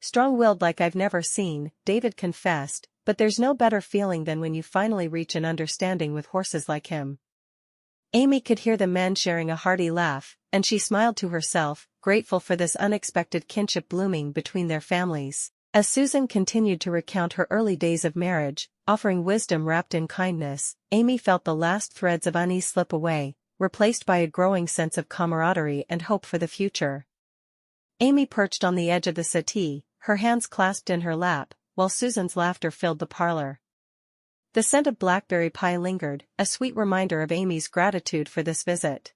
Strong-willed like I've never seen, David confessed, but there's no better feeling than when you finally reach an understanding with horses like him. Amy could hear the men sharing a hearty laugh, and she smiled to herself, grateful for this unexpected kinship blooming between their families. As Susan continued to recount her early days of marriage, offering wisdom wrapped in kindness, Amy felt the last threads of unease slip away, replaced by a growing sense of camaraderie and hope for the future. Amy perched on the edge of the settee, her hands clasped in her lap, while Susan's laughter filled the parlor. The scent of blackberry pie lingered, a sweet reminder of Amy's gratitude for this visit.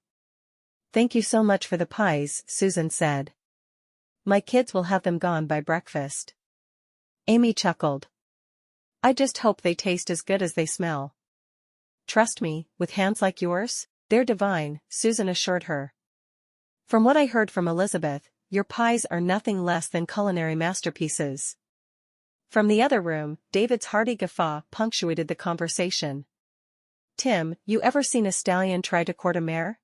Thank you so much for the pies, Susan said. My kids will have them gone by breakfast. Amy chuckled. I just hope they taste as good as they smell. Trust me, with hands like yours, they're divine, Susan assured her. From what I heard from Elizabeth, your pies are nothing less than culinary masterpieces. From the other room, David's hearty guffaw punctuated the conversation. Tim, you ever seen a stallion try to court a mare?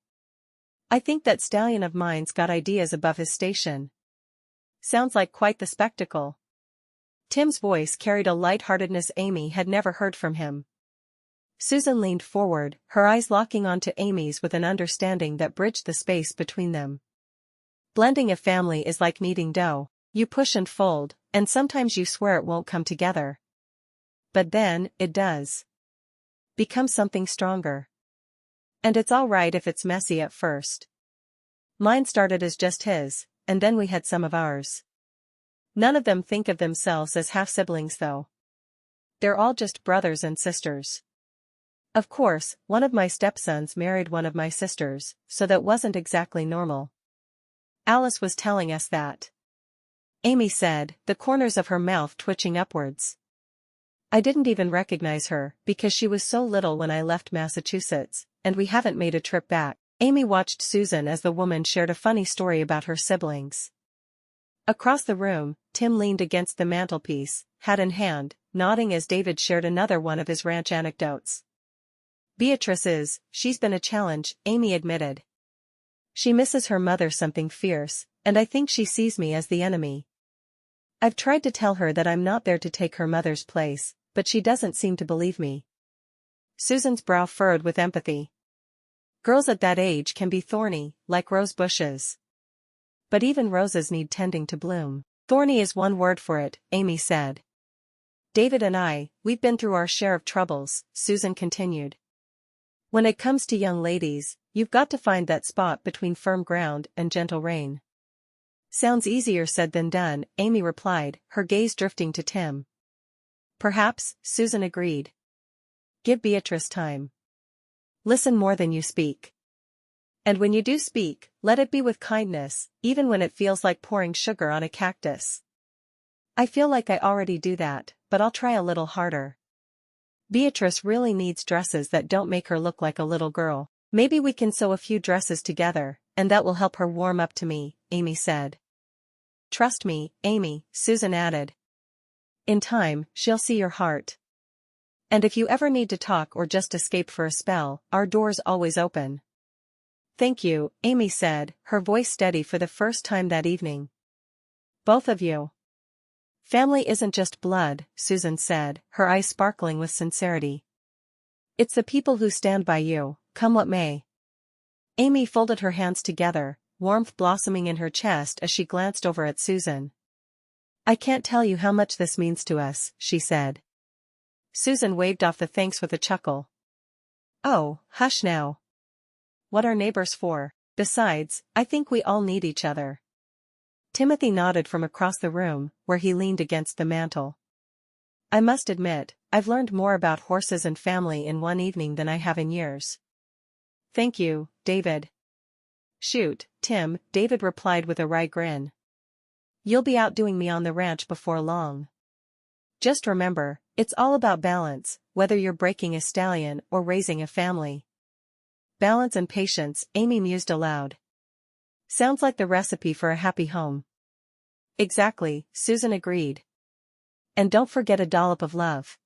I think that stallion of mine's got ideas above his station. Sounds like quite the spectacle. Tim's voice carried a light-heartedness Amy had never heard from him. Susan leaned forward, her eyes locking onto Amy's with an understanding that bridged the space between them. Blending a family is like kneading dough. You push and fold, and sometimes you swear it won't come together. But then, it does. Become something stronger. And it's all right if it's messy at first. Mine started as just his, and then we had some of ours. None of them think of themselves as half-siblings though. They're all just brothers and sisters. Of course, one of my stepsons married one of my sisters, so that wasn't exactly normal. Alice was telling us that. Amy said, the corners of her mouth twitching upwards. I didn't even recognize her, because she was so little when I left Massachusetts, and we haven't made a trip back. Amy watched Susan as the woman shared a funny story about her siblings. Across the room, Tim leaned against the mantelpiece, hat in hand, nodding as David shared another one of his ranch anecdotes. She's been a challenge, Amy admitted. She misses her mother something fierce, and I think she sees me as the enemy. I've tried to tell her that I'm not there to take her mother's place, but she doesn't seem to believe me. Susan's brow furrowed with empathy. Girls at that age can be thorny, like rose bushes. But even roses need tending to bloom. Thorny is one word for it, Amy said. David and we've been through our share of troubles, Susan continued. When it comes to young ladies, you've got to find that spot between firm ground and gentle rain. Sounds easier said than done, Amy replied, her gaze drifting to Tim. Perhaps, Susan agreed. Give Beatrice time. Listen more than you speak. And when you do speak, let it be with kindness, even when it feels like pouring sugar on a cactus. I feel like I already do that, but I'll try a little harder. Beatrice really needs dresses that don't make her look like a little girl. Maybe we can sew a few dresses together, and that will help her warm up to me, Amy said. Trust me, Amy, Susan added. In time, she'll see your heart. And if you ever need to talk or just escape for a spell, our door's always open. Thank you, Amy said, her voice steady for the first time that evening. Both of you. Family isn't just blood, Susan said, her eyes sparkling with sincerity. It's the people who stand by you, come what may. Amy folded her hands together, warmth blossoming in her chest as she glanced over at Susan. I can't tell you how much this means to us, she said. Susan waved off the thanks with a chuckle. Oh, hush now. What are neighbors for? Besides, I think we all need each other. Timothy nodded from across the room, where he leaned against the mantel. I must admit, I've learned more about horses and family in one evening than I have in years. Thank you, David. Shoot, Tim, David replied with a wry grin. You'll be outdoing me on the ranch before long. Just remember, it's all about balance, whether you're breaking a stallion or raising a family. Balance and patience, Amy mused aloud. Sounds like the recipe for a happy home. Exactly, Susan agreed. And don't forget a dollop of love.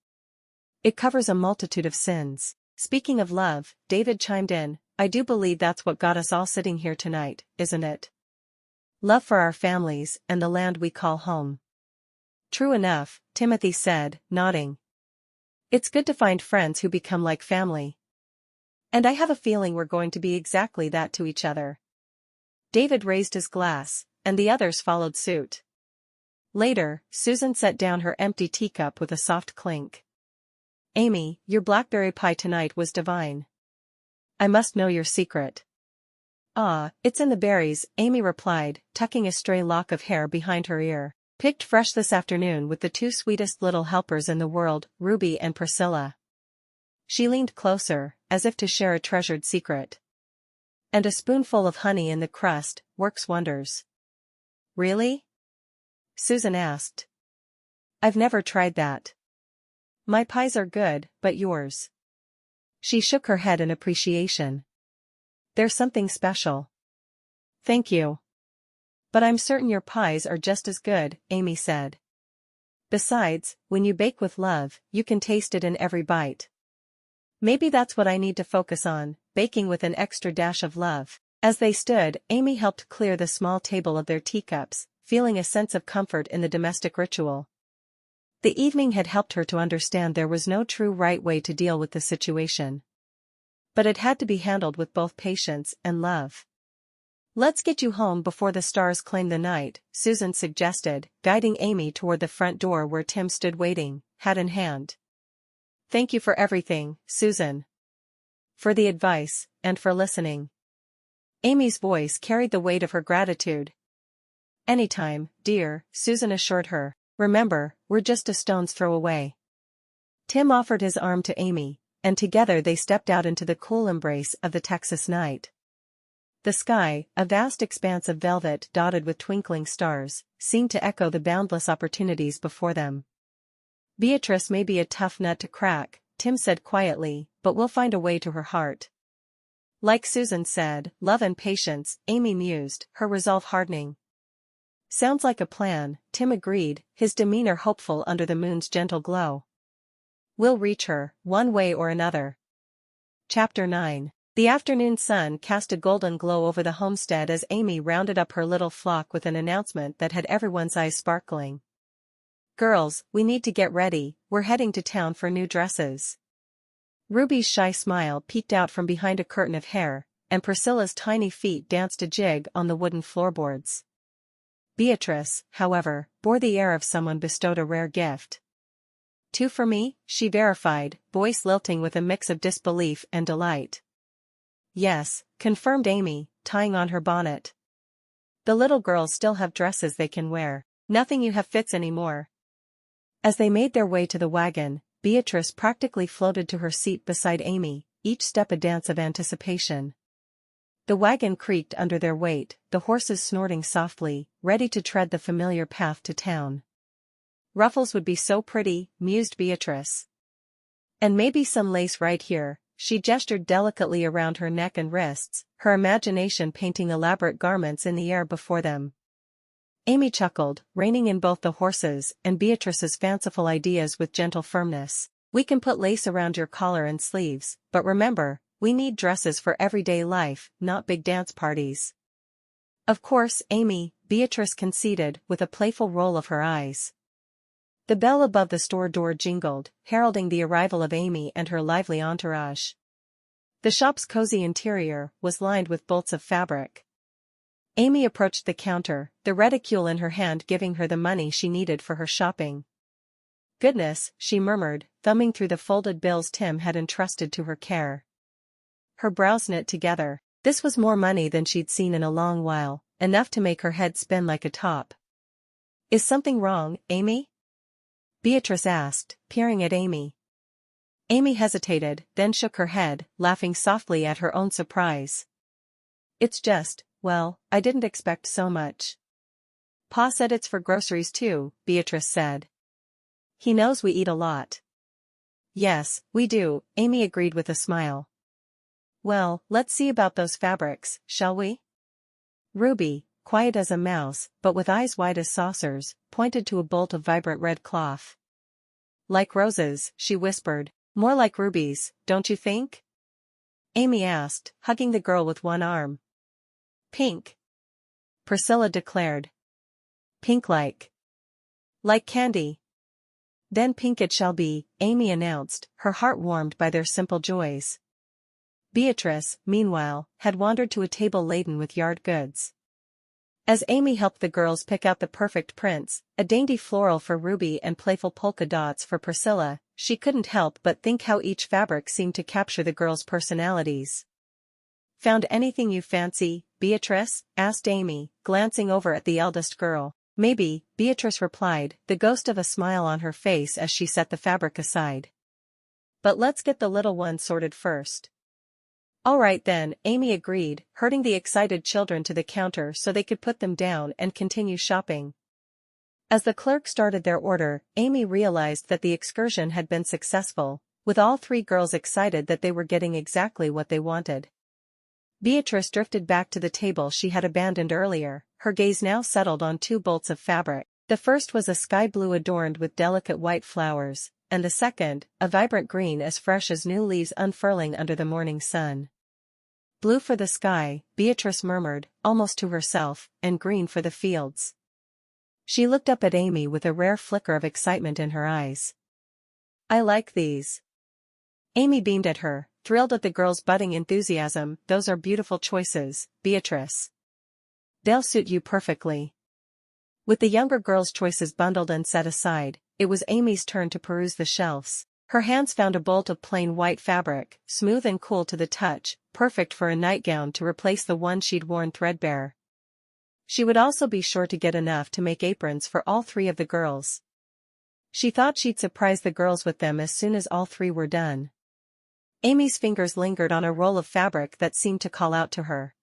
It covers a multitude of sins. Speaking of love, David chimed in, I do believe that's what got us all sitting here tonight, isn't it? Love for our families and the land we call home. True enough, Timothy said, nodding. It's good to find friends who become like family. And I have a feeling we're going to be exactly that to each other. David raised his glass, and the others followed suit. Later, Susan set down her empty teacup with a soft clink. Amy, your blackberry pie tonight was divine. I must know your secret. Ah, it's in the berries, Amy replied, tucking a stray lock of hair behind her ear. Picked fresh this afternoon with the two sweetest little helpers in the world, Ruby and Priscilla. She leaned closer, as if to share a treasured secret. And a spoonful of honey in the crust works wonders. Really? Susan asked. I've never tried that. My pies are good, but yours? She shook her head in appreciation. There's something special. Thank you. But I'm certain your pies are just as good, Amy said. Besides, when you bake with love, you can taste it in every bite. Maybe that's what I need to focus on, baking with an extra dash of love. As they stood, Amy helped clear the small table of their teacups, feeling a sense of comfort in the domestic ritual. The evening had helped her to understand there was no true right way to deal with the situation. But it had to be handled with both patience and love. Let's get you home before the stars claim the night, Susan suggested, guiding Amy toward the front door where Tim stood waiting, hat in hand. Thank you for everything, Susan. For the advice, and for listening. Amy's voice carried the weight of her gratitude. Anytime, dear, Susan assured her. Remember, we're just a stone's throw away. Tim offered his arm to Amy, and together they stepped out into the cool embrace of the Texas night. The sky, a vast expanse of velvet dotted with twinkling stars, seemed to echo the boundless opportunities before them. Beatrice may be a tough nut to crack, Tim said quietly, but we'll find a way to her heart. Like Susan said, love and patience, Amy mused, her resolve hardening. Sounds like a plan, Tim agreed, his demeanor hopeful under the moon's gentle glow. We'll reach her, one way or another. Chapter 9. The afternoon sun cast a golden glow over the homestead as Amy rounded up her little flock with an announcement that had everyone's eyes sparkling. Girls, we need to get ready, we're heading to town for new dresses. Ruby's shy smile peeked out from behind a curtain of hair, and Priscilla's tiny feet danced a jig on the wooden floorboards. Beatrice, however, bore the air of someone bestowed a rare gift. 2 for me, she verified, voice lilting with a mix of disbelief and delight. Yes, confirmed Amy, tying on her bonnet. The little girls still have dresses they can wear. Nothing you have fits anymore. As they made their way to the wagon, Beatrice practically floated to her seat beside Amy, each step a dance of anticipation. The wagon creaked under their weight, the horses snorting softly, ready to tread the familiar path to town. Ruffles would be so pretty, mused Beatrice. And maybe some lace right here. She gestured delicately around her neck and wrists, her imagination painting elaborate garments in the air before them. Amy chuckled, reining in both the horses and Beatrice's fanciful ideas with gentle firmness. We can put lace around your collar and sleeves, but remember, we need dresses for everyday life, not big dance parties. Of course, Amy, Beatrice conceded with a playful roll of her eyes. The bell above the store door jingled, heralding the arrival of Amy and her lively entourage. The shop's cozy interior was lined with bolts of fabric. Amy approached the counter, the reticule in her hand giving her the money she needed for her shopping. "Goodness," she murmured, thumbing through the folded bills Tim had entrusted to her care. Her brows knit together. This was more money than she'd seen in a long while, enough to make her head spin like a top. "Is something wrong, Amy?" Beatrice asked, peering at Amy. Amy hesitated, then shook her head, laughing softly at her own surprise. "It's just, well, I didn't expect so much." "Pa said it's for groceries too," Beatrice said. "He knows we eat a lot." "Yes, we do," Amy agreed with a smile. "Well, let's see about those fabrics, shall we?" Ruby, quiet as a mouse, but with eyes wide as saucers, pointed to a bolt of vibrant red cloth. "Like roses," she whispered. "More like rubies, don't you think?" Amy asked, hugging the girl with one arm. "Pink," Priscilla declared. "Pink like candy." "Then pink it shall be," Amy announced, her heart warmed by their simple joys. Beatrice, meanwhile, had wandered to a table laden with yard goods. As Amy helped the girls pick out the perfect prints, a dainty floral for Ruby and playful polka dots for Priscilla, she couldn't help but think how each fabric seemed to capture the girls' personalities. "Found anything you fancy, Beatrice?" asked Amy, glancing over at the eldest girl. "Maybe," Beatrice replied, the ghost of a smile on her face as she set the fabric aside. "But let's get the little one sorted first." "All right then," Amy agreed, herding the excited children to the counter so they could put them down and continue shopping. As the clerk started their order, Amy realized that the excursion had been successful, with all three girls excited that they were getting exactly what they wanted. Beatrice drifted back to the table she had abandoned earlier, her gaze now settled on two bolts of fabric. The first was a sky blue adorned with delicate white flowers, and the second, a vibrant green as fresh as new leaves unfurling under the morning sun. "Blue for the sky," Beatrice murmured, almost to herself, "and green for the fields." She looked up at Amy with a rare flicker of excitement in her eyes. "I like these." Amy beamed at her, thrilled at the girl's budding enthusiasm. "Those are beautiful choices, Beatrice. They'll suit you perfectly." With the younger girl's choices bundled and set aside, it was Amy's turn to peruse the shelves. Her hands found a bolt of plain white fabric, smooth and cool to the touch, perfect for a nightgown to replace the one she'd worn threadbare. She would also be sure to get enough to make aprons for all three of the girls. She thought she'd surprise the girls with them as soon as all three were done. Amy's fingers lingered on a roll of fabric that seemed to call out to her.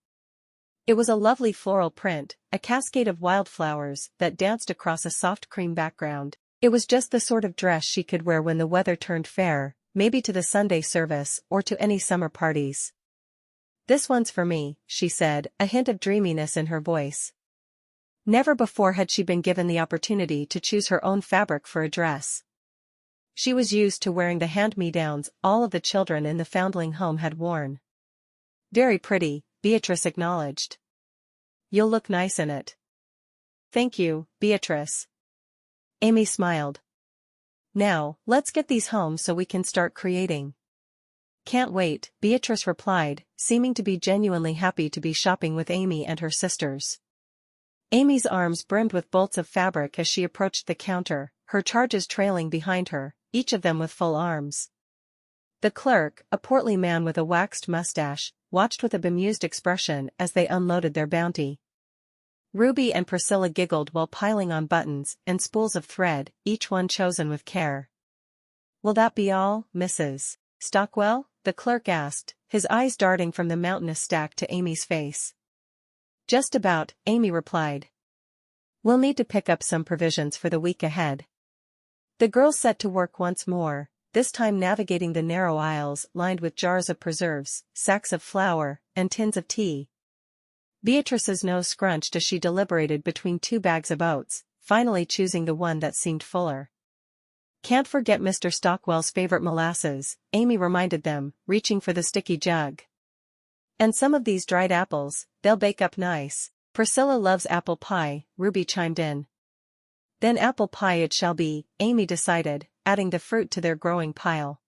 It was a lovely floral print, a cascade of wildflowers that danced across a soft cream background. It was just the sort of dress she could wear when the weather turned fair, maybe to the Sunday service or to any summer parties. "This one's for me," she said, a hint of dreaminess in her voice. Never before had she been given the opportunity to choose her own fabric for a dress. She was used to wearing the hand-me-downs all of the children in the foundling home had worn. "Very pretty," Beatrice acknowledged. "You'll look nice in it." "Thank you, Beatrice." Amy smiled. "Now, let's get these home so we can start creating." "Can't wait," Beatrice replied, seeming to be genuinely happy to be shopping with Amy and her sisters. Amy's arms brimmed with bolts of fabric as she approached the counter, her charges trailing behind her, each of them with full arms. The clerk, a portly man with a waxed mustache, watched with a bemused expression as they unloaded their bounty. Ruby and Priscilla giggled while piling on buttons and spools of thread, each one chosen with care. "Will that be all, Mrs. Stockwell?" the clerk asked, his eyes darting from the mountainous stack to Amy's face. "Just about," Amy replied. "We'll need to pick up some provisions for the week ahead." The girls set to work once more, this time navigating the narrow aisles lined with jars of preserves, sacks of flour, and tins of tea. Beatrice's nose scrunched as she deliberated between two bags of oats, finally choosing the one that seemed fuller. "Can't forget Mr. Stockwell's favorite molasses," Amy reminded them, reaching for the sticky jug. "And some of these dried apples, they'll bake up nice." "Priscilla loves apple pie," Ruby chimed in. Then apple pie it shall be, Amy decided, adding the fruit to their growing pile.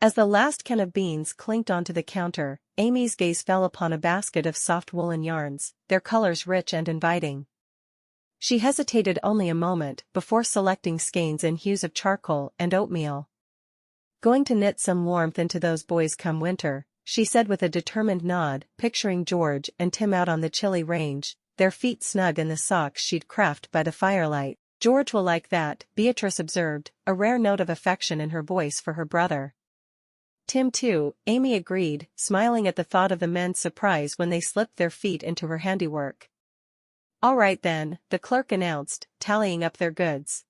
As the last can of beans clinked onto the counter, Amy's gaze fell upon a basket of soft woolen yarns, their colors rich and inviting. She hesitated only a moment before selecting skeins in hues of charcoal and oatmeal. Going to knit some warmth into those boys come winter, she said with a determined nod, picturing George and Tim out on the chilly range, their feet snug in the socks she'd crafted by the firelight. George will like that, Beatrice observed, a rare note of affection in her voice for her brother. Tim too, Amy agreed, smiling at the thought of the men's surprise when they slipped their feet into her handiwork. All right then, the clerk announced, tallying up their goods.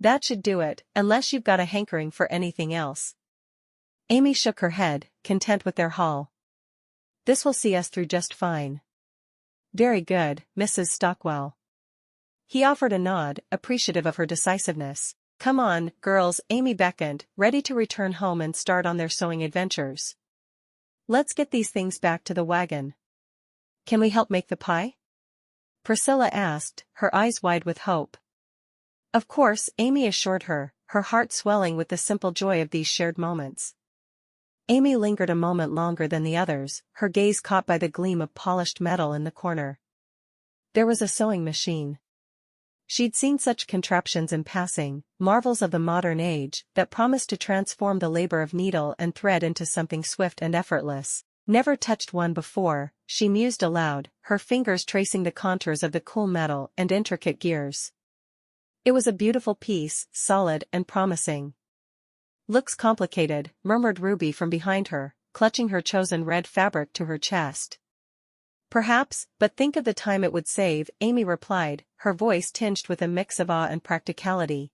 That should do it, unless you've got a hankering for anything else. Amy shook her head, content with their haul. This will see us through just fine. Very good, Mrs. Stockwell. He offered a nod, appreciative of her decisiveness. Come on, girls, Amy beckoned, ready to return home and start on their sewing adventures. Let's get these things back to the wagon. Can we help make the pie? Priscilla asked, her eyes wide with hope. Of course, Amy assured her, her heart swelling with the simple joy of these shared moments. Amy lingered a moment longer than the others, her gaze caught by the gleam of polished metal in the corner. There was a sewing machine. She'd seen such contraptions in passing, marvels of the modern age, that promised to transform the labor of needle and thread into something swift and effortless. Never touched one before, she mused aloud, her fingers tracing the contours of the cool metal and intricate gears. It was a beautiful piece, solid and promising. Looks complicated, murmured Ruby from behind her, clutching her chosen red fabric to her chest. Perhaps, but think of the time it would save, Amy replied, her voice tinged with a mix of awe and practicality.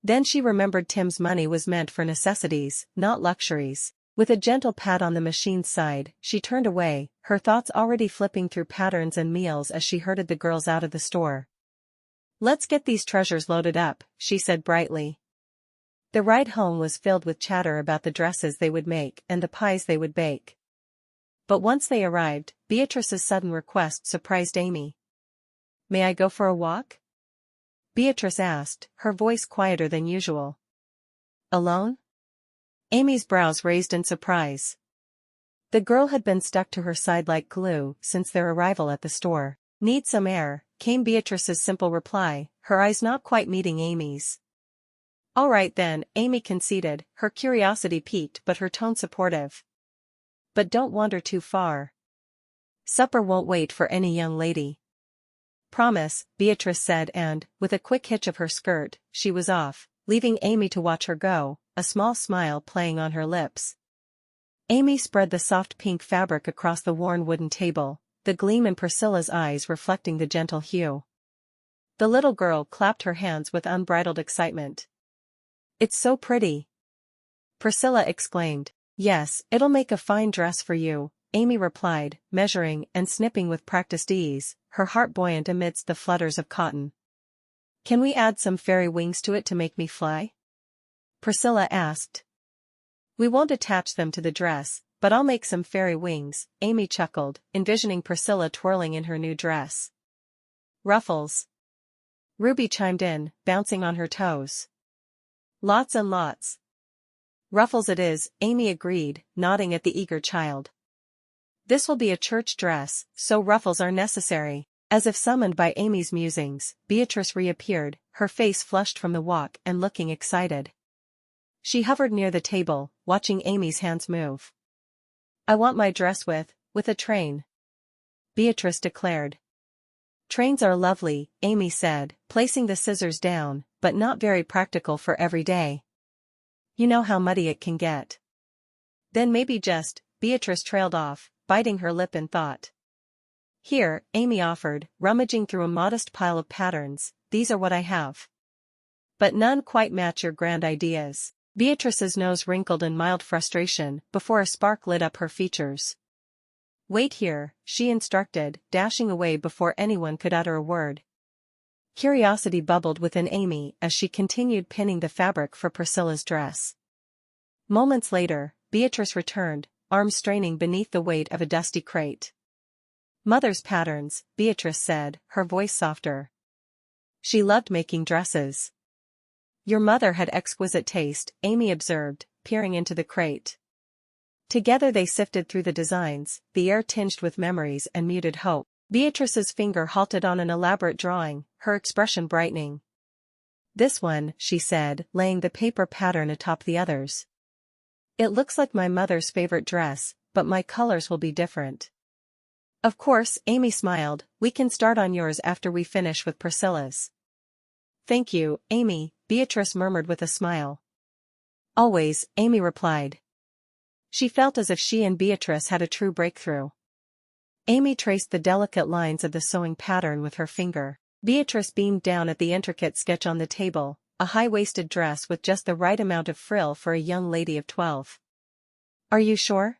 Then she remembered Tim's money was meant for necessities, not luxuries. With a gentle pat on the machine's side, she turned away, her thoughts already flipping through patterns and meals as she herded the girls out of the store. Let's get these treasures loaded up, she said brightly. The ride home was filled with chatter about the dresses they would make and the pies they would bake. But once they arrived, Beatrice's sudden request surprised Amy. May I go for a walk? Beatrice asked, her voice quieter than usual. Alone? Amy's brows raised in surprise. The girl had been stuck to her side like glue since their arrival at the store. Need some air, came Beatrice's simple reply, her eyes not quite meeting Amy's. All right then, Amy conceded, her curiosity piqued but her tone supportive. But don't wander too far. Supper won't wait for any young lady. Promise, Beatrice said and, with a quick hitch of her skirt, she was off, leaving Amy to watch her go, a small smile playing on her lips. Amy spread the soft pink fabric across the worn wooden table, the gleam in Priscilla's eyes reflecting the gentle hue. The little girl clapped her hands with unbridled excitement. It's so pretty! Priscilla exclaimed. Yes, it'll make a fine dress for you, Amy replied, measuring and snipping with practiced ease, her heart buoyant amidst the flutters of cotton. Can we add some fairy wings to it to make me fly? Priscilla asked. We won't attach them to the dress, but I'll make some fairy wings, Amy chuckled, envisioning Priscilla twirling in her new dress. Ruffles. Ruby chimed in, bouncing on her toes. Lots and lots. Ruffles it is, Amy agreed, nodding at the eager child. This will be a church dress, so ruffles are necessary. As if summoned by Amy's musings, Beatrice reappeared, her face flushed from the walk and looking excited. She hovered near the table, watching Amy's hands move. I want my dress with a train. Beatrice declared. Trains are lovely, Amy said, placing the scissors down, but not very practical for every day. You know how muddy it can get. Then maybe just, Beatrice trailed off, biting her lip in thought. Here, Amy offered, rummaging through a modest pile of patterns, these are what I have. But none quite match your grand ideas. Beatrice's nose wrinkled in mild frustration before a spark lit up her features. Wait here, she instructed, dashing away before anyone could utter a word. Curiosity bubbled within Amy as she continued pinning the fabric for Priscilla's dress. Moments later, Beatrice returned, arms straining beneath the weight of a dusty crate. Mother's patterns, Beatrice said, her voice softer. She loved making dresses. Your mother had exquisite taste, Amy observed, peering into the crate. Together they sifted through the designs, the air tinged with memories and muted hope. Beatrice's finger halted on an elaborate drawing, her expression brightening. This one, she said, laying the paper pattern atop the others. It looks like my mother's favorite dress, but my colors will be different. Of course, Amy smiled, we can start on yours after we finish with Priscilla's. Thank you, Amy, Beatrice murmured with a smile. Always, Amy replied. She felt as if she and Beatrice had a true breakthrough. Amy traced the delicate lines of the sewing pattern with her finger. Beatrice beamed down at the intricate sketch on the table, a high-waisted dress with just the right amount of frill for a young lady of 12. Are you sure?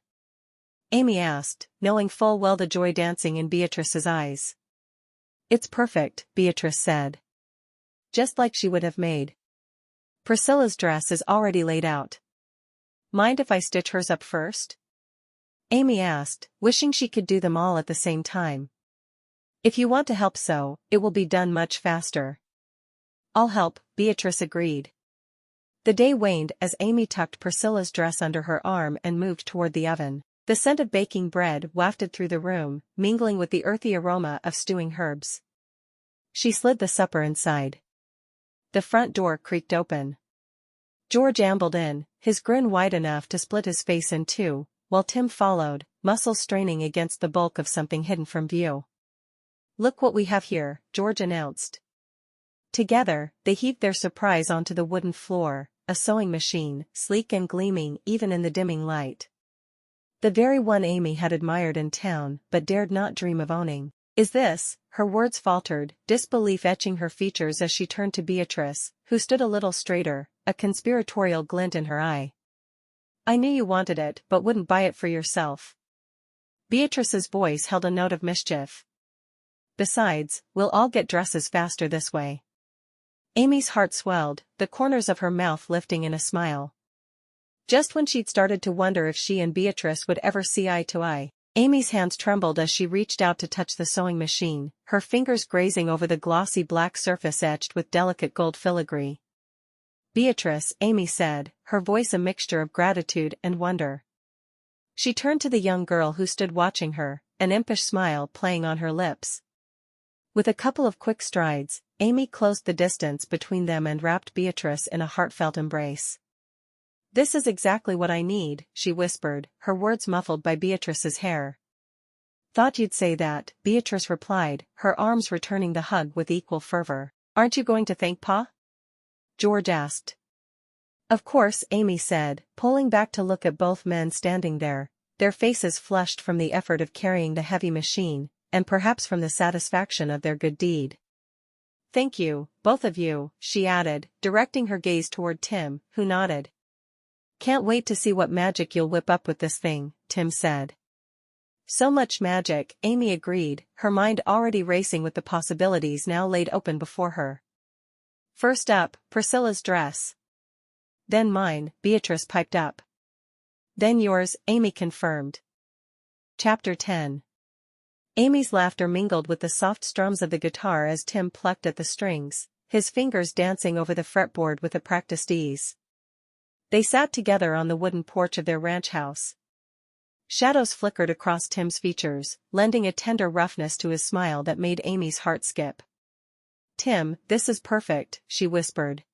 Amy asked, knowing full well the joy dancing in Beatrice's eyes. It's perfect, Beatrice said. Just like she would have made. Priscilla's dress is already laid out. Mind if I stitch hers up first? Amy asked, wishing she could do them all at the same time. If you want to help sew, it will be done much faster. I'll help, Beatrice agreed. The day waned as Amy tucked Priscilla's dress under her arm and moved toward the oven. The scent of baking bread wafted through the room, mingling with the earthy aroma of stewing herbs. She slid the supper inside. The front door creaked open. George ambled in, his grin wide enough to split his face in two, while Tim followed, muscles straining against the bulk of something hidden from view. Look what we have here, George announced. Together, they heaved their surprise onto the wooden floor, a sewing machine, sleek and gleaming even in the dimming light. The very one Amy had admired in town but dared not dream of owning. Is this? Her words faltered, disbelief etching her features as she turned to Beatrice, who stood a little straighter, a conspiratorial glint in her eye. I knew you wanted it but wouldn't buy it for yourself. Beatrice's voice held a note of mischief. Besides, we'll all get dresses faster this way. Amy's heart swelled, the corners of her mouth lifting in a smile. Just when she'd started to wonder if she and Beatrice would ever see eye to eye, Amy's hands trembled as she reached out to touch the sewing machine, her fingers grazing over the glossy black surface etched with delicate gold filigree. Beatrice, Amy said, her voice a mixture of gratitude and wonder. She turned to the young girl who stood watching her, an impish smile playing on her lips. With a couple of quick strides, Amy closed the distance between them and wrapped Beatrice in a heartfelt embrace. This is exactly what I need, she whispered, her words muffled by Beatrice's hair. Thought you'd say that, Beatrice replied, her arms returning the hug with equal fervor. Aren't you going to thank Pa? George asked. Of course, Amy said, pulling back to look at both men standing there, their faces flushed from the effort of carrying the heavy machine, and perhaps from the satisfaction of their good deed. Thank you, both of you, she added, directing her gaze toward Tim, who nodded. Can't wait to see what magic you'll whip up with this thing, Tim said. So much magic, Amy agreed, her mind already racing with the possibilities now laid open before her. First up, Priscilla's dress. Then mine, Beatrice piped up. Then yours, Amy confirmed. Chapter 10. Amy's laughter mingled with the soft strums of the guitar as Tim plucked at the strings, his fingers dancing over the fretboard with a practiced ease. They sat together on the wooden porch of their ranch house. Shadows flickered across Tim's features, lending a tender roughness to his smile that made Amy's heart skip. Tim, this is perfect, she whispered.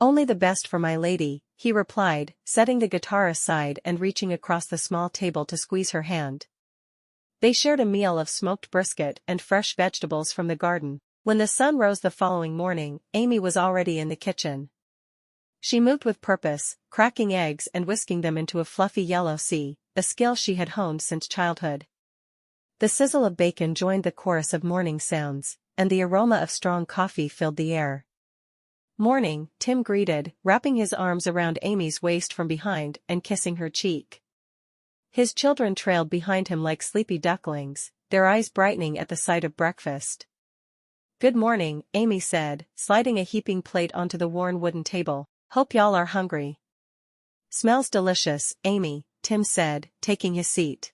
Only the best for my lady, he replied, setting the guitar aside and reaching across the small table to squeeze her hand. They shared a meal of smoked brisket and fresh vegetables from the garden. When the sun rose the following morning, Amy was already in the kitchen. She moved with purpose, cracking eggs and whisking them into a fluffy yellow sea, a skill she had honed since childhood. The sizzle of bacon joined the chorus of morning sounds, and the aroma of strong coffee filled the air. Morning, Tim greeted, wrapping his arms around Amy's waist from behind and kissing her cheek. His children trailed behind him like sleepy ducklings, their eyes brightening at the sight of breakfast. Good morning, Amy said, sliding a heaping plate onto the worn wooden table. Hope y'all are hungry. Smells delicious, Amy, Tim said, taking his seat.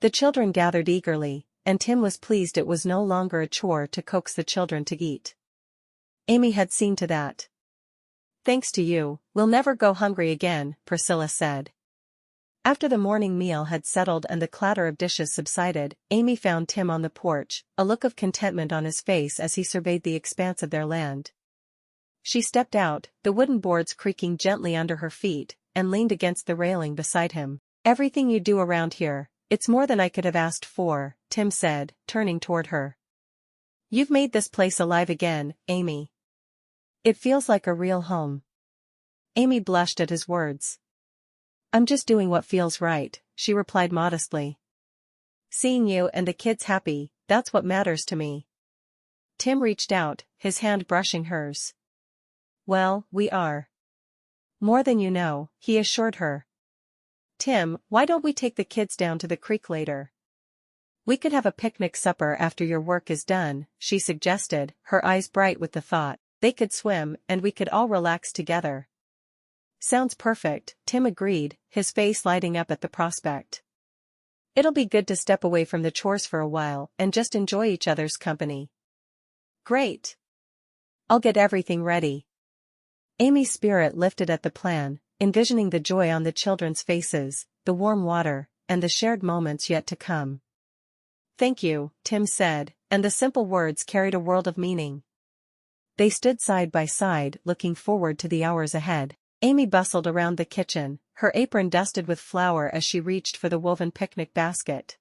The children gathered eagerly, and Tim was pleased it was no longer a chore to coax the children to eat. Amy had seen to that. Thanks to you, we'll never go hungry again, Priscilla said. After the morning meal had settled and the clatter of dishes subsided, Amy found Tim on the porch, a look of contentment on his face as he surveyed the expanse of their land. She stepped out, the wooden boards creaking gently under her feet, and leaned against the railing beside him. Everything you do around here, it's more than I could have asked for, Tim said, turning toward her. You've made this place alive again, Amy. It feels like a real home. Amy blushed at his words. I'm just doing what feels right, she replied modestly. Seeing you and the kids happy, that's what matters to me. Tim reached out, his hand brushing hers. Well, we are. More than you know, he assured her. Tim, why don't we take the kids down to the creek later? We could have a picnic supper after your work is done, she suggested, her eyes bright with the thought. They could swim and we could all relax together. Sounds perfect, Tim agreed, his face lighting up at the prospect. It'll be good to step away from the chores for a while and just enjoy each other's company. Great. I'll get everything ready. Amy's spirit lifted at the plan, envisioning the joy on the children's faces, the warm water, and the shared moments yet to come. Thank you, Tim said, and the simple words carried a world of meaning. They stood side by side, looking forward to the hours ahead. Amy bustled around the kitchen, her apron dusted with flour as she reached for the woven picnic basket.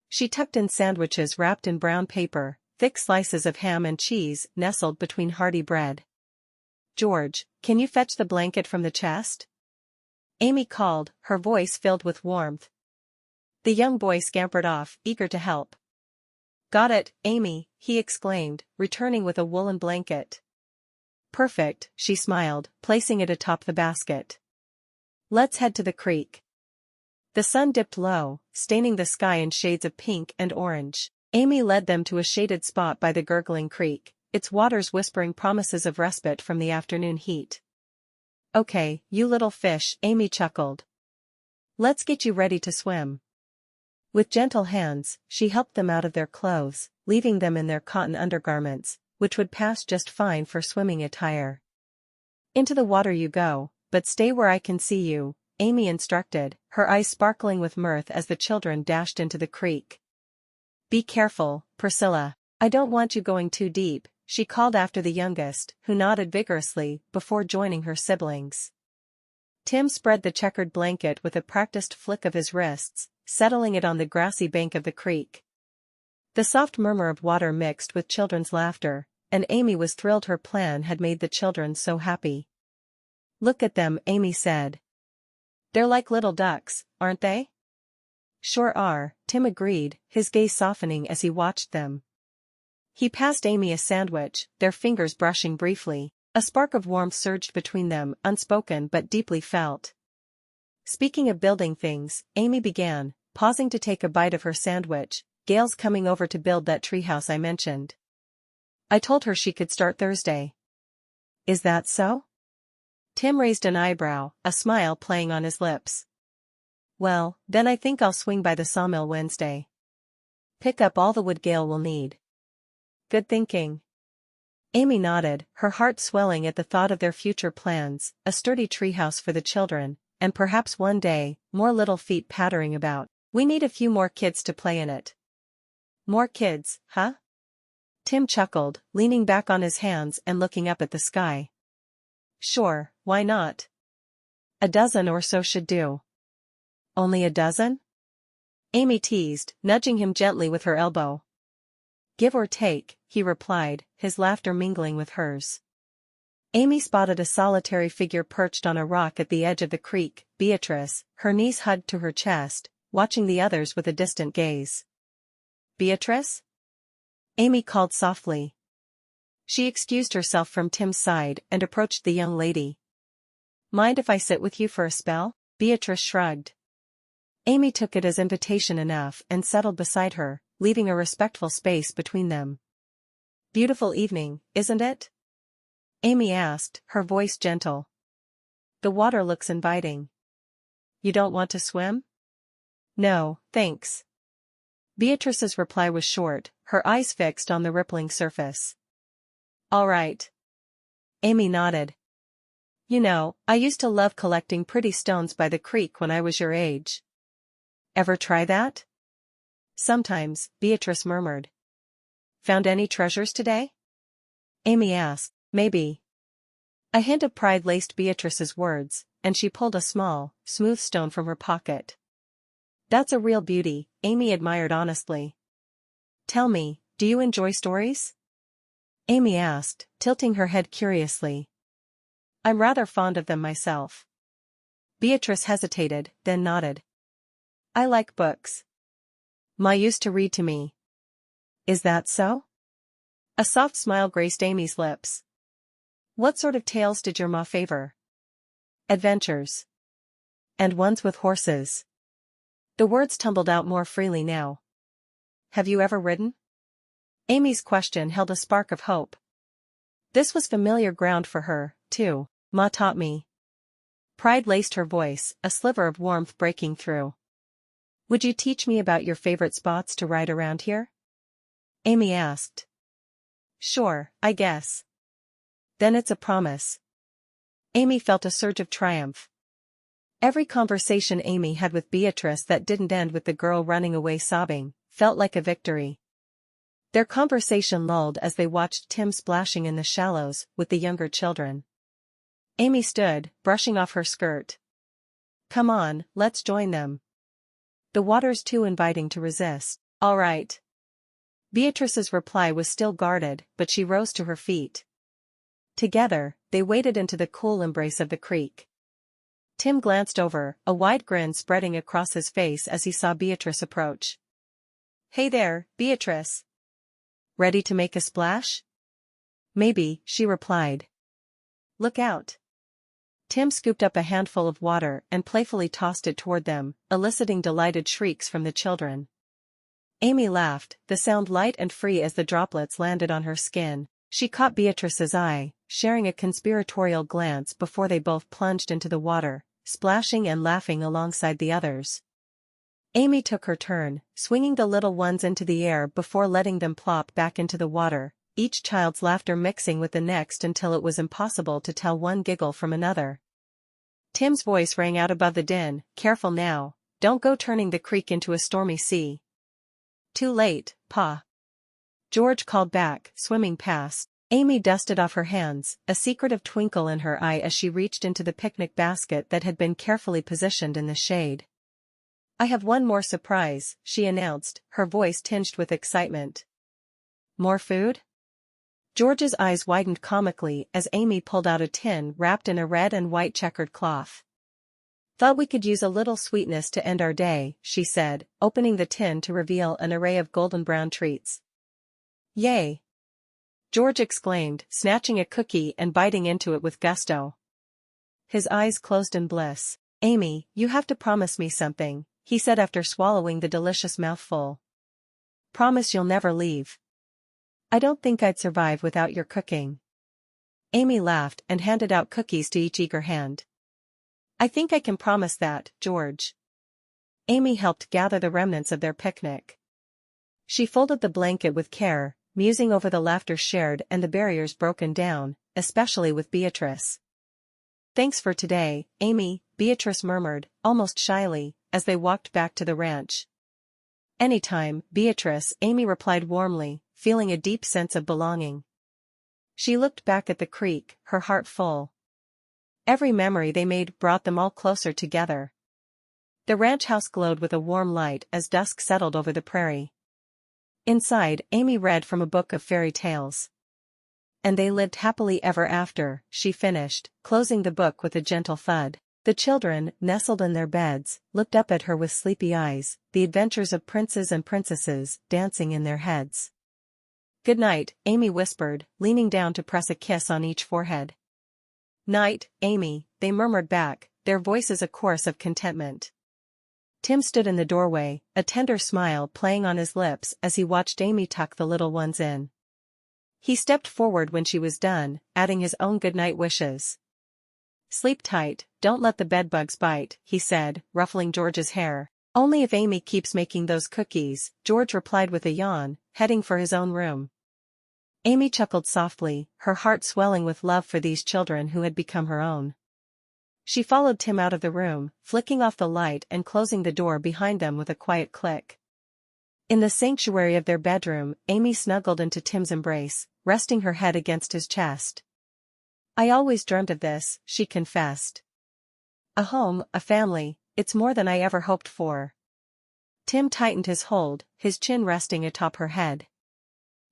She tucked in sandwiches wrapped in brown paper, thick slices of ham and cheese nestled between hearty bread. George, can you fetch the blanket from the chest? Amy called, her voice filled with warmth. The young boy scampered off, eager to help. Got it, Amy, he exclaimed, returning with a woolen blanket. Perfect, she smiled, placing it atop the basket. Let's head to the creek. The sun dipped low, staining the sky in shades of pink and orange. Amy led them to a shaded spot by the gurgling creek, its waters whispering promises of respite from the afternoon heat. Okay, you little fish, Amy chuckled. Let's get you ready to swim. With gentle hands, she helped them out of their clothes, leaving them in their cotton undergarments, which would pass just fine for swimming attire. Into the water you go, but stay where I can see you, Amy instructed, her eyes sparkling with mirth as the children dashed into the creek. Be careful, Priscilla, I don't want you going too deep, she called after the youngest, who nodded vigorously before joining her siblings. Tim spread the checkered blanket with a practiced flick of his wrists, settling it on the grassy bank of the creek. The soft murmur of water mixed with children's laughter, and Amy was thrilled her plan had made the children so happy. Look at them, Amy said. They're like little ducks, aren't they? Sure are, Tim agreed, his gaze softening as he watched them. He passed Amy a sandwich, their fingers brushing briefly. A spark of warmth surged between them, unspoken but deeply felt. Speaking of building things, Amy began, pausing to take a bite of her sandwich. Gail's coming over to build that treehouse I mentioned. I told her she could start Thursday. Is that so? Tim raised an eyebrow, a smile playing on his lips. Well, then I think I'll swing by the sawmill Wednesday. Pick up all the wood Gail will need. Good thinking. Amy nodded, her heart swelling at the thought of their future plans, a sturdy treehouse for the children, and perhaps one day, more little feet pattering about. We need a few more kids to play in it. More kids, huh? Tim chuckled, leaning back on his hands and looking up at the sky. Sure, why not? A dozen or so should do. Only a dozen? Amy teased, nudging him gently with her elbow. Give or take, he replied, his laughter mingling with hers. Amy spotted a solitary figure perched on a rock at the edge of the creek, Beatrice, her knees hugged to her chest, watching the others with a distant gaze. Beatrice? Amy called softly. She excused herself from Tim's side and approached the young lady. Mind if I sit with you for a spell? Beatrice shrugged. Amy took it as invitation enough and settled beside her, leaving a respectful space between them. Beautiful evening, isn't it? Amy asked, her voice gentle. The water looks inviting. You don't want to swim? No, thanks. Beatrice's reply was short, her eyes fixed on the rippling surface. All right, Amy nodded. You know, I used to love collecting pretty stones by the creek when I was your age. Ever try that? Sometimes, Beatrice murmured. Found any treasures today? Amy asked. Maybe. A hint of pride laced Beatrice's words, and she pulled a small, smooth stone from her pocket. That's a real beauty, Amy admired honestly. Tell me, do you enjoy stories? Amy asked, tilting her head curiously. I'm rather fond of them myself. Beatrice hesitated, then nodded. I like books. Ma used to read to me. Is that so? A soft smile graced Amy's lips. What sort of tales did your ma favor? Adventures. And ones with horses. The words tumbled out more freely now. Have you ever ridden? Amy's question held a spark of hope. This was familiar ground for her, too. Ma taught me. Pride laced her voice, a sliver of warmth breaking through. Would you teach me about your favorite spots to ride around here? Amy asked. Sure, I guess. Then it's a promise. Amy felt a surge of triumph. Every conversation Amy had with Beatrice that didn't end with the girl running away sobbing, felt like a victory. Their conversation lulled as they watched Tim splashing in the shallows with the younger children. Amy stood, brushing off her skirt. Come on, let's join them. The water's too inviting to resist. All right. Beatrice's reply was still guarded, but she rose to her feet. Together, they waded into the cool embrace of the creek. Tim glanced over, a wide grin spreading across his face as he saw Beatrice approach. Hey there, Beatrice. Ready to make a splash? Maybe, she replied. Look out. Tim scooped up a handful of water and playfully tossed it toward them, eliciting delighted shrieks from the children. Amy laughed, the sound light and free as the droplets landed on her skin. She caught Beatrice's eye, sharing a conspiratorial glance before they both plunged into the water, splashing and laughing alongside the others. Amy took her turn, swinging the little ones into the air before letting them plop back into the water, each child's laughter mixing with the next until it was impossible to tell one giggle from another. Tim's voice rang out above the din, careful now, don't go turning the creek into a stormy sea. Too late, Pa. George called back, swimming past. Amy dusted off her hands, a secretive twinkle in her eye as she reached into the picnic basket that had been carefully positioned in the shade. I have one more surprise, she announced, her voice tinged with excitement. More food? George's eyes widened comically as Amy pulled out a tin wrapped in a red and white checkered cloth. Thought we could use a little sweetness to end our day, she said, opening the tin to reveal an array of golden brown treats. Yay! George exclaimed, snatching a cookie and biting into it with gusto. His eyes closed in bliss. Amy, you have to promise me something, he said after swallowing the delicious mouthful. Promise you'll never leave. I don't think I'd survive without your cooking. Amy laughed and handed out cookies to each eager hand. I think I can promise that, George. Amy helped gather the remnants of their picnic. She folded the blanket with care, musing over the laughter shared and the barriers broken down, especially with Beatrice. Thanks for today, Amy, Beatrice murmured, almost shyly, as they walked back to the ranch. Anytime, Beatrice, Amy replied warmly, feeling a deep sense of belonging. She looked back at the creek, her heart full. Every memory they made brought them all closer together. The ranch house glowed with a warm light as dusk settled over the prairie. Inside, Amy read from a book of fairy tales. And they lived happily ever after, she finished, closing the book with a gentle thud. The children, nestled in their beds, looked up at her with sleepy eyes, the adventures of princes and princesses dancing in their heads. Good night, Amy whispered, leaning down to press a kiss on each forehead. Night, Amy, they murmured back, their voices a chorus of contentment. Tim stood in the doorway, a tender smile playing on his lips as he watched Amy tuck the little ones in. He stepped forward when she was done, adding his own goodnight wishes. Sleep tight, don't let the bedbugs bite, he said, ruffling George's hair. Only if Amy keeps making those cookies, George replied with a yawn, heading for his own room. Amy chuckled softly, her heart swelling with love for these children who had become her own. She followed Tim out of the room, flicking off the light and closing the door behind them with a quiet click. In the sanctuary of their bedroom, Amy snuggled into Tim's embrace, resting her head against his chest. "I always dreamt of this," she confessed. "A home, a family, it's more than I ever hoped for." Tim tightened his hold, his chin resting atop her head.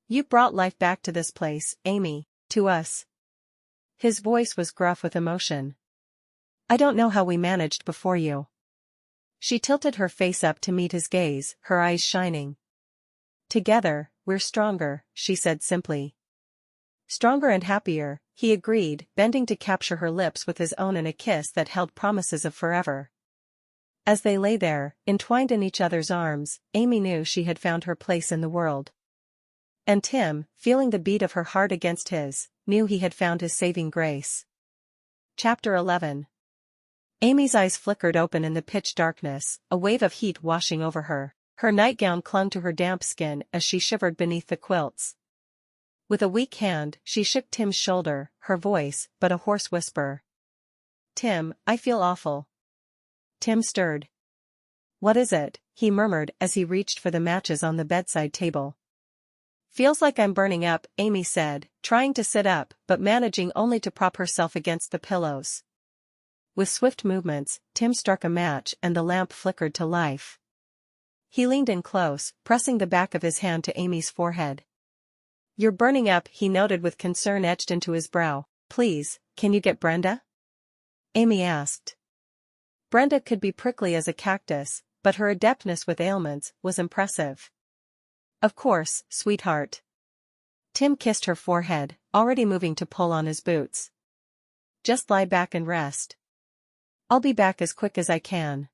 "You brought life back to this place, Amy, to us." His voice was gruff with emotion. "I don't know how we managed before you." She tilted her face up to meet his gaze, her eyes shining. "Together, we're stronger," she said simply. "Stronger and happier," he agreed, bending to capture her lips with his own in a kiss that held promises of forever. As they lay there, entwined in each other's arms, Amy knew she had found her place in the world. And Tim, feeling the beat of her heart against his, knew he had found his saving grace. Chapter 11. Amy's eyes flickered open in the pitch darkness, a wave of heat washing over her. Her nightgown clung to her damp skin as she shivered beneath the quilts. With a weak hand, she shook Tim's shoulder, her voice but a hoarse whisper. "Tim, I feel awful." Tim stirred. "What is it?" he murmured as he reached for the matches on the bedside table. "Feels like I'm burning up," Amy said, trying to sit up but managing only to prop herself against the pillows. With swift movements, Tim struck a match and the lamp flickered to life. He leaned in close, pressing the back of his hand to Amy's forehead. "You're burning up," he noted with concern etched into his brow. "Please, can you get Brenda?" Amy asked. Brenda could be prickly as a cactus, but her adeptness with ailments was impressive. "Of course, sweetheart." Tim kissed her forehead, already moving to pull on his boots. "Just lie back and rest. I'll be back as quick as I can."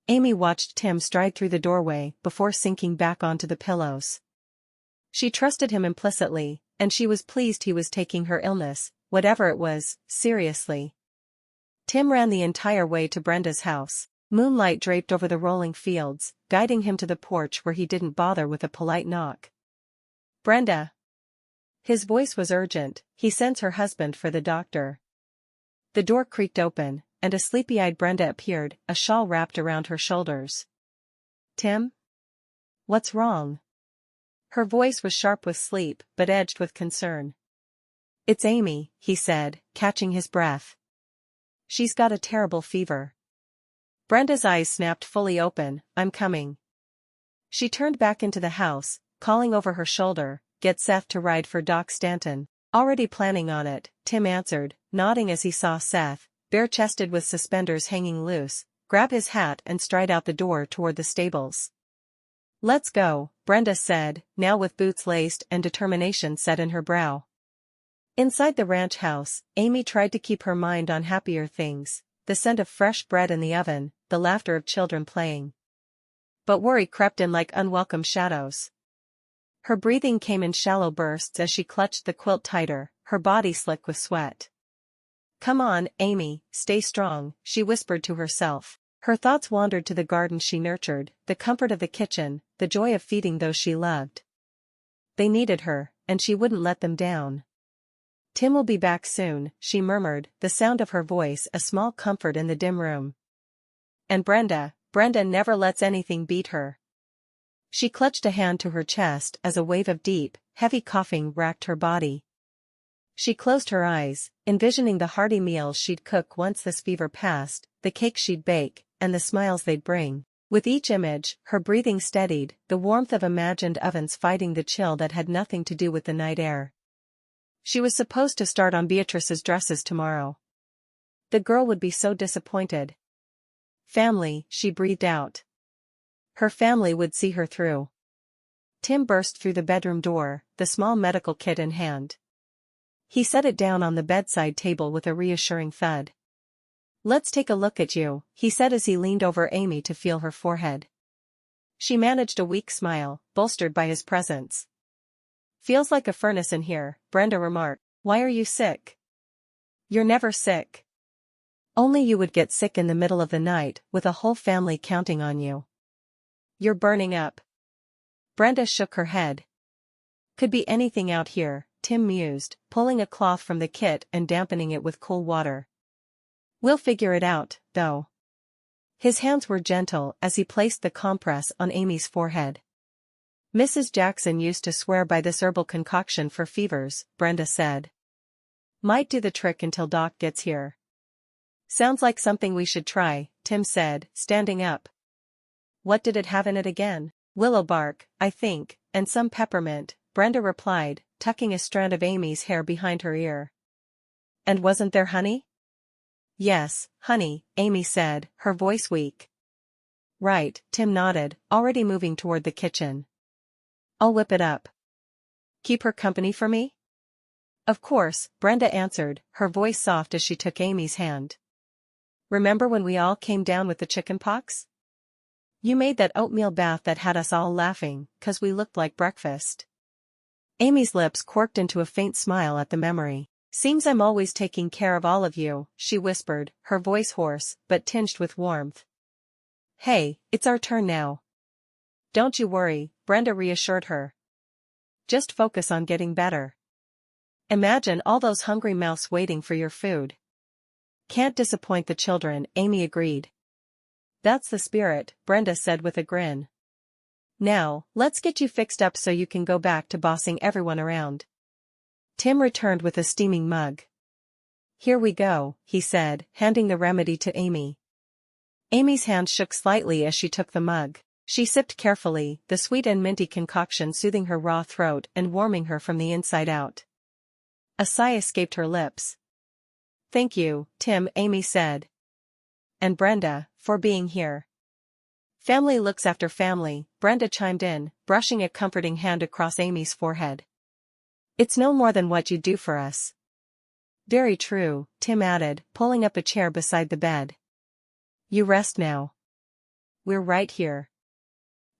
Amy watched Tim stride through the doorway before sinking back onto the pillows. She trusted him implicitly, and she was pleased he was taking her illness, whatever it was, seriously. Tim ran the entire way to Brenda's house, moonlight draped over the rolling fields, guiding him to the porch where he didn't bother with a polite knock. "Brenda." His voice was urgent, he sent her husband for the doctor. The door creaked open, and a sleepy-eyed Brenda appeared, a shawl wrapped around her shoulders. "Tim? What's wrong?" Her voice was sharp with sleep, but edged with concern. "It's Amy," he said, catching his breath. "She's got a terrible fever." Brenda's eyes snapped fully open. "I'm coming." She turned back into the house, calling over her shoulder, "Get Seth to ride for Doc Stanton." "Already planning on it," Tim answered, nodding as he saw Seth, bare-chested with suspenders hanging loose, grab his hat and stride out the door toward the stables. "Let's go," Brenda said, now with boots laced and determination set in her brow. Inside the ranch house, Amy tried to keep her mind on happier things, the scent of fresh bread in the oven, the laughter of children playing. But worry crept in like unwelcome shadows. Her breathing came in shallow bursts as she clutched the quilt tighter, her body slick with sweat. "Come on, Amy, stay strong," she whispered to herself. Her thoughts wandered to the garden she nurtured, the comfort of the kitchen, the joy of feeding those she loved. They needed her, and she wouldn't let them down. "Tim will be back soon," she murmured, the sound of her voice a small comfort in the dim room. "And Brenda never lets anything beat her." She clutched a hand to her chest as a wave of deep, heavy coughing racked her body. She closed her eyes, envisioning the hearty meals she'd cook once this fever passed, the cake she'd bake, and the smiles they'd bring. With each image, her breathing steadied, the warmth of imagined ovens fighting the chill that had nothing to do with the night air. She was supposed to start on Beatrice's dresses tomorrow. The girl would be so disappointed. "Family," she breathed out. Her family would see her through. Tim burst through the bedroom door, the small medical kit in hand. He set it down on the bedside table with a reassuring thud. "Let's take a look at you," he said as he leaned over Amy to feel her forehead. She managed a weak smile, bolstered by his presence. "Feels like a furnace in here," Brenda remarked. "Why are you sick?" "You're never sick. Only you would get sick in the middle of the night, with a whole family counting on you." "You're burning up." Brenda shook her head. Could be anything out here, Tim mused, pulling a cloth from the kit and dampening it with cool water. We'll figure it out, though. His hands were gentle as he placed the compress on Amy's forehead. Mrs. Jackson used to swear by this herbal concoction for fevers, Brenda said. Might do the trick until Doc gets here. Sounds like something we should try, Tim said, standing up. What did it have in it again? Willow bark, I think, and some peppermint, Brenda replied, tucking a strand of Amy's hair behind her ear. And wasn't there honey? Yes, honey, Amy said, her voice weak. Right, Tim nodded, already moving toward the kitchen. I'll whip it up. Keep her company for me? Of course, Brenda answered, her voice soft as she took Amy's hand. Remember when we all came down with the chicken pox? You made that oatmeal bath that had us all laughing, 'cause we looked like breakfast. Amy's lips quirked into a faint smile at the memory. Seems I'm always taking care of all of you, she whispered, her voice hoarse, but tinged with warmth. Hey, it's our turn now. Don't you worry, Brenda reassured her. Just focus on getting better. Imagine all those hungry mouths waiting for your food. Can't disappoint the children, Amy agreed. That's the spirit, Brenda said with a grin. Now, let's get you fixed up so you can go back to bossing everyone around. Tim returned with a steaming mug. Here we go, he said, handing the remedy to Amy. Amy's hand shook slightly as she took the mug. She sipped carefully, the sweet and minty concoction soothing her raw throat and warming her from the inside out. A sigh escaped her lips. Thank you, Tim, Amy said. And Brenda, for being here. Family looks after family, Brenda chimed in, brushing a comforting hand across Amy's forehead. It's no more than what you do for us. Very true, Tim added, pulling up a chair beside the bed. You rest now. We're right here.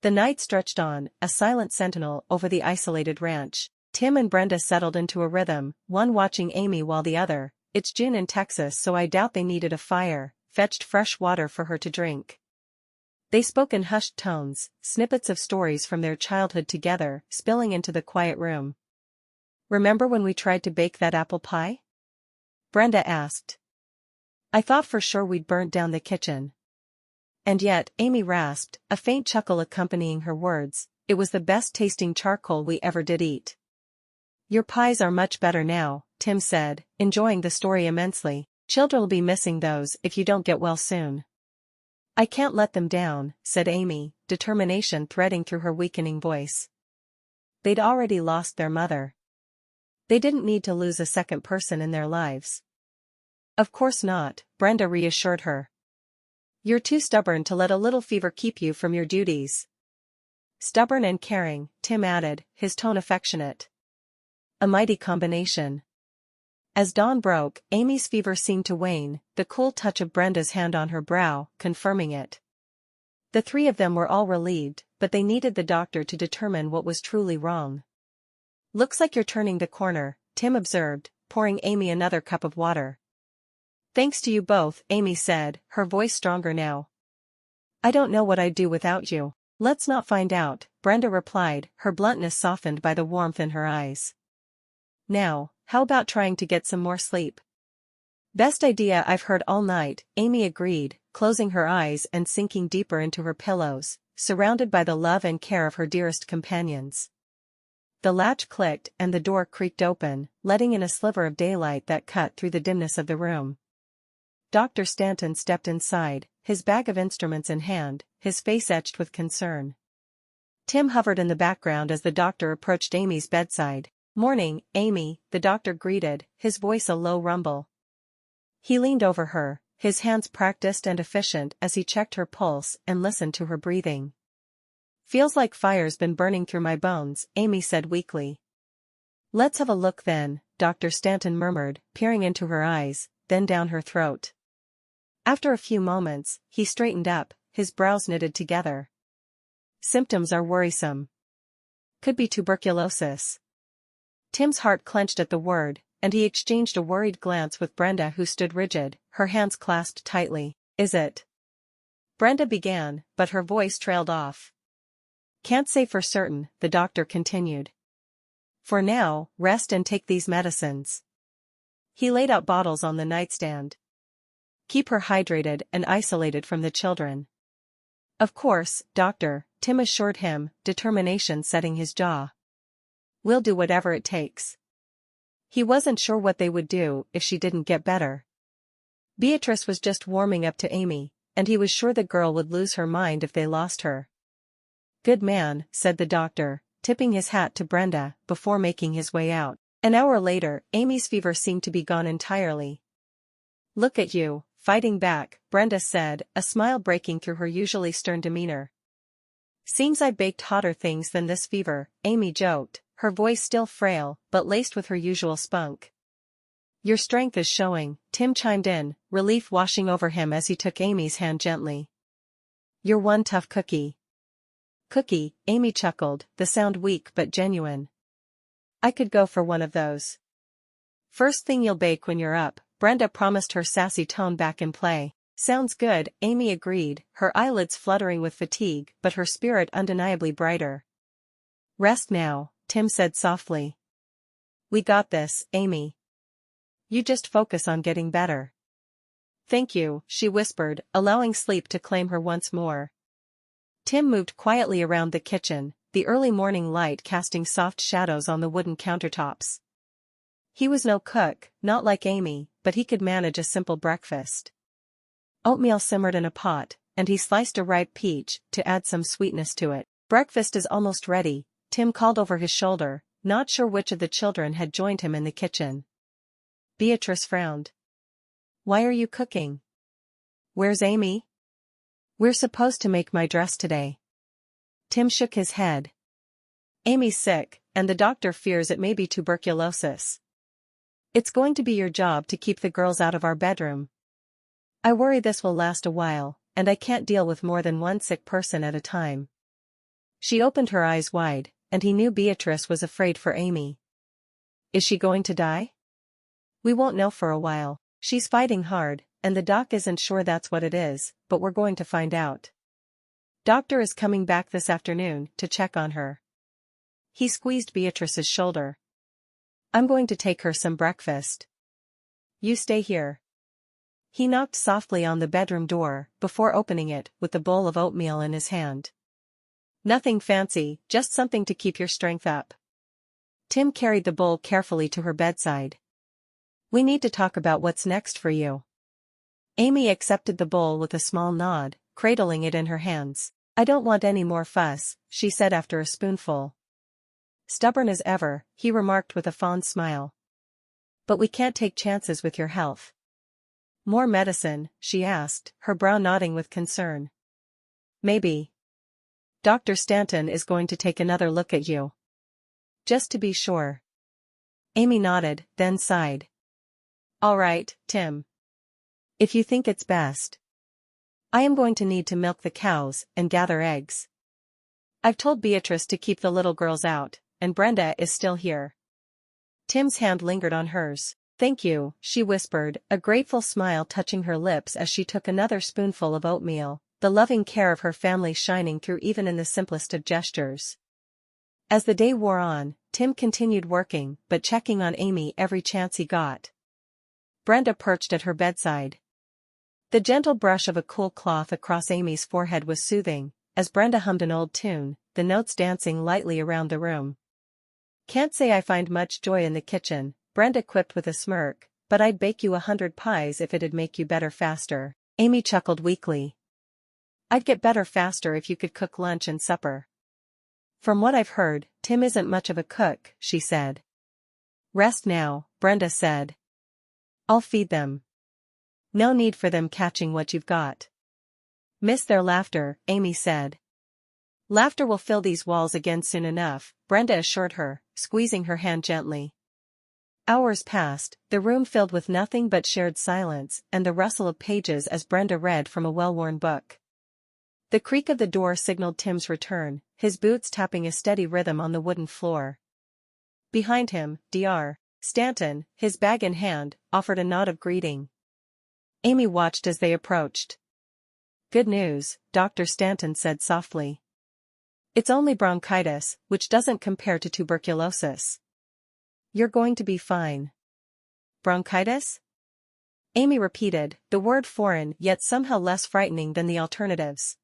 The night stretched on, a silent sentinel over the isolated ranch. Tim and Brenda settled into a rhythm, one watching Amy while the other, it's June in Texas so I doubt they needed a fire, fetched fresh water for her to drink. They spoke in hushed tones, snippets of stories from their childhood together, spilling into the quiet room. Remember when we tried to bake that apple pie? Brenda asked. I thought for sure we'd burnt down the kitchen. And yet, Amy rasped, a faint chuckle accompanying her words, it was the best tasting charcoal we ever did eat. Your pies are much better now, Tim said, enjoying the story immensely. Children'll be missing those if you don't get well soon. I can't let them down, said Amy, determination threading through her weakening voice. They'd already lost their mother. They didn't need to lose a second person in their lives. Of course not, Brenda reassured her. You're too stubborn to let a little fever keep you from your duties. Stubborn and caring, Tim added, his tone affectionate. A mighty combination. As dawn broke, Amy's fever seemed to wane, the cool touch of Brenda's hand on her brow, confirming it. The three of them were all relieved, but they needed the doctor to determine what was truly wrong. Looks like you're turning the corner, Tim observed, pouring Amy another cup of water. Thanks to you both, Amy said, her voice stronger now. I don't know what I'd do without you. Let's not find out, Brenda replied, her bluntness softened by the warmth in her eyes. Now, how about trying to get some more sleep? Best idea I've heard all night, Amy agreed, closing her eyes and sinking deeper into her pillows, surrounded by the love and care of her dearest companions. The latch clicked and the door creaked open, letting in a sliver of daylight that cut through the dimness of the room. Dr. Stanton stepped inside, his bag of instruments in hand, his face etched with concern. Tim hovered in the background as the doctor approached Amy's bedside. Morning, Amy, the doctor greeted, his voice a low rumble. He leaned over her, his hands practiced and efficient as he checked her pulse and listened to her breathing. Feels like fire's been burning through my bones, Amy said weakly. Let's have a look then, Dr. Stanton murmured, peering into her eyes, then down her throat. After a few moments, he straightened up, his brows knitted together. Symptoms are worrisome. Could be tuberculosis. Tim's heart clenched at the word, and he exchanged a worried glance with Brenda who stood rigid, her hands clasped tightly. Is it? Brenda began, but her voice trailed off. Can't say for certain, the doctor continued. For now, rest and take these medicines." He laid out bottles on the nightstand. "Keep her hydrated and isolated from the children." "Of course, doctor," Tim assured him, determination setting his jaw. "We'll do whatever it takes." He wasn't sure what they would do if she didn't get better. Beatrice was just warming up to Amy, and he was sure the girl would lose her mind if they lost her. "Good man," said the doctor, tipping his hat to Brenda before making his way out. An hour later, Amy's fever seemed to be gone entirely. "Look at you, fighting back," Brenda said, a smile breaking through her usually stern demeanor. "Seems I baked hotter things than this fever," Amy joked, her voice still frail, but laced with her usual spunk. "Your strength is showing," Tim chimed in, relief washing over him as he took Amy's hand gently. "You're one tough cookie." "Cookie," Amy chuckled, the sound weak but genuine. "I could go for one of those." "First thing you'll bake when you're up," Brenda promised, her sassy tone back in play. "Sounds good," Amy agreed, her eyelids fluttering with fatigue but her spirit undeniably brighter. "Rest now," Tim said softly. "We got this, Amy. You just focus on getting better." "Thank you," she whispered, allowing sleep to claim her once more. Tim moved quietly around the kitchen, the early morning light casting soft shadows on the wooden countertops. He was no cook, not like Amy, but he could manage a simple breakfast. Oatmeal simmered in a pot, and he sliced a ripe peach to add some sweetness to it. "Breakfast is almost ready," Tim called over his shoulder, not sure which of the children had joined him in the kitchen. Beatrice frowned. "Why are you cooking?" "Where's Amy?" "We're supposed to make my dress today." Tim shook his head. "Amy's sick, and the doctor fears it may be tuberculosis. It's going to be your job to keep the girls out of our bedroom. I worry this will last a while, and I can't deal with more than one sick person at a time." She opened her eyes wide, and he knew Beatrice was afraid for Amy. "Is she going to die?" "We won't know for a while. She's fighting hard, and the doc isn't sure that's what it is, but we're going to find out. Doctor is coming back this afternoon to check on her." He squeezed Beatrice's shoulder. "I'm going to take her some breakfast. You stay here." He knocked softly on the bedroom door before opening it with the bowl of oatmeal in his hand. "Nothing fancy, just something to keep your strength up." Tim carried the bowl carefully to her bedside. "We need to talk about what's next for you." Amy accepted the bowl with a small nod, cradling it in her hands. "I don't want any more fuss," she said after a spoonful. "Stubborn as ever," he remarked with a fond smile. "But we can't take chances with your health." "More medicine?" she asked, her brow nodding with concern. "Maybe. Dr. Stanton is going to take another look at you. Just to be sure." Amy nodded, then sighed. "All right, Tim. If you think it's best. I am going to need to milk the cows and gather eggs. I've told Beatrice to keep the little girls out, and Brenda is still here." Tim's hand lingered on hers. "Thank you," she whispered, a grateful smile touching her lips as she took another spoonful of oatmeal, the loving care of her family shining through even in the simplest of gestures. As the day wore on, Tim continued working but checking on Amy every chance he got. Brenda perched at her bedside. The gentle brush of a cool cloth across Amy's forehead was soothing, as Brenda hummed an old tune, the notes dancing lightly around the room. "Can't say I find much joy in the kitchen," Brenda quipped with a smirk, "but I'd bake you 100 pies if it'd make you better faster." Amy chuckled weakly. "I'd get better faster if you could cook lunch and supper." "From what I've heard, Tim isn't much of a cook," she said. "Rest now," Brenda said. "I'll feed them. No need for them catching what you've got." "Miss their laughter," Amy said. "Laughter will fill these walls again soon enough," Brenda assured her, squeezing her hand gently. Hours passed, the room filled with nothing but shared silence and the rustle of pages as Brenda read from a well-worn book. The creak of the door signaled Tim's return, his boots tapping a steady rhythm on the wooden floor. Behind him, Dr. Stanton, his bag in hand, offered a nod of greeting. Amy watched as they approached. "Good news," Dr. Stanton said softly. "It's only bronchitis, which doesn't compare to tuberculosis." You're going to be fine. Bronchitis? Amy repeated, the word foreign yet somehow less frightening than the alternatives.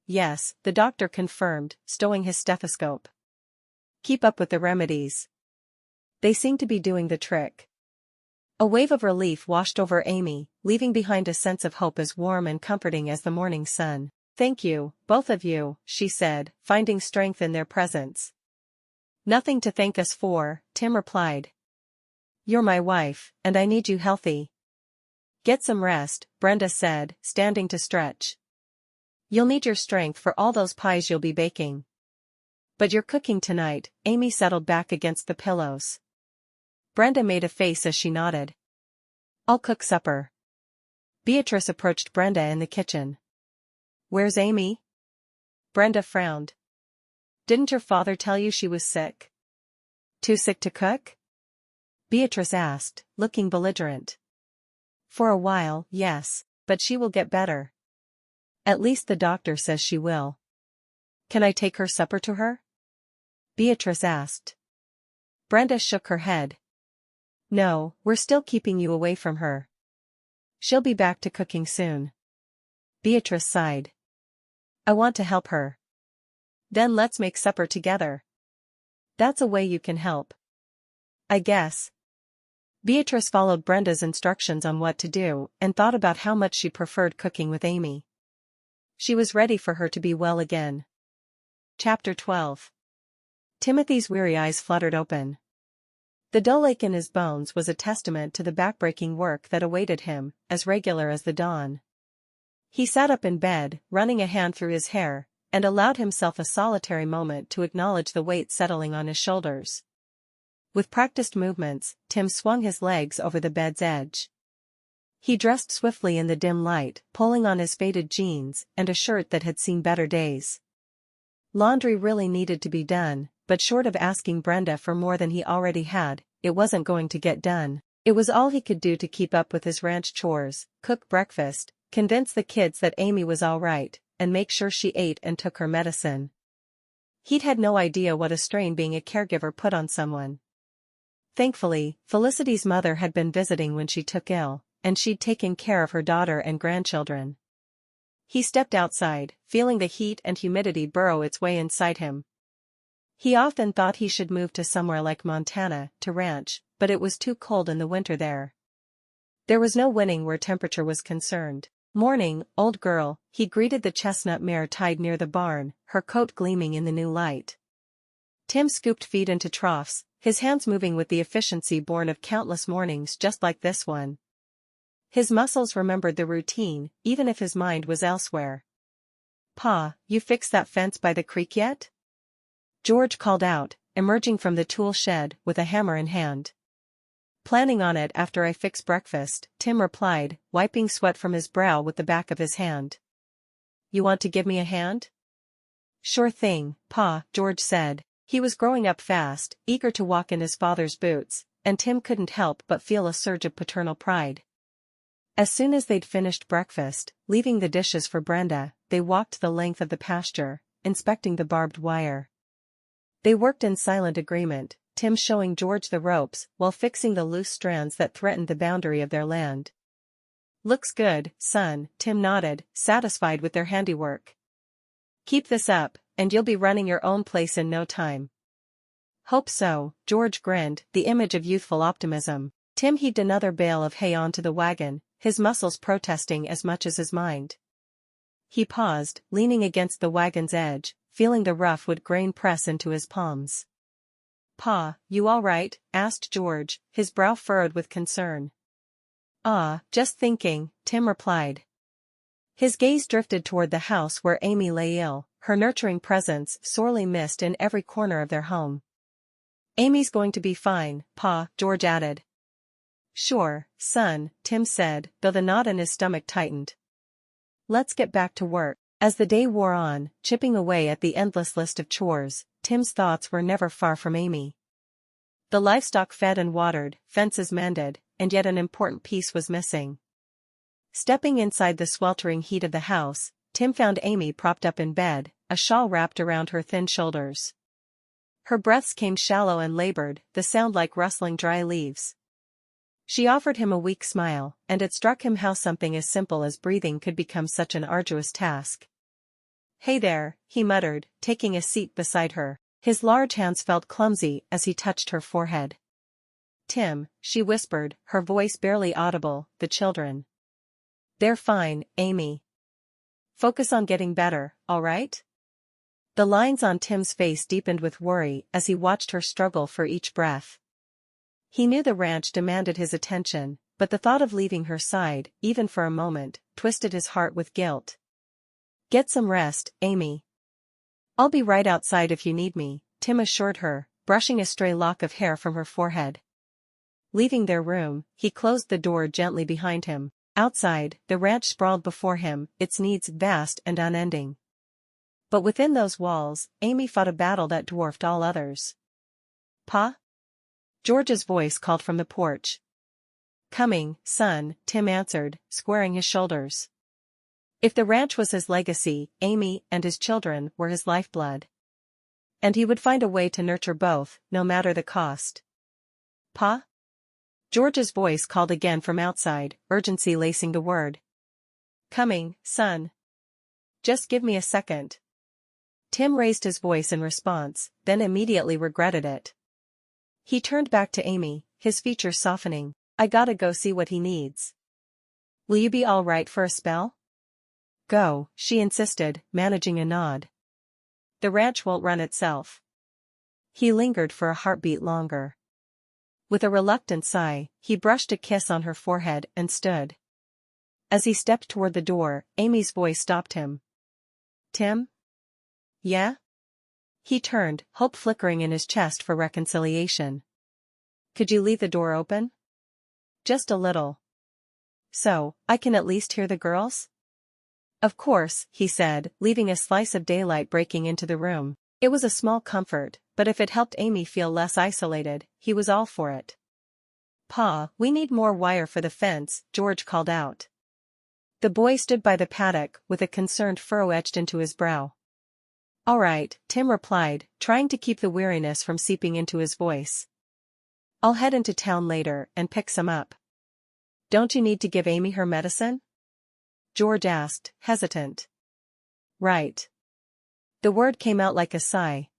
Yes, the doctor confirmed, stowing his stethoscope. Keep up with the remedies. They seem to be doing the trick. A wave of relief washed over Amy, leaving behind a sense of hope as warm and comforting as the morning sun. Thank you, both of you, she said, finding strength in their presence. Nothing to thank us for, Tim replied. You're my wife, and I need you healthy. Get some rest, Brenda said, standing to stretch. You'll need your strength for all those pies you'll be baking. But you're cooking tonight, Amy settled back against the pillows. Brenda made a face as she nodded. I'll cook supper. Beatrice approached Brenda in the kitchen. Where's Amy? Brenda frowned. Didn't your father tell you she was sick? Too sick to cook? Beatrice asked, looking belligerent. For a while, yes, but she will get better. At least the doctor says she will. Can I take her supper to her? Beatrice asked. Brenda shook her head. No, we're still keeping you away from her. She'll be back to cooking soon. Beatrice sighed. I want to help her. Then let's make supper together. That's a way you can help. I guess. Beatrice followed Brenda's instructions on what to do and thought about how much she preferred cooking with Amy. She was ready for her to be well again. Chapter 12. Timothy's weary eyes fluttered open. The dull ache in his bones was a testament to the backbreaking work that awaited him, as regular as the dawn. He sat up in bed, running a hand through his hair, and allowed himself a solitary moment to acknowledge the weight settling on his shoulders. With practiced movements, Tim swung his legs over the bed's edge. He dressed swiftly in the dim light, pulling on his faded jeans and a shirt that had seen better days. Laundry really needed to be done, but short of asking Brenda for more than he already had, it wasn't going to get done. It was all he could do to keep up with his ranch chores, cook breakfast, convince the kids that Amy was all right, and make sure she ate and took her medicine. He'd had no idea what a strain being a caregiver put on someone. Thankfully, Felicity's mother had been visiting when she took ill, and she'd taken care of her daughter and grandchildren. He stepped outside, feeling the heat and humidity burrow its way inside him. He often thought he should move to somewhere like Montana, to ranch, but it was too cold in the winter there. There was no winning where temperature was concerned. Morning, old girl, he greeted the chestnut mare tied near the barn, her coat gleaming in the new light. Tim scooped feed into troughs, his hands moving with the efficiency born of countless mornings just like this one. His muscles remembered the routine, even if his mind was elsewhere. Pa, you fixed that fence by the creek yet? George called out, emerging from the tool shed with a hammer in hand. Planning on it after I fix breakfast, Tim replied, wiping sweat from his brow with the back of his hand. You want to give me a hand? Sure thing, Pa, George said. He was growing up fast, eager to walk in his father's boots, and Tim couldn't help but feel a surge of paternal pride. As soon as they'd finished breakfast, leaving the dishes for Brenda, they walked the length of the pasture, inspecting the barbed wire. They worked in silent agreement, Tim showing George the ropes while fixing the loose strands that threatened the boundary of their land. Looks good, son, Tim nodded, satisfied with their handiwork. Keep this up, and you'll be running your own place in no time. Hope so, George grinned, the image of youthful optimism. Tim heaved another bale of hay onto the wagon, his muscles protesting as much as his mind. He paused, leaning against the wagon's edge, feeling the rough wood grain press into his palms. Pa, you all right? Asked George, his brow furrowed with concern. Just thinking, Tim replied. His gaze drifted toward the house where Amy lay ill, her nurturing presence sorely missed in every corner of their home. Amy's going to be fine, Pa, George added. Sure, son, Tim said, though the knot in his stomach tightened. Let's get back to work. As the day wore on, chipping away at the endless list of chores, Tim's thoughts were never far from Amy. The livestock fed and watered, fences mended, and yet an important piece was missing. Stepping inside the sweltering heat of the house, Tim found Amy propped up in bed, a shawl wrapped around her thin shoulders. Her breaths came shallow and labored, the sound like rustling dry leaves. She offered him a weak smile, and it struck him how something as simple as breathing could become such an arduous task. "Hey there," he muttered, taking a seat beside her. His large hands felt clumsy as he touched her forehead. "Tim," she whispered, her voice barely audible, "the children. They're fine, Amy. Focus on getting better, all right?" The lines on Tim's face deepened with worry as he watched her struggle for each breath. He knew the ranch demanded his attention, but the thought of leaving her side, even for a moment, twisted his heart with guilt. "Get some rest, Amy. I'll be right outside if you need me," Tim assured her, brushing a stray lock of hair from her forehead. Leaving their room, he closed the door gently behind him. Outside, the ranch sprawled before him, its needs vast and unending. But within those walls, Amy fought a battle that dwarfed all others. "Pa?" George's voice called from the porch. "Coming, son," Tim answered, squaring his shoulders. If the ranch was his legacy, Amy and his children were his lifeblood. And he would find a way to nurture both, no matter the cost. "Pa?" George's voice called again from outside, urgency lacing the word. "Coming, son. Just give me a second." Tim raised his voice in response, then immediately regretted it. He turned back to Amy, his features softening. "I gotta go see what he needs. Will you be all right for a spell?" "Go," she insisted, managing a nod. "The ranch won't run itself." He lingered for a heartbeat longer. With a reluctant sigh, he brushed a kiss on her forehead and stood. As he stepped toward the door, Amy's voice stopped him. "Tim?" "Yeah?" He turned, hope flickering in his chest for reconciliation. "Could you leave the door open?" "Just a little. So, I can at least hear the girls?" "Of course," he said, leaving a slice of daylight breaking into the room. It was a small comfort, but if it helped Amy feel less isolated, he was all for it. "Pa, we need more wire for the fence," George called out. The boy stood by the paddock, with a concerned furrow etched into his brow. "All right," Tim replied, trying to keep the weariness from seeping into his voice. "I'll head into town later and pick some up." "Don't you need to give Amy her medicine?" George asked, hesitant. "Right." The word came out like a sigh.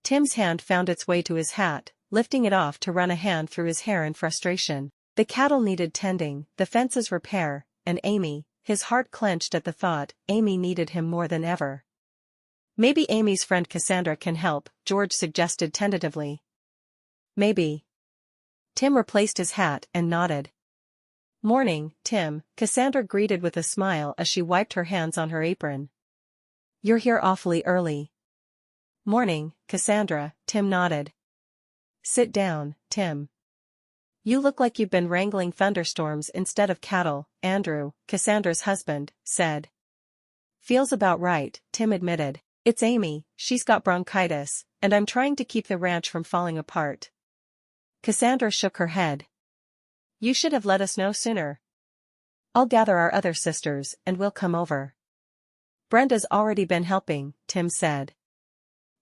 Tim's hand found its way to his hat, lifting it off to run a hand through his hair in frustration. The cattle needed tending, the fences repair, and Amy, his heart clenched at the thought, Amy needed him more than ever. "Maybe Amy's friend Cassandra can help," George suggested tentatively. "Maybe." Tim replaced his hat and nodded. "Morning, Tim," Cassandra greeted with a smile as she wiped her hands on her apron. "You're here awfully early." "Morning, Cassandra," Tim nodded. "Sit down, Tim. You look like you've been wrangling thunderstorms instead of cattle," Andrew, Cassandra's husband, said. "Feels about right," Tim admitted. "It's Amy, she's got bronchitis, and I'm trying to keep the ranch from falling apart." Cassandra shook her head. "You should have let us know sooner. I'll gather our other sisters and we'll come over." "Brenda's already been helping," Tim said.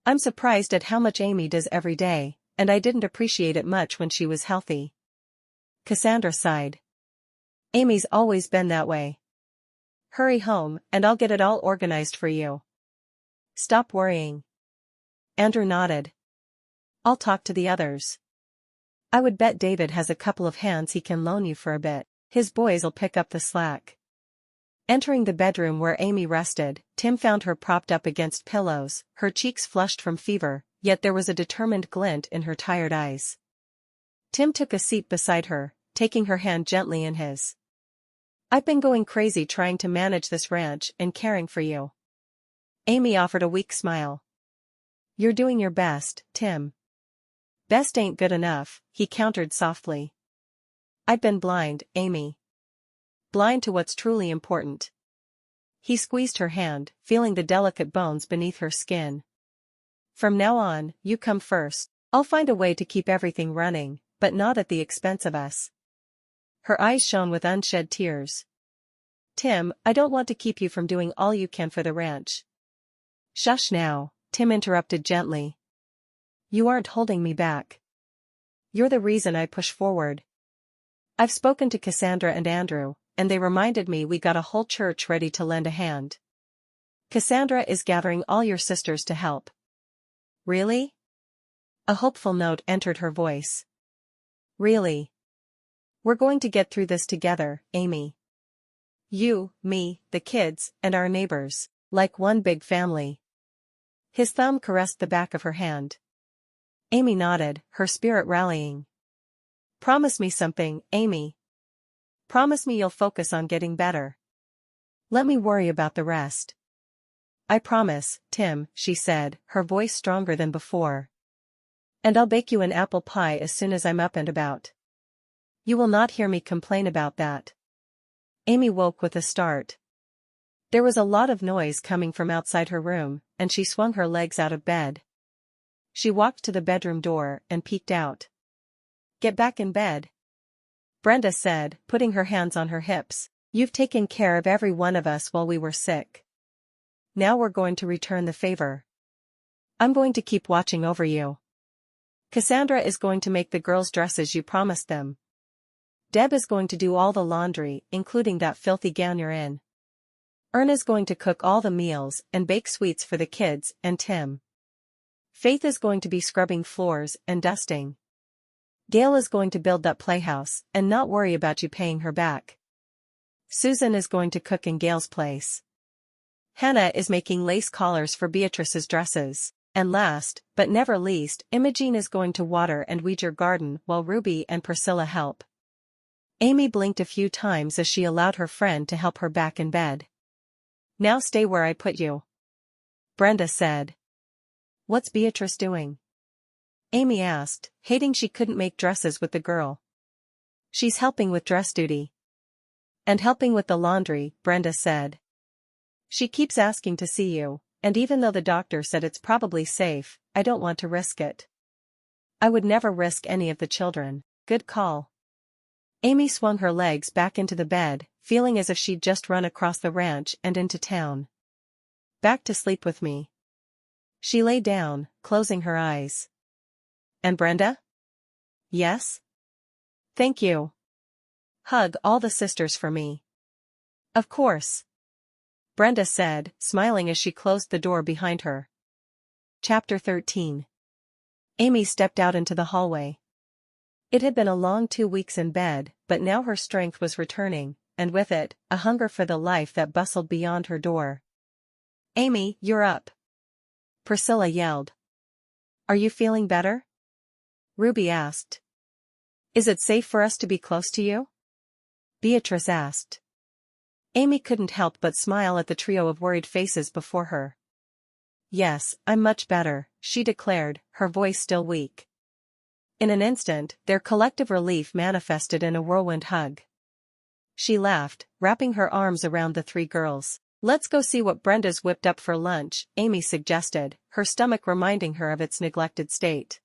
"I'm surprised at how much Amy does every day, and I didn't appreciate it much when she was healthy." Cassandra sighed. "Amy's always been that way. Hurry home, and I'll get it all organized for you." "Stop worrying." Andrew nodded. "I'll talk to the others. I would bet David has a couple of hands he can loan you for a bit. His boys'll pick up the slack." Entering the bedroom where Amy rested, Tim found her propped up against pillows, her cheeks flushed from fever, yet there was a determined glint in her tired eyes. Tim took a seat beside her, taking her hand gently in his. "I've been going crazy trying to manage this ranch and caring for you." Amy offered a weak smile. "You're doing your best, Tim." "Best ain't good enough," he countered softly. "I've been blind, Amy. Blind to what's truly important." He squeezed her hand, feeling the delicate bones beneath her skin. "From now on, you come first. I'll find a way to keep everything running, but not at the expense of us." Her eyes shone with unshed tears. "Tim, I don't want to keep you from doing all you can for the ranch." "Shush now," Tim interrupted gently. You aren't holding me back. You're the reason I push forward. I've spoken to Cassandra and Andrew, and they reminded me we got a whole church ready to lend a hand. Cassandra is gathering all your sisters to help. Really? A hopeful note entered her voice. Really? We're going to get through this together, Amy. You, me, the kids, and our neighbors, like one big family. His thumb caressed the back of her hand. Amy nodded, her spirit rallying. Promise me something, Amy. Promise me you'll focus on getting better. Let me worry about the rest. I promise, Tim, she said, her voice stronger than before. And I'll bake you an apple pie as soon as I'm up and about. You will not hear me complain about that. Amy woke with a start. There was a lot of noise coming from outside her room, and she swung her legs out of bed. She walked to the bedroom door and peeked out. Get back in bed, Brenda said, putting her hands on her hips. You've taken care of every one of us while we were sick. Now we're going to return the favor. I'm going to keep watching over you. Cassandra is going to make the girls' dresses you promised them. Deb is going to do all the laundry, including that filthy gown you're in. Erna's going to cook all the meals and bake sweets for the kids and Tim. Faith is going to be scrubbing floors and dusting. Gail is going to build that playhouse and not worry about you paying her back. Susan is going to cook in Gail's place. Hannah is making lace collars for Beatrice's dresses. And last, but never least, Imogene is going to water and weed your garden while Ruby and Priscilla help. Amy blinked a few times as she allowed her friend to help her back in bed. Now stay where I put you, Brenda said. What's Beatrice doing? Amy asked, hating she couldn't make dresses with the girl. She's helping with dress duty. And helping with the laundry, Brenda said. She keeps asking to see you, and even though the doctor said it's probably safe, I don't want to risk it. I would never risk any of the children. Good call. Amy swung her legs back into the bed, feeling as if she'd just run across the ranch and into town. Back to sleep with me. She lay down, closing her eyes. And Brenda? Yes? Thank you. Hug all the sisters for me. Of course, Brenda said, smiling as she closed the door behind her. Chapter 13. Amy stepped out into the hallway. It had been a long 2 weeks in bed, but now her strength was returning, and with it, a hunger for the life that bustled beyond her door. Amy, you're up, Priscilla yelled. Are you feeling better? Ruby asked. Is it safe for us to be close to you? Beatrice asked. Amy couldn't help but smile at the trio of worried faces before her. Yes, I'm much better, she declared, her voice still weak. In an instant, their collective relief manifested in a whirlwind hug. She laughed, wrapping her arms around the 3 girls. Let's go see what Brenda's whipped up for lunch, Amy suggested, her stomach reminding her of its neglected state.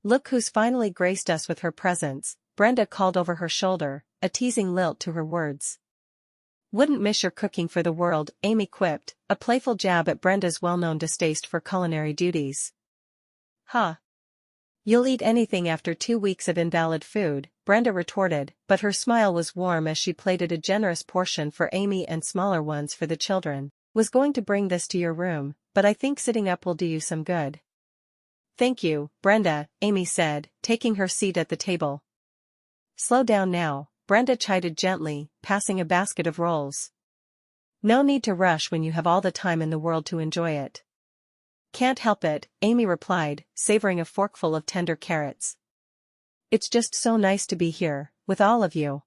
Look who's finally graced us with her presence, Brenda called over her shoulder, a teasing lilt to her words. Wouldn't miss your cooking for the world, Amy quipped, a playful jab at Brenda's well-known distaste for culinary duties. Huh. You'll eat anything after 2 weeks of invalid food, Brenda retorted, but her smile was warm as she plated a generous portion for Amy and smaller ones for the children. Was going to bring this to your room, but I think sitting up will do you some good. Thank you, Brenda, Amy said, taking her seat at the table. Slow down now, Brenda chided gently, passing a basket of rolls. No need to rush when you have all the time in the world to enjoy it. Can't help it, Amy replied, savoring a forkful of tender carrots. It's just so nice to be here, with all of you.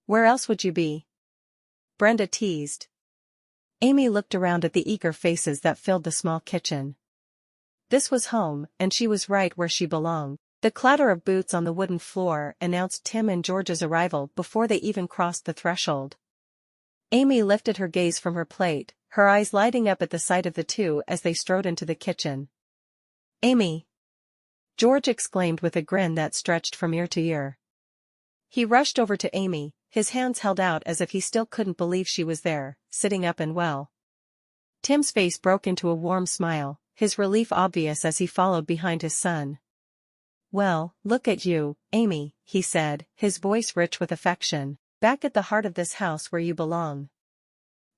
Where else would you be? Brenda teased. Amy looked around at the eager faces that filled the small kitchen. This was home, and she was right where she belonged. The clatter of boots on the wooden floor announced Tim and George's arrival before they even crossed the threshold. Amy lifted her gaze from her plate, her eyes lighting up at the sight of the two as they strode into the kitchen. Amy! George exclaimed with a grin that stretched from ear to ear. He rushed over to Amy, his hands held out as if he still couldn't believe she was there, sitting up and well. Tim's face broke into a warm smile, his relief obvious as he followed behind his son. "Well, look at you, Amy," he said, his voice rich with affection. "Back at the heart of this house where you belong."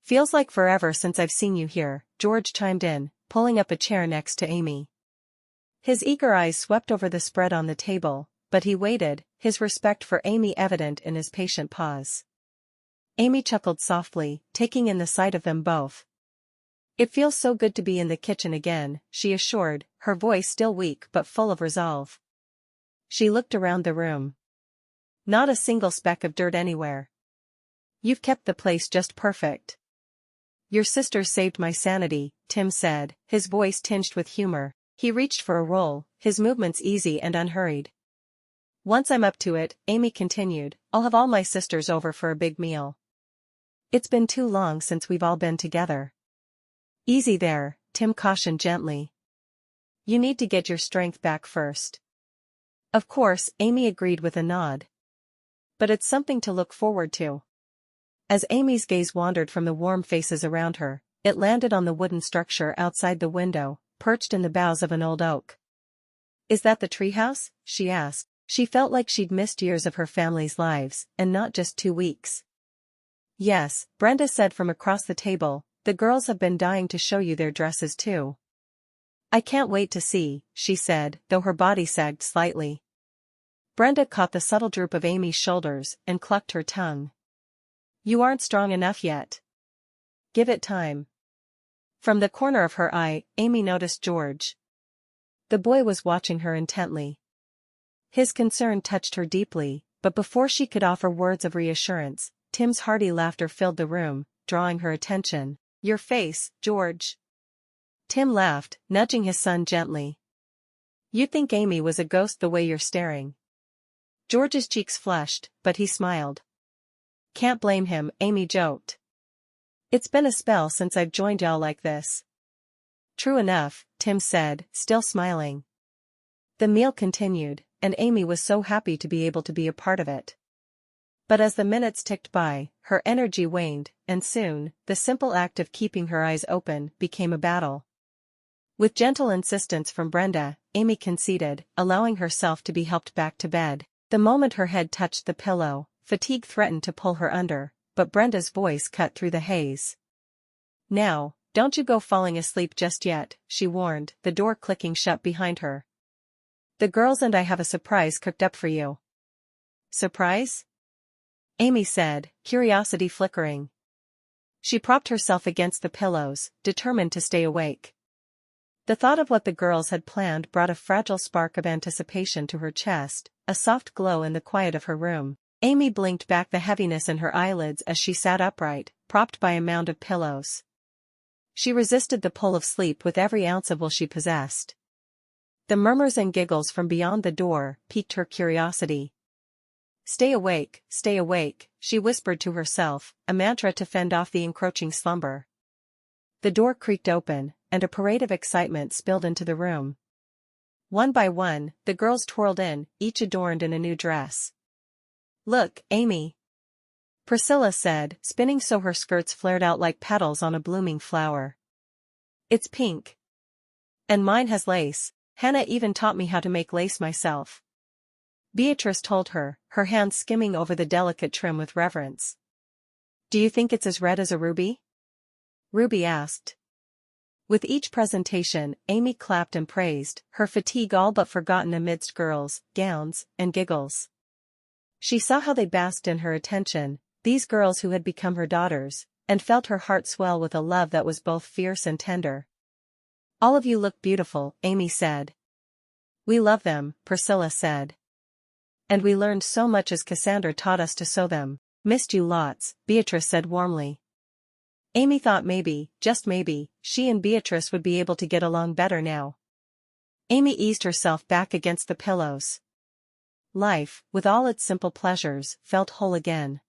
"Feels like forever since I've seen you here," George chimed in, pulling up a chair next to Amy. His eager eyes swept over the spread on the table, but he waited, his respect for Amy evident in his patient pause. Amy chuckled softly, taking in the sight of them both. "It feels so good to be in the kitchen again," she assured, her voice still weak but full of resolve. She looked around the room. Not a single speck of dirt anywhere. "You've kept the place just perfect." "Your sister saved my sanity," Tim said, his voice tinged with humor. He reached for a roll, his movements easy and unhurried. "Once I'm up to it," Amy continued, "I'll have all my sisters over for a big meal. It's been too long since we've all been together." "Easy there," Tim cautioned gently. "You need to get your strength back first." "Of course," Amy agreed with a nod. "But it's something to look forward to." As Amy's gaze wandered from the warm faces around her, it landed on the wooden structure outside the window, perched in the boughs of an old oak. "Is that the treehouse?" she asked. She felt like she'd missed years of her family's lives, and not just 2 weeks. "Yes," Brenda said from across the table, "the girls have been dying to show you their dresses too." "I can't wait to see," she said, though her body sagged slightly. Brenda caught the subtle droop of Amy's shoulders and clucked her tongue. "You aren't strong enough yet. Give it time." From the corner of her eye, Amy noticed George. The boy was watching her intently. His concern touched her deeply, but before she could offer words of reassurance, Tim's hearty laughter filled the room, drawing her attention. "Your face, George." Tim laughed, nudging his son gently. "You'd think Amy was a ghost the way you're staring." George's cheeks flushed, but he smiled. "Can't blame him," Amy joked. "It's been a spell since I've joined y'all like this." "True enough," Tim said, still smiling. The meal continued, and Amy was so happy to be able to be a part of it. But as the minutes ticked by, her energy waned, and soon, the simple act of keeping her eyes open became a battle. With gentle insistence from Brenda, Amy conceded, allowing herself to be helped back to bed. The moment her head touched the pillow, fatigue threatened to pull her under, but Brenda's voice cut through the haze. "Now, don't you go falling asleep just yet," she warned, the door clicking shut behind her. "The girls and I have a surprise cooked up for you." "Surprise?" Amy said, curiosity flickering. She propped herself against the pillows, determined to stay awake. The thought of what the girls had planned brought a fragile spark of anticipation to her chest, a soft glow in the quiet of her room. Amy blinked back the heaviness in her eyelids as she sat upright, propped by a mound of pillows. She resisted the pull of sleep with every ounce of will she possessed. The murmurs and giggles from beyond the door piqued her curiosity. Stay awake," she whispered to herself, a mantra to fend off the encroaching slumber. The door creaked open, and a parade of excitement spilled into the room. One by one, the girls twirled in, each adorned in a new dress. "Look, Amy," Priscilla said, spinning so her skirts flared out like petals on a blooming flower. "It's pink. And mine has lace. Hannah even taught me how to make lace myself." Beatrice told her, her hands skimming over the delicate trim with reverence. "Do you think it's as red as a ruby?" Ruby asked. With each presentation, Amy clapped and praised, her fatigue all but forgotten amidst girls, gowns, and giggles. She saw how they basked in her attention, these girls who had become her daughters, and felt her heart swell with a love that was both fierce and tender. "All of you look beautiful," Amy said. "We love them," Priscilla said. "And we learned so much as Cassandra taught us to sew them." "Missed you lots," Beatrice said warmly. Amy thought maybe, just maybe, she and Beatrice would be able to get along better now. Amy eased herself back against the pillows. Life, with all its simple pleasures, felt whole again.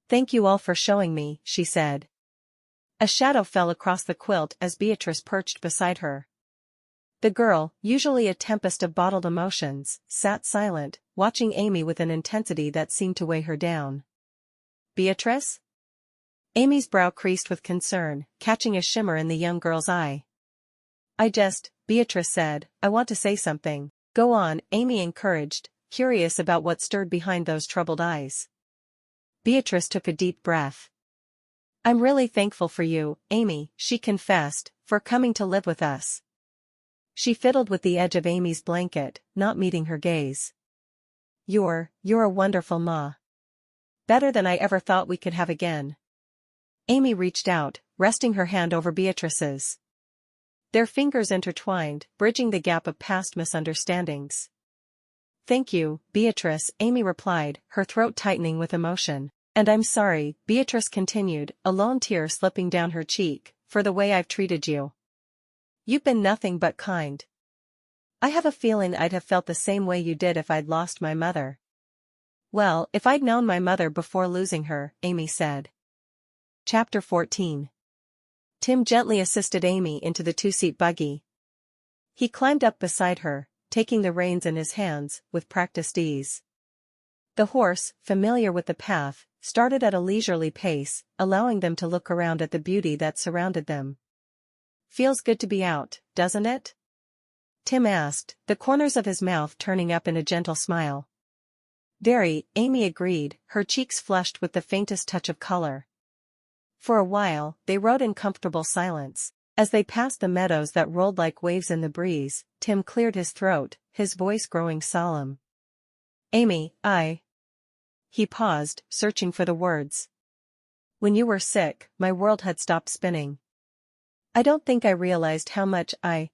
"Thank you all for showing me," she said. A shadow fell across the quilt as Beatrice perched beside her. The girl, usually a tempest of bottled emotions, sat silent, watching Amy with an intensity that seemed to weigh her down. "Beatrice?" Amy's brow creased with concern, catching a shimmer in the young girl's eye. Beatrice said, I want to say something. Go on, Amy encouraged, curious about what stirred behind those troubled eyes. Beatrice took a deep breath. I'm really thankful for you, Amy, she confessed, for coming to live with us. She fiddled with the edge of Amy's blanket, not meeting her gaze. You're a wonderful ma. Better than I ever thought we could have again. Amy reached out, resting her hand over Beatrice's. Their fingers intertwined, bridging the gap of past misunderstandings. Thank you, Beatrice, Amy replied, her throat tightening with emotion. And I'm sorry, Beatrice continued, a lone tear slipping down her cheek, for the way I've treated you. You've been nothing but kind. I have a feeling I'd have felt the same way you did if I'd lost my mother. Well, if I'd known my mother before losing her, Amy said. Chapter 14. Tim gently assisted Amy into the two-seat buggy. He climbed up beside her, taking the reins in his hands, with practiced ease. The horse, familiar with the path, started at a leisurely pace, allowing them to look around at the beauty that surrounded them. Feels good to be out, doesn't it? Tim asked, the corners of his mouth turning up in a gentle smile. Very, Amy agreed, her cheeks flushed with the faintest touch of color. For a while, they rode in comfortable silence. As they passed the meadows that rolled like waves in the breeze, Tim cleared his throat, his voice growing solemn. Amy, He paused, searching for the words. When you were sick, my world had stopped spinning. I don't think I realized how much I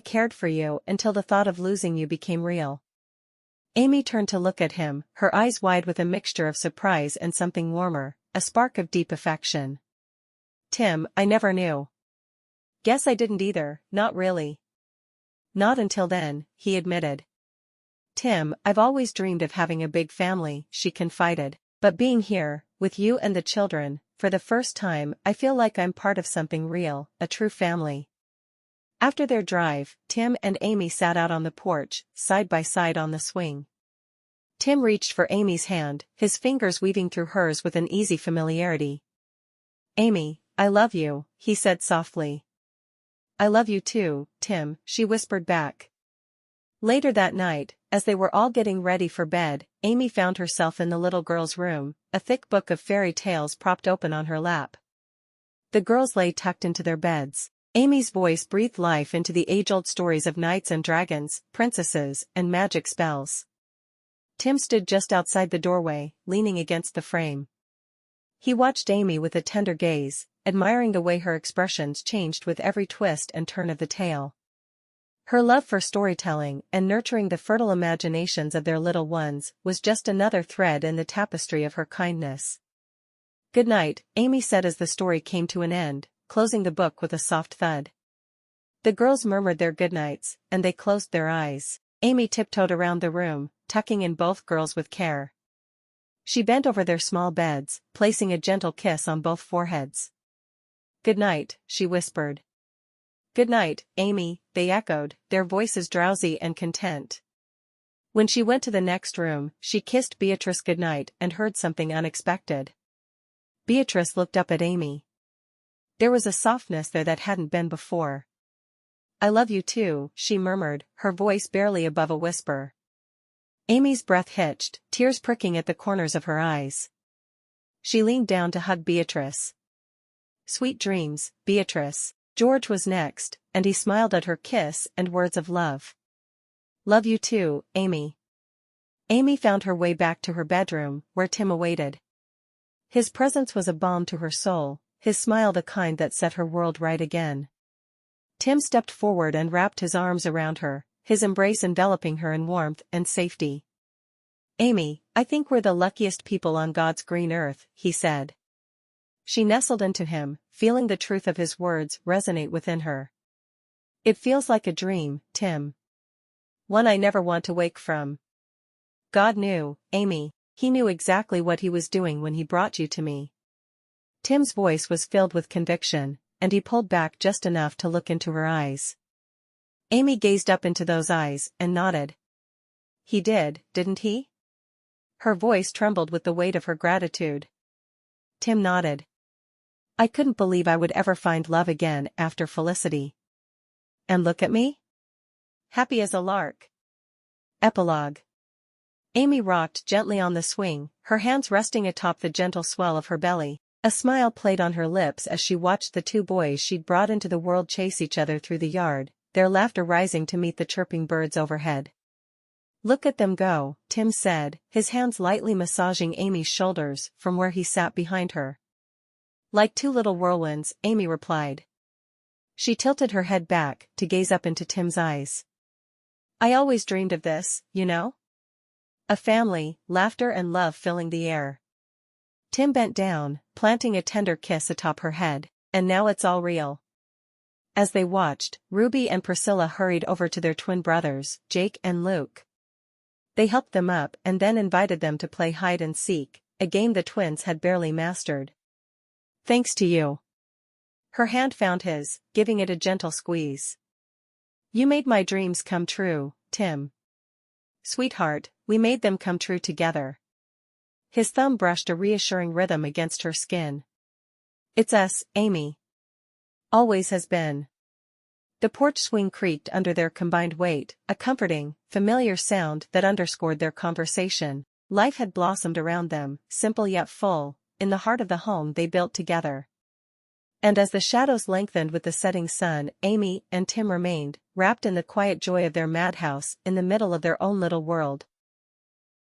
cared for you until the thought of losing you became real. Amy turned to look at him, her eyes wide with a mixture of surprise and something warmer, a spark of deep affection. Tim, I never knew. Guess I didn't either, not really. Not until then, he admitted. Tim, I've always dreamed of having a big family, she confided, but being here, with you and the children, for the first time, I feel like I'm part of something real, a true family. After their drive, Tim and Amy sat out on the porch, side by side on the swing. Tim reached for Amy's hand, his fingers weaving through hers with an easy familiarity. Amy, I love you, he said softly. I love you too, Tim, she whispered back. Later that night, as they were all getting ready for bed, Amy found herself in the little girl's room, a thick book of fairy tales propped open on her lap. The girls lay tucked into their beds. Amy's voice breathed life into the age-old stories of knights and dragons, princesses, and magic spells. Tim stood just outside the doorway, leaning against the frame. He watched Amy with a tender gaze, admiring the way her expressions changed with every twist and turn of the tale. Her love for storytelling and nurturing the fertile imaginations of their little ones was just another thread in the tapestry of her kindness. Good night, Amy said as the story came to an end, closing the book with a soft thud. The girls murmured their goodnights, and they closed their eyes. Amy tiptoed around the room, tucking in both girls with care. She bent over their small beds, placing a gentle kiss on both foreheads. Good night, she whispered. Good night, Amy, they echoed, their voices drowsy and content. When she went to the next room, she kissed Beatrice goodnight and heard something unexpected. Beatrice looked up at Amy. There was a softness there that hadn't been before. I love you too, she murmured, her voice barely above a whisper. Amy's breath hitched, tears pricking at the corners of her eyes. She leaned down to hug Beatrice. Sweet dreams, Beatrice. George was next, and he smiled at her kiss and words of love. Love you too, Amy. Amy found her way back to her bedroom, where Tim awaited. His presence was a balm to her soul, his smile the kind that set her world right again. Tim stepped forward and wrapped his arms around her, his embrace enveloping her in warmth and safety. Amy, I think we're the luckiest people on God's green earth, he said. She nestled into him, feeling the truth of his words resonate within her. It feels like a dream, Tim. One I never want to wake from. God knew, Amy, he knew exactly what he was doing when he brought you to me. Tim's voice was filled with conviction, and he pulled back just enough to look into her eyes. Amy gazed up into those eyes and nodded. He did, didn't he? Her voice trembled with the weight of her gratitude. Tim nodded. I couldn't believe I would ever find love again after Felicity. And look at me? Happy as a lark. Epilogue. Amy rocked gently on the swing, her hands resting atop the gentle swell of her belly. A smile played on her lips as she watched the two boys she'd brought into the world chase each other through the yard, their laughter rising to meet the chirping birds overhead. Look at them go, Tim said, his hands lightly massaging Amy's shoulders from where he sat behind her. Like two little whirlwinds, Amy replied. She tilted her head back to gaze up into Tim's eyes. I always dreamed of this, you know? A family, laughter and love filling the air. Tim bent down, planting a tender kiss atop her head, and now it's all real. As they watched, Ruby and Priscilla hurried over to their twin brothers, Jake and Luke. They helped them up and then invited them to play hide and seek, a game the twins had barely mastered. Thanks to you. Her hand found his, giving it a gentle squeeze. You made my dreams come true, Tim. Sweetheart, we made them come true together. His thumb brushed a reassuring rhythm against her skin. It's us, Amy. Always has been. The porch swing creaked under their combined weight, a comforting, familiar sound that underscored their conversation. Life had blossomed around them, simple yet full, in the heart of the home they built together. And as the shadows lengthened with the setting sun, Amy and Tim remained, wrapped in the quiet joy of their madhouse in the middle of their own little world.